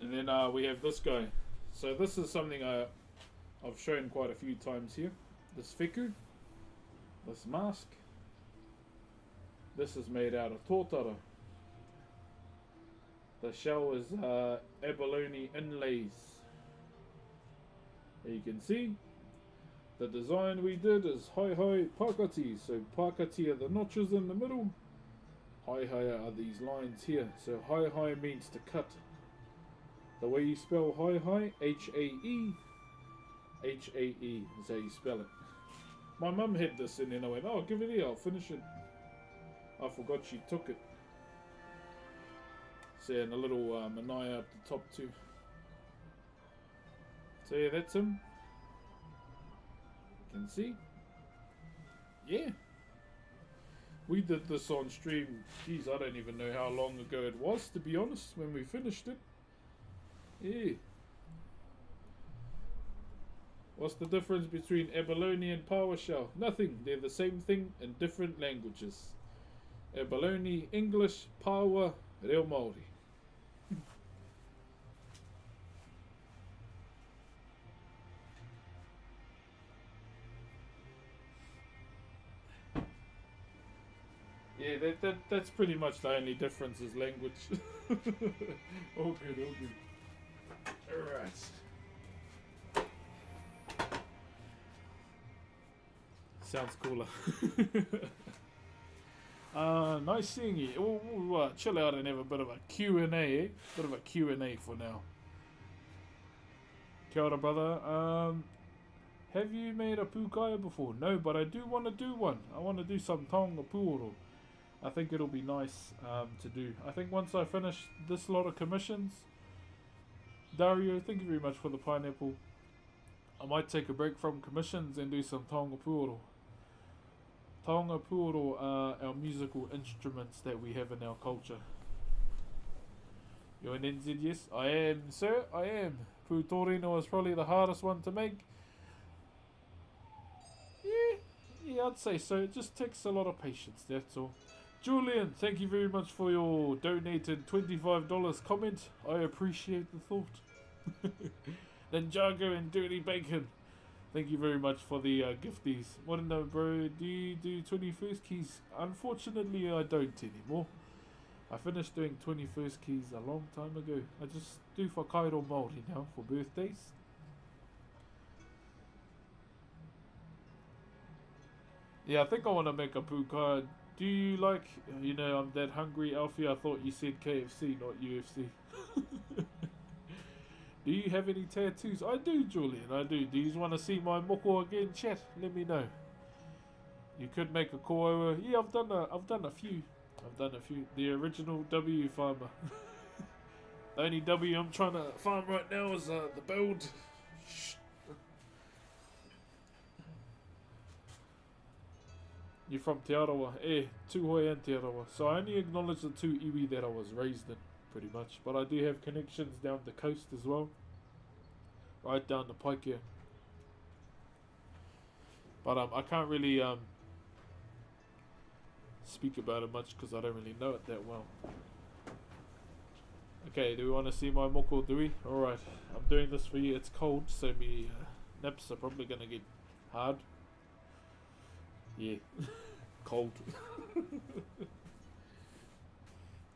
[SPEAKER 1] And then we have this guy. So this is something I've shown quite a few times here. This wheku, this mask. This is made out of tōtara. The shell is abalone inlays. As you can see, the design we did is hai pakati. So pakati are the notches in the middle. Hai are these lines here. So hai means to cut. The way you spell hai, H-A-E, Hae is how you spell it. My mum had this and then I went, oh, give it here, I'll finish it. I forgot she took it. So yeah, and a little manaya up the top too. So yeah, that's him. You can see. Yeah. We did this on stream, geez, I don't even know how long ago it was, to be honest, when we finished it. Yeah. What's the difference between abalone and PowerShell? Nothing. They're the same thing in different languages. Abalone, English, Power, Reo Maori. Yeah, that's pretty much the only difference is language. All good, all good. Alright. Sounds cooler. Nice seeing you. We'll chill out and have a bit of a Q&A, eh? Bit of a Q&A for now. Kia ora, brother. Have you made a pūkaya before? No, but I do want to do one. I want to do some taonga pūoro. I think it'll be nice to do. I think once I finish this lot of commissions, Dario, thank you very much for the pineapple. I might take a break from commissions and do some taonga pūoro. Taonga pūoro are our musical instruments that we have in our culture. You're an NZ, yes? I am, sir, I am. Pūtorino is probably the hardest one to make. Yeah, I'd say so. It just takes a lot of patience, that's all. Julian, thank you very much for your donated $25 comment. I appreciate the thought. Ninjago and Dirty Bacon, thank you very much for the gifties. What in the bro, do you do 21st keys? Unfortunately, I don't anymore. I finished doing 21st keys a long time ago. I just do Whakairo Maori now for birthdays. Yeah, I think I want to make a pūkaya. Do you like, I'm that hungry, Alfie? I thought you said KFC, not UFC. Do you have any tattoos? I do, Julian, I do. Do you want to see my moko again, chat? Let me know. You could make a koaua. Yeah, I've done a few. The original W farmer. The only W I'm trying to farm right now is the build. You're from Te Arawa. Tūhoe and Te Arawa. So I only acknowledge the two iwi that I was raised in, pretty much. But I do have connections down the coast as well. Right down the pike here. But I can't really speak about it much because I don't really know it that well. Okay, do we want to see my moko, do we? Alright, I'm doing this for you. It's cold, so me naps are probably going to get hard. Yeah, cold.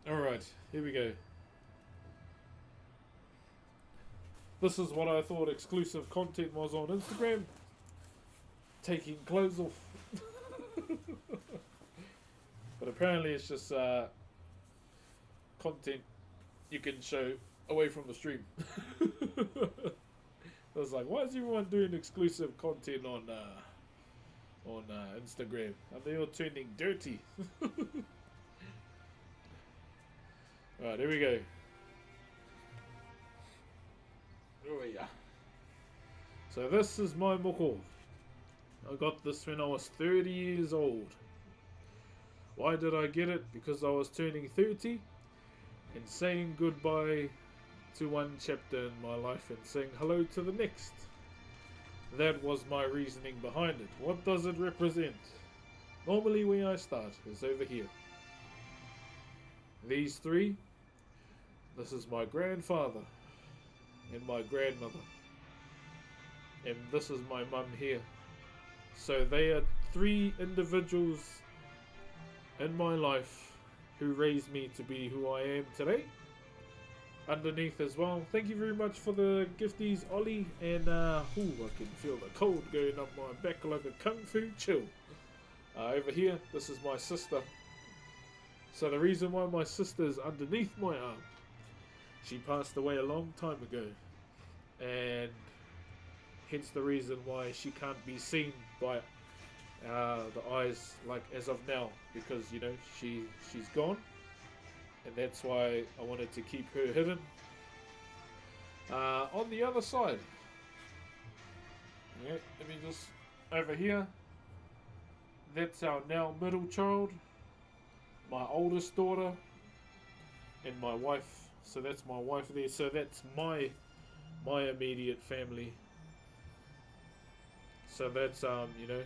[SPEAKER 1] Alright, here we go. This is what I thought exclusive content was on Instagram. Taking clothes off. But apparently it's just content you can show away from the stream. I was like, why is everyone doing exclusive content on Instagram? Are they all turning dirty? Alright, here we go. Oh yeah. So this is my moko. I got this when I was 30 years old. Why did I get it? Because I was turning 30 and saying goodbye to one chapter in my life and saying hello to the next. That was my reasoning behind it. What does it represent? Normally where I start is over here. These three. This is my grandfather and my grandmother. And this is my mum here. So they are three individuals in my life who raised me to be who I am today. Underneath as well, thank you very much for the gifties, Ollie, and I can feel the cold going up my back like a kung fu chill. Over here, this is my sister. So the reason why my sister is underneath my arm, she passed away a long time ago, and hence the reason why she can't be seen by the eyes like as of now, because you know she's gone, and that's why I wanted to keep her hidden. On the other side, yeah, let me just over here. That's our now middle child, my oldest daughter, and my wife. So that's my wife there. So that's my immediate family. So that's you know,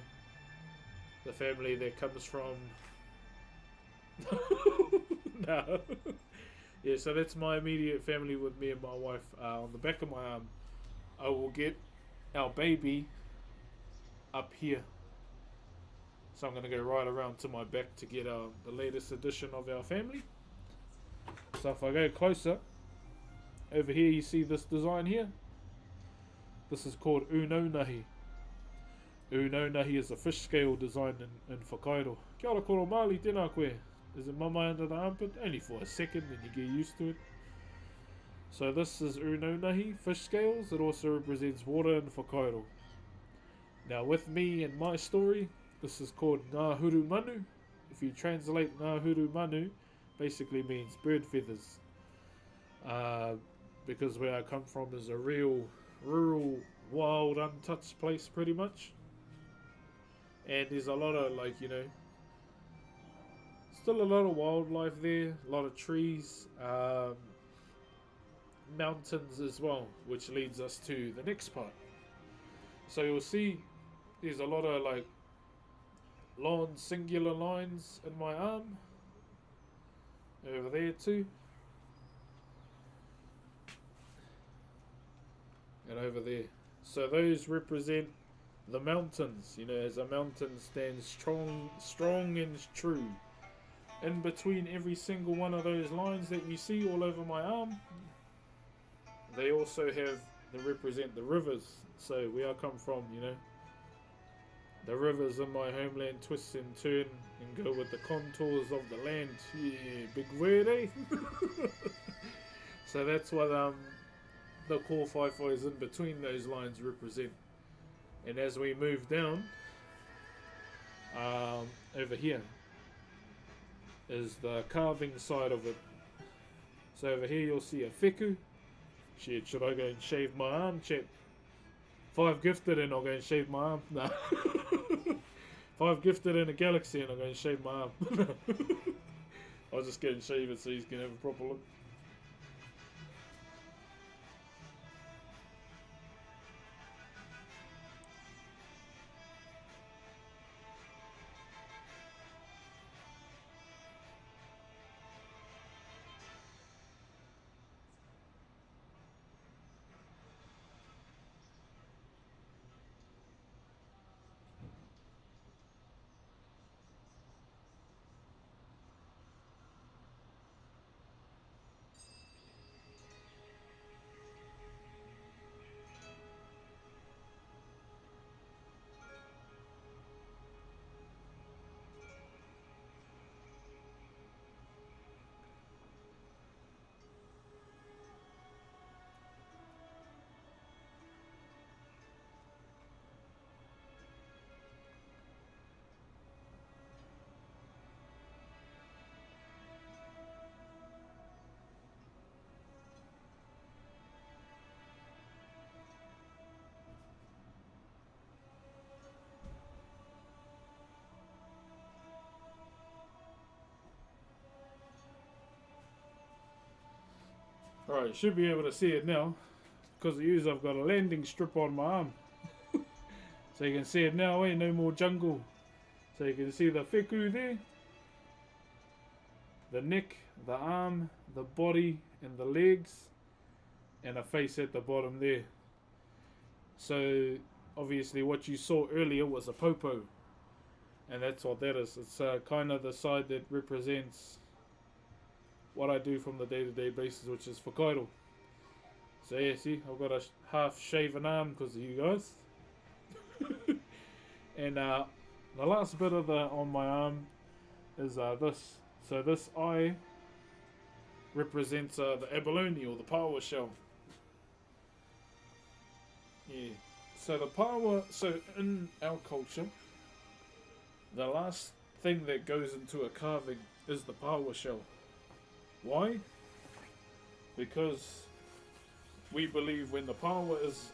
[SPEAKER 1] the family that comes from. No. Yeah, so that's my immediate family with me and my wife. On the back of my arm, I will get our baby up here. So I'm going to go right around to my back to get the latest edition of our family. So if I go closer, over here you see this design here. This is called Uno Nahi. Uno Nahi is a fish scale design in Whakairo. Kia ora koro Māori, tēnā koe. Is it mama under the armpit? Only for a second, then you get used to it. So this is Uno Nahi, fish scales. It also represents water in Whakairo. Now with me and my story, this is called Ngā Huru Manu. If you translate Ngā Huru Manu, basically means bird feathers. Because where I come from is a real rural, wild, untouched place pretty much. And there's a lot of like, you know, still a lot of wildlife there, a lot of trees, mountains as well, which leads us to the next part. So you'll see there's a lot of like long singular lines in my arm over there too, and over there. So those represent the mountains, you know, as a mountain stands strong and true. In between every single one of those lines that you see all over my arm, they also represent the rivers. So where I come from, you know, the rivers in my homeland twist and turn and go with the contours of the land. Yeah, big word, eh? So that's what the core whaiwhais in between those lines represent. And as we move down, over here is the carving side of it. So over here you'll see a wheku. Shit, should I go and shave my arm? Chat. 5 gifted and I'll go and shave my arm. Nah. 5 gifted in a galaxy and I'll go and shave my arm. I'll just go and shave it so he's gonna have a proper look. Alright, you should be able to see it now. Because of you, I've got a landing strip on my arm. So you can see it now, eh? No more jungle. So you can see the wheku there. The neck, the arm, the body, and the legs. And a face at the bottom there. So, obviously what you saw earlier was a popo. And that's what that is. It's kind of the side that represents what I do from the day-to-day basis, which is Whakairo. So yeah, see, I've got a half-shaven arm because of you guys. And the last bit of on my arm is this. So this eye represents the abalone or the power shell. Yeah. So the power, so in our culture, the last thing that goes into a carving is the power shell. Why? Because we believe when the power is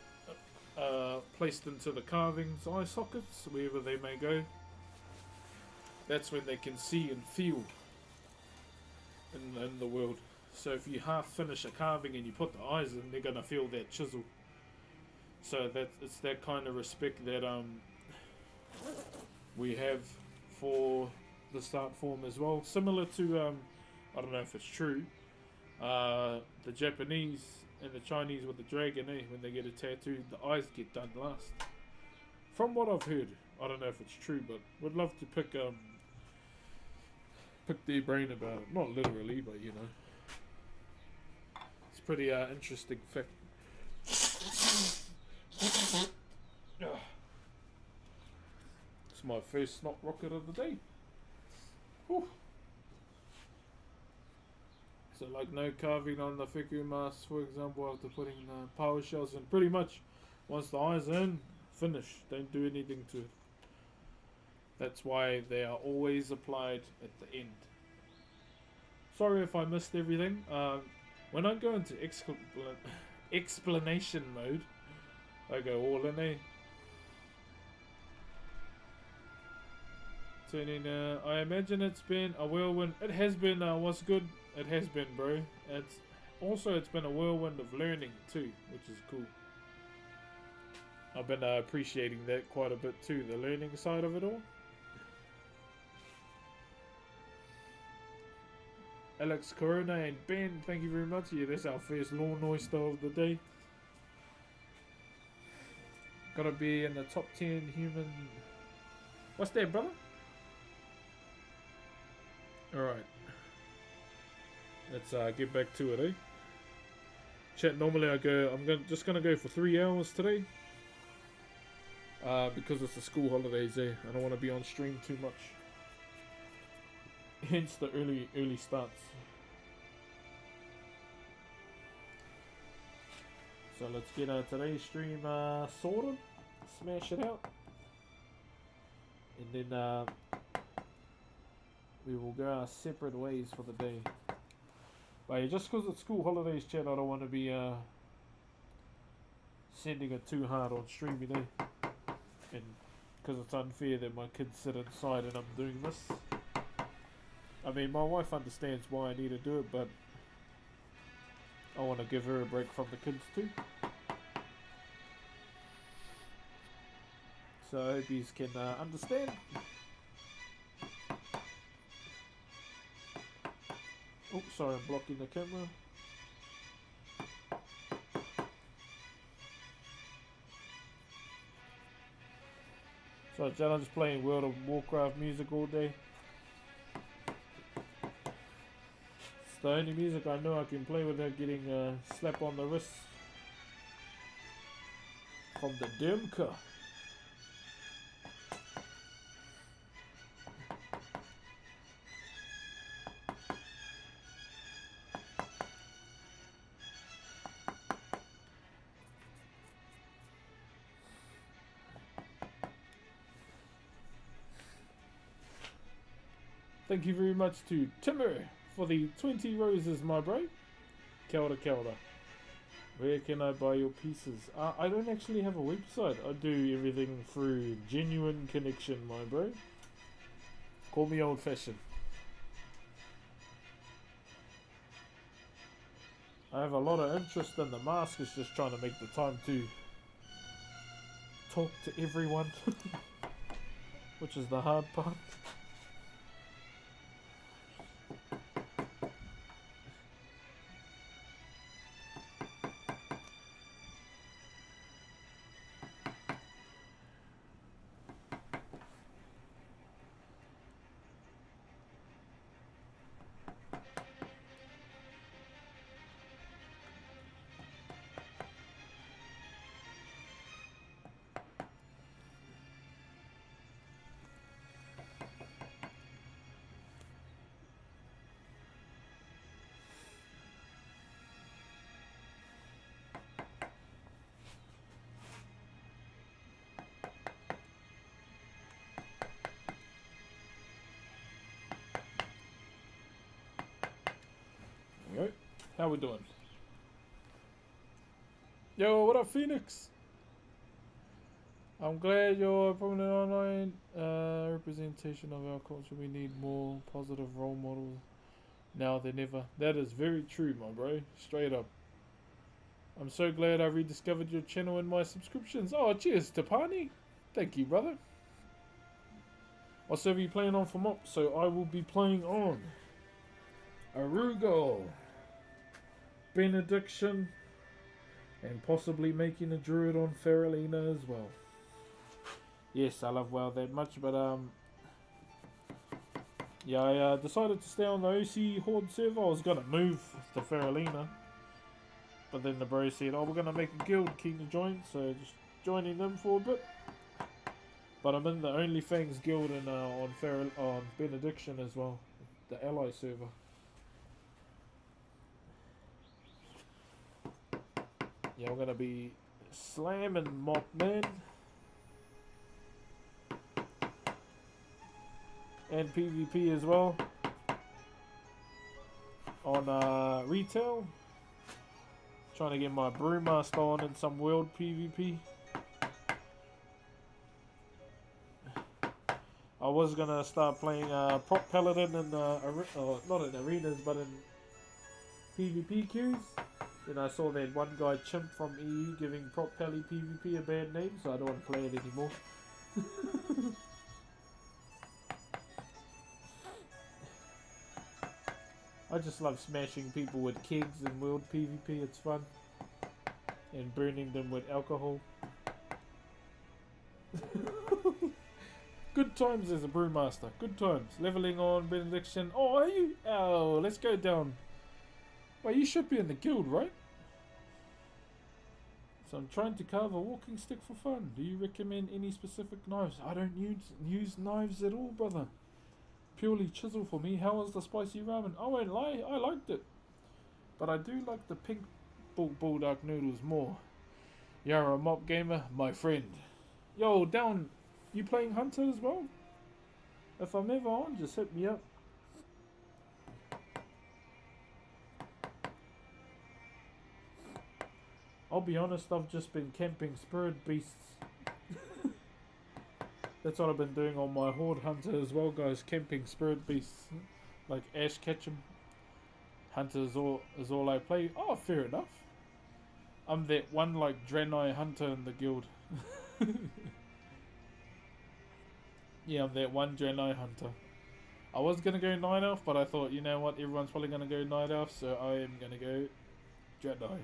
[SPEAKER 1] placed into the carving's eye sockets, wherever they may go, that's when they can see and feel in the world. So if you half finish a carving and you put the eyes in, they're gonna feel that chisel. So it's that kind of respect that we have for this art form as well. Similar to I don't know if it's true, the Japanese and the Chinese with the dragon, when they get a tattoo, the eyes get done last. From what I've heard, I don't know if it's true, but would love to pick their brain about it. Not literally, but you know, it's pretty interesting fact. It's my first snot rocket of the day. Whew. So like no carving on the fiku mask, for example, after putting the power shells in. Pretty much, once the eye's in, finish. Don't do anything to it. That's why they are always applied at the end. Sorry if I missed everything. When I go into explanation mode, I go all in. Turning. I imagine it's been a whirlwind. It has been. What's good? It has been, bro. It's been a whirlwind of learning too, which is cool. I've been appreciating that quite a bit too, the learning side of it all. Alex Corona and Ben, thank you very much. Yeah, that's our first lawn oyster of the day. Gotta be in the top 10 human. What's that, brother? Alright. Let's get back to it, Chat, normally I'm just gonna go for 3 hours today. Because it's the school holidays, I don't want to be on stream too much. Hence the early starts. So let's get today's stream sorted. Smash it out. And then we will go our separate ways for the day. But yeah, just because it's school holidays, chat, I don't want to be sending it too hard on stream, you know. And because it's unfair that my kids sit inside and I'm doing this. I mean, my wife understands why I need to do it, but I want to give her a break from the kids too. So I hope you can understand. Oh, sorry, I'm blocking the camera. So, Jen, I'm just playing World of Warcraft music all day. It's the only music I know I can play without getting a slap on the wrist from the Demka. Thank you very much to Timur for the 20 roses, my bro. Kia ora, kia ora. Where can I buy your pieces? I don't actually have a website. I do everything through Genuine Connection, my bro. Call me old fashioned. I have a lot of interest in the mask. It's just trying to make the time to talk to everyone. Which is the hard part. How we doing? Yo, what up, Phoenix? I'm glad you're prominent online representation of our culture. We need more positive role models now than ever. That is very true, my bro. Straight up. I'm so glad I rediscovered your channel and my subscriptions. Oh, cheers, Tapani. Thank you, brother. What server are you playing on for mop? So I will be playing on Arugo, Benediction, and possibly making a druid on Feralina as well. Yes, I love WoW that much, but yeah, I decided to stay on the OC Horde server. I was gonna move to Feralina, but then the bro said, "Oh, we're gonna make a guild, keen to join," so just joining them for a bit. But I'm in the OnlyFangs guild and on Benediction as well, the ally server. Yeah, we're gonna be slamming Mop Man and PvP as well on retail. Trying to get my Brewmaster on in some world PvP. I was gonna start playing Prop Paladin in not in arenas but in PvP queues. Then I saw that one guy chimp from EU giving Prop Pally PvP a bad name, so I don't want to play it anymore. I just love smashing people with kegs in world PvP, it's fun. And burning them with alcohol. Good times as a brewmaster, good times. Leveling on Benediction. Oh, are you? Oh, let's go down. Well, you should be in the guild, right? So I'm trying to carve a walking stick for fun. Do you recommend any specific knives? I don't use knives at all, brother. Purely chisel for me. How was the spicy ramen? I won't lie, I liked it. But I do like the pink bulldog noodles more. You're a mop gamer, my friend. Yo, down. You playing Hunter as well? If I'm ever on, just hit me up. I'll be honest, I've just been camping spirit beasts. That's what I've been doing on my Horde Hunter as well, guys. Camping spirit beasts. Like Ash Ketchum. Hunter is all I play. Oh, fair enough. I'm that one like Draenei Hunter in the guild. Yeah, I'm that one Draenei Hunter. I was going to go Night Elf, but I thought, you know what, everyone's probably going to go Night Elf, so I am going to go Draenei.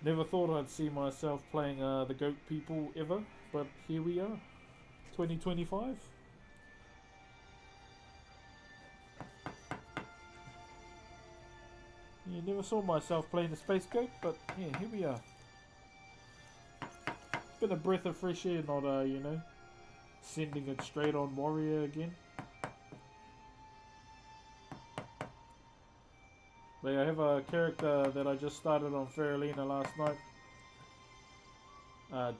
[SPEAKER 1] Never thought I'd see myself playing the goat people ever, but here we are. 2025. Yeah, never saw myself playing the space goat, but yeah, here we are. Been a breath of fresh air, not you know, sending it straight on warrior again. But yeah, I have a character that I just started on Feralina last night.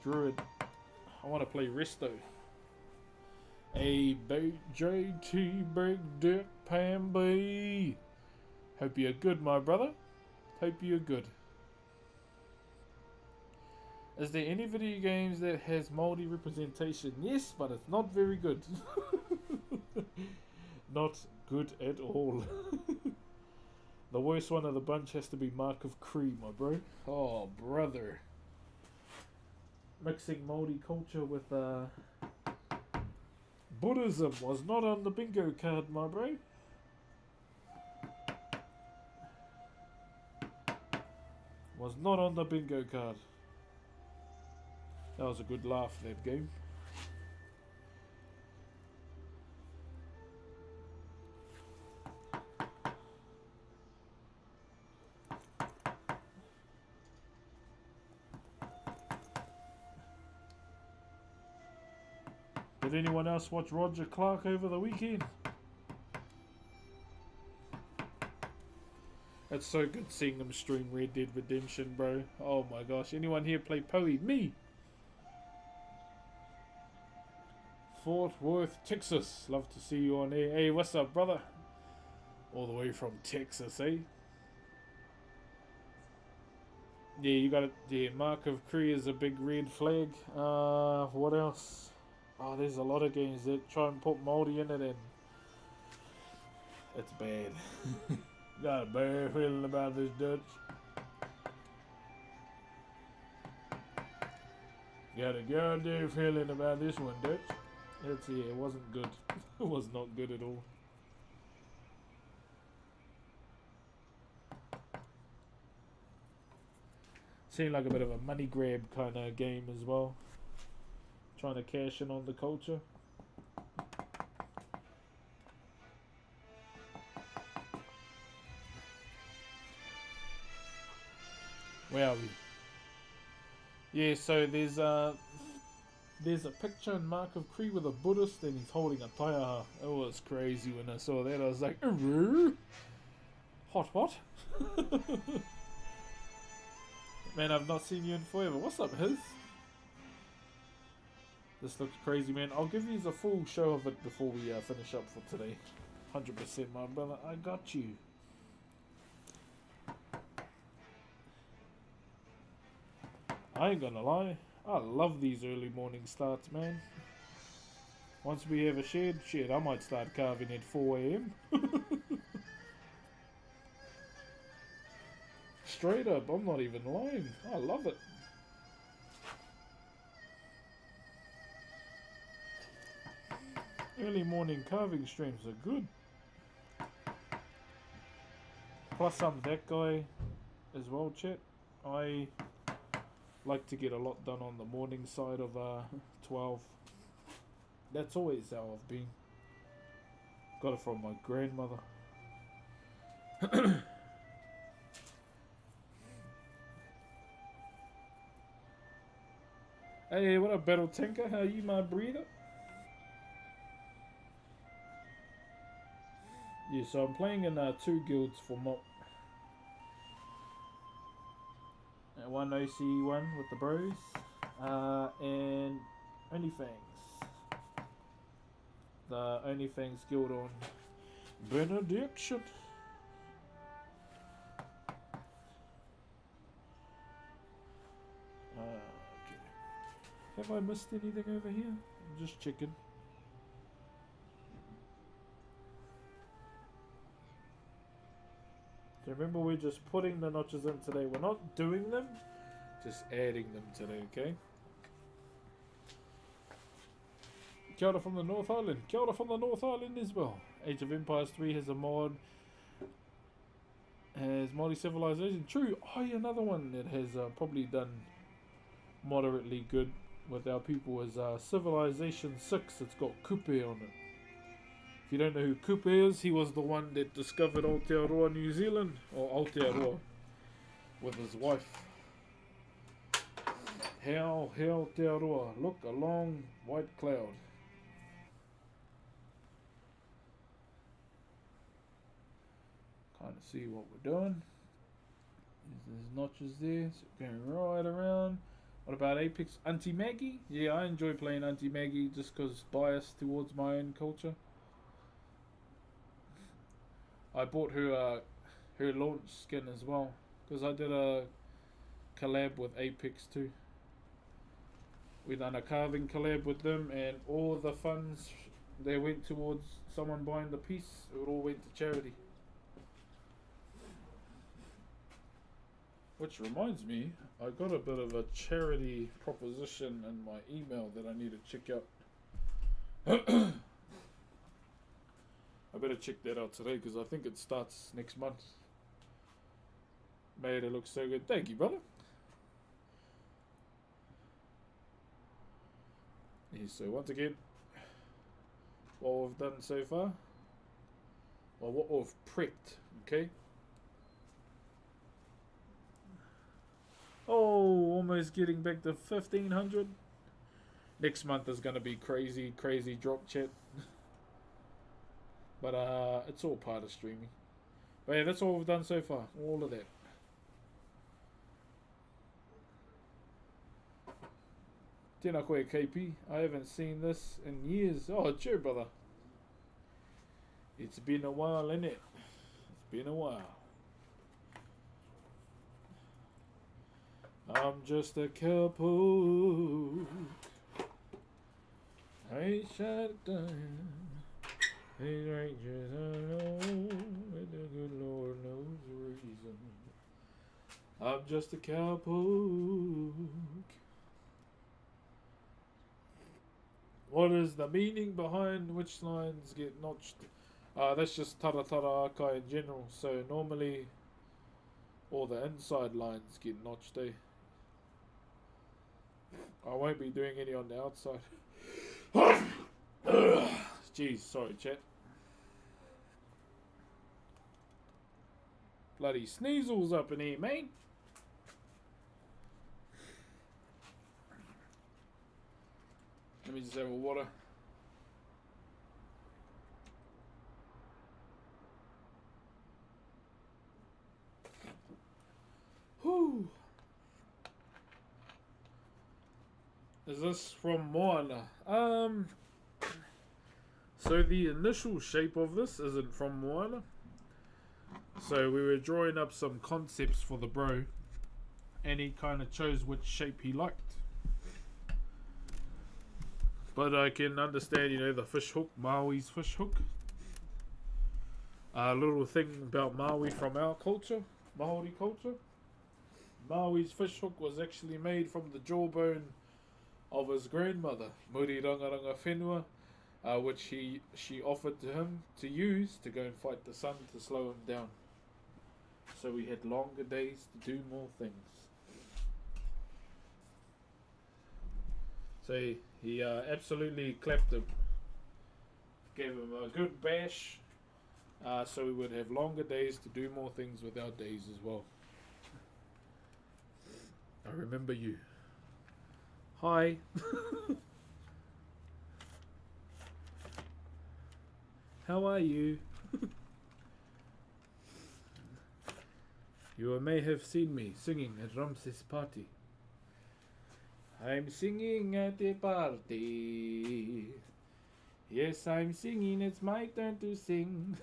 [SPEAKER 1] Druid. I want to play Resto. A JT Big Dick Pamby. Hope you're good, my brother. Hope you're good. Is there any video games that has Maori representation? Yes, but it's not very good. Not good at all. The worst one of the bunch has to be Mark of Cree, my bro. Oh, brother. Mixing Maori culture with Buddhism was not on the bingo card, my bro. Was not on the bingo card. That was a good laugh, that game. Did anyone else watch Roger Clark over the weekend? It's so good seeing them stream Red Dead Redemption, bro. Oh my gosh. Anyone here play Poe? Me! Fort Worth, Texas. Love to see you on air. Hey, what's up, brother? All the way from Texas, eh? Yeah, you got it. Yeah, Mark of Cree is a big red flag. What else? Oh, there's a lot of games that try and put Maori in it, and it's bad. Got a bad feeling about this Dutch. Got a goddamn feeling about this one, Dutch. It wasn't good. It was not good at all. Seemed like a bit of a money grab kind of game as well. Trying to cash in on the culture. Where are we? Yeah, so there's a picture in Mark of Cree with a Buddhist and he's holding a taiaha. It was crazy when I saw that. I was like, "Aroo? Hot what?" Man, I've not seen you in forever. What's up, Hiz? This looks crazy, man. I'll give you a full show of it before we finish up for today. 100%, my brother. I got you. I ain't gonna lie. I love these early morning starts, man. Once we have a shed, shit, I might start carving at 4 a.m. Straight up, I'm not even lying. I love it. Early morning carving streams are good. Plus I'm that guy as well, chat. I like to get a lot done on the morning side of 12. That's always how I've been. Got it from my grandmother. Hey, what up, Battle Tinker? How you, my breeder? Yeah, so I'm playing in 2 guilds for one OC one with the bros, and OnlyFans. The OnlyFans guild on Benediction. Okay. Have I missed anything over here? I'm just checking. So remember, we're just putting the notches in today. We're not doing them, just adding them today, okay? Kia ora from the North Island. Kia ora from the North Island as well. Age of Empires 3 has a mod. Has Maori Civilization. True. Oh, yeah, another one that has probably done moderately good with our people is Civilization 6. It's got Kupe on it. If you don't know who Kupe is, he was the one that discovered Aotearoa, New Zealand, or Aotearoa, with his wife. How Aotearoa, look, a long white cloud. Kind of see what we're doing. There's notches there, so going right around. What about Apex? Auntie Maggie? Yeah, I enjoy playing Auntie Maggie just because biased towards my own culture. I bought her launch skin as well because I did a collab with Apex too. We done a carving collab with them, and all the funds they went towards someone buying the piece. It all went to charity. Which reminds me, I got a bit of a charity proposition in my email that I need to check out. I better check that out today because I think it starts next month. Made it look so good. Thank you, brother. Yeah, so once again, what we've done so far, well, what we've prepped, okay? Oh, almost getting back to 1500. Next month is going to be crazy, crazy drop, chat. But it's all part of streaming. But yeah, that's all we've done so far. All of that. Tēnā koe, KP. I haven't seen this in years. Oh, cheer, brother. It's been a while, innit? It's been a while. I'm just a cowpoke. I ain't shot down. These rangers I know, and the good Lord knows the reason. I'm just a cowpoke. What is the meaning behind which lines get notched? That's just taratara akai in general. So normally, all the inside lines get notched. I won't be doing any on the outside. Jeez, sorry, chat. Bloody sneezels up in here, man. Let me just have a water. Whew. Is this from Moana? So the initial shape of this isn't from Moana. So we were drawing up some concepts for the bro, and he kind of chose which shape he liked. But I can understand, the fish hook, Maui's fish hook. A little thing about Maui from our culture, Maori culture. Maui's fish hook was actually made from the jawbone of his grandmother, Muri Rangaranga Whenua, which she offered to him to use to go and fight the sun to slow him down. So we had longer days to do more things. So he absolutely clapped him, gave him a good bash, so we would have longer days to do more things with our days as well. I remember you. Hi. How are you? You may have seen me singing at Ramses' party. I'm singing at a party. Yes, I'm singing, it's my turn to sing.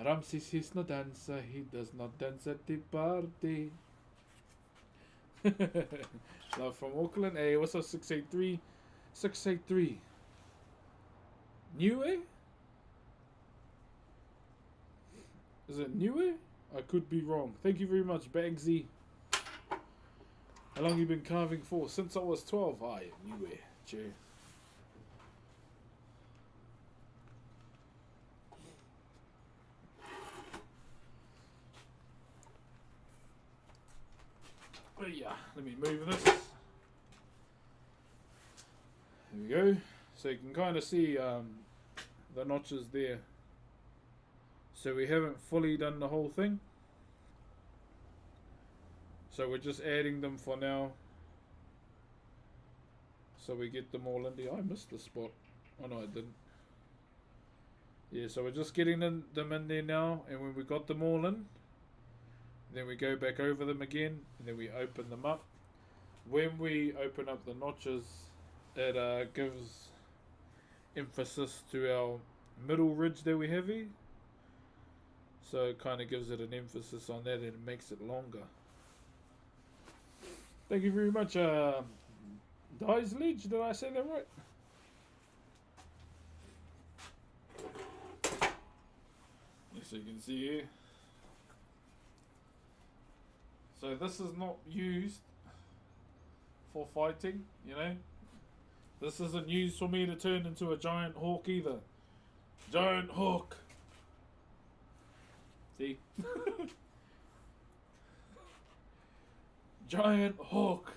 [SPEAKER 1] Ramses is no dancer, he does not dance at the party. Love from Auckland. Hey, what's up, 683? 683. Niue? Is it Niue? I could be wrong. Thank you very much, Bagsy. How long you been carving for? Since I was 12. Hi, Niue. Cheers. Oh yeah, let me move this. There we go. So you can kind of see the notches there. So we haven't fully done the whole thing. So we're just adding them for now. So we get them all in there. I missed the spot. Oh no, I didn't. Yeah, so we're just getting them in there now. And when we got them all in, then we go back over them again. And then we open them up. When we open up the notches, it gives emphasis to our middle ridge that we have here. So it kind of gives it an emphasis on that and it makes it longer. Thank you very much, Dice Ledge. Did I say that right? So you can see here. So this is not used for fighting, This isn't used for me to turn into a giant hawk either. Giant hawk. See? Giant hawk.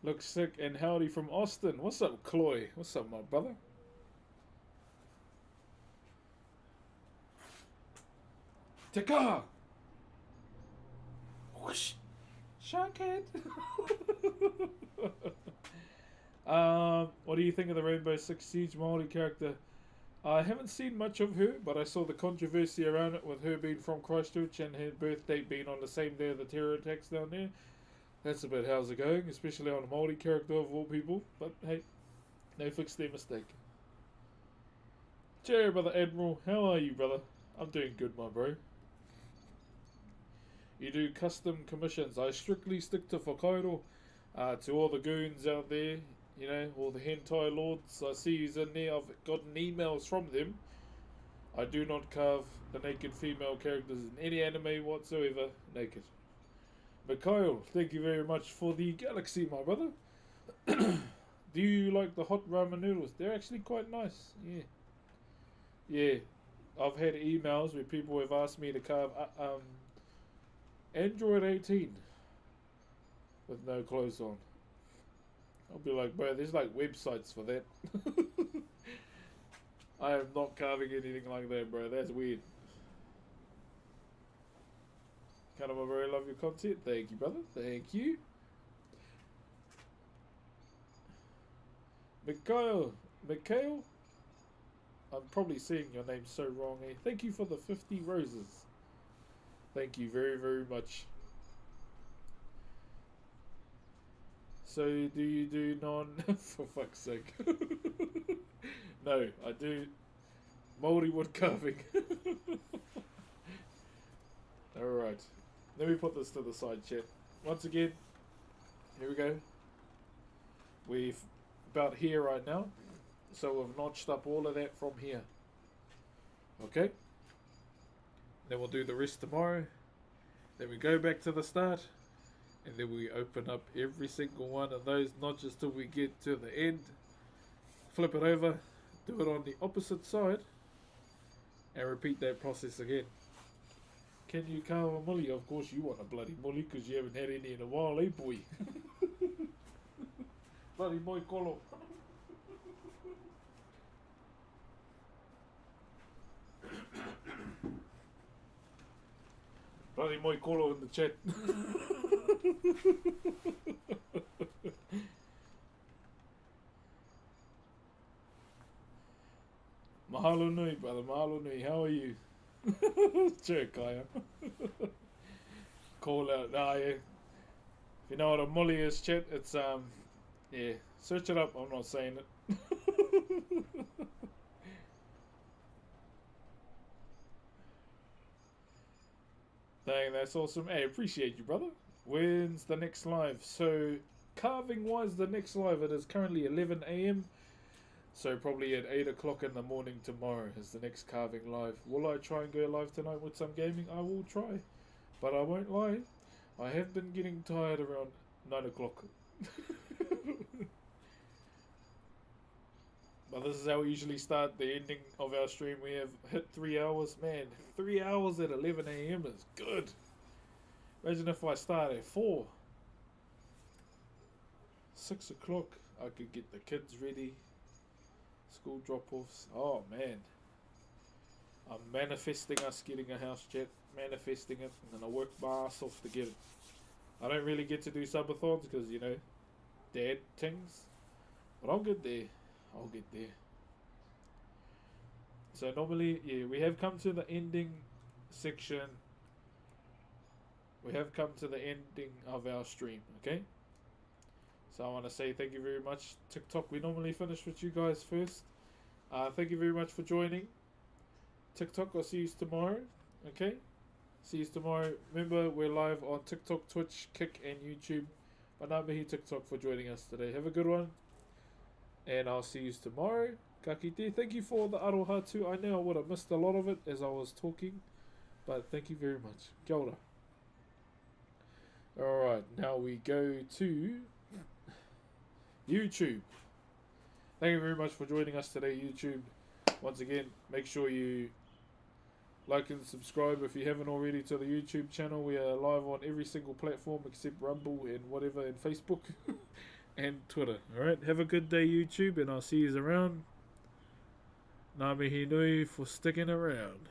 [SPEAKER 1] Looks sick and howdy from Austin. What's up, Chloe? What's up, my brother? Taka! Whoosh! Sharkhead! What do you think of the Rainbow Six Siege Maori character? I haven't seen much of her, but I saw the controversy around it with her being from Christchurch and her birth date being on the same day of the terror attacks down there. That's about how's it going, especially on a Maori character of all people. But hey, they fixed their mistake. Cheerio, brother Admiral. How are you, brother? I'm doing good, my bro. You do custom commissions. I strictly stick to Whakairo. To all the goons out there, you know, all the hentai lords, I see you's in there. I've gotten emails from them. I do not carve the naked female characters in any anime whatsoever naked. But Kyle, thank you very much for the galaxy, my brother. Do you like the hot ramen noodles? They're actually quite nice. Yeah. Yeah. I've had emails where people have asked me to carve Android 18 with no clothes on. I'll be like, bro, there's like websites for that. I am not carving anything like that, bro. That's weird. Kind of, I very love your content. Thank you, brother. Thank you. Mikhail? I'm probably saying your name so wrong, eh? Thank you for the 50 roses. Thank you very, very much. So, do you do for fuck's sake. No, I do Maori wood carving. Alright. Let me put this to the side, chat. Once again, here we go. We've about here right now. So we've notched up all of that from here. Okay? Then we'll do the rest tomorrow. Then we go back to the start. And then we open up every single one of those notches till we get to the end. Flip it over. Do it on the opposite side. And repeat that process again. Can you carve a mully? Of course you want a bloody mully because you haven't had any in a while, eh boy? Bloody boy kolo. Bloody moi kolo in the chat. Mahalo nui, brother. Mahalo nui. How are you? Sure, Kaya. Call out. Nah, yeah. If you know what a mully is, chat, it's, yeah. Search it up. I'm not saying it. Dang, that's awesome. Hey, appreciate you, brother. When's the next live? So, carving wise, the next live, it is currently 11 a.m. So, probably at 8 o'clock in the morning tomorrow is the next carving live. Will I try and go live tonight with some gaming? I will try. But I won't lie. I have been getting tired around 9 o'clock. But this is how we usually start the ending of our stream. We have hit 3 hours. Man, 3 hours at 11 a.m. is good. Imagine if I start at 4. 6 o'clock, I could get the kids ready. School drop-offs. Oh, man. I'm manifesting us getting a house, chat. Manifesting it. And then I work my ass off to get it. I don't really get to do subathons because, you know, dad things. But I'll get there. I'll get there. So normally, yeah, we have come to the ending section. We have come to the ending of our stream, okay? So I want to say thank you very much. TikTok, we normally finish with you guys first. Thank you very much for joining. TikTok, I'll see you tomorrow, okay? See you tomorrow. Remember, we're live on TikTok, Twitch, Kick, and YouTube. Manamehi TikTok for joining us today. Have a good one. And I'll see you tomorrow. Ka kite. Thank you for the aroha too. I know I would have missed a lot of it as I was talking. But thank you very much. Kia ora. Alright, now we go to YouTube. Thank you very much for joining us today, YouTube. Once again, make sure you like and subscribe if you haven't already to the YouTube channel. We are live on every single platform except Rumble and whatever, and Facebook. And Twitter. Alright, have a good day, YouTube, and I'll see you around. Ngā mihi nui for sticking around.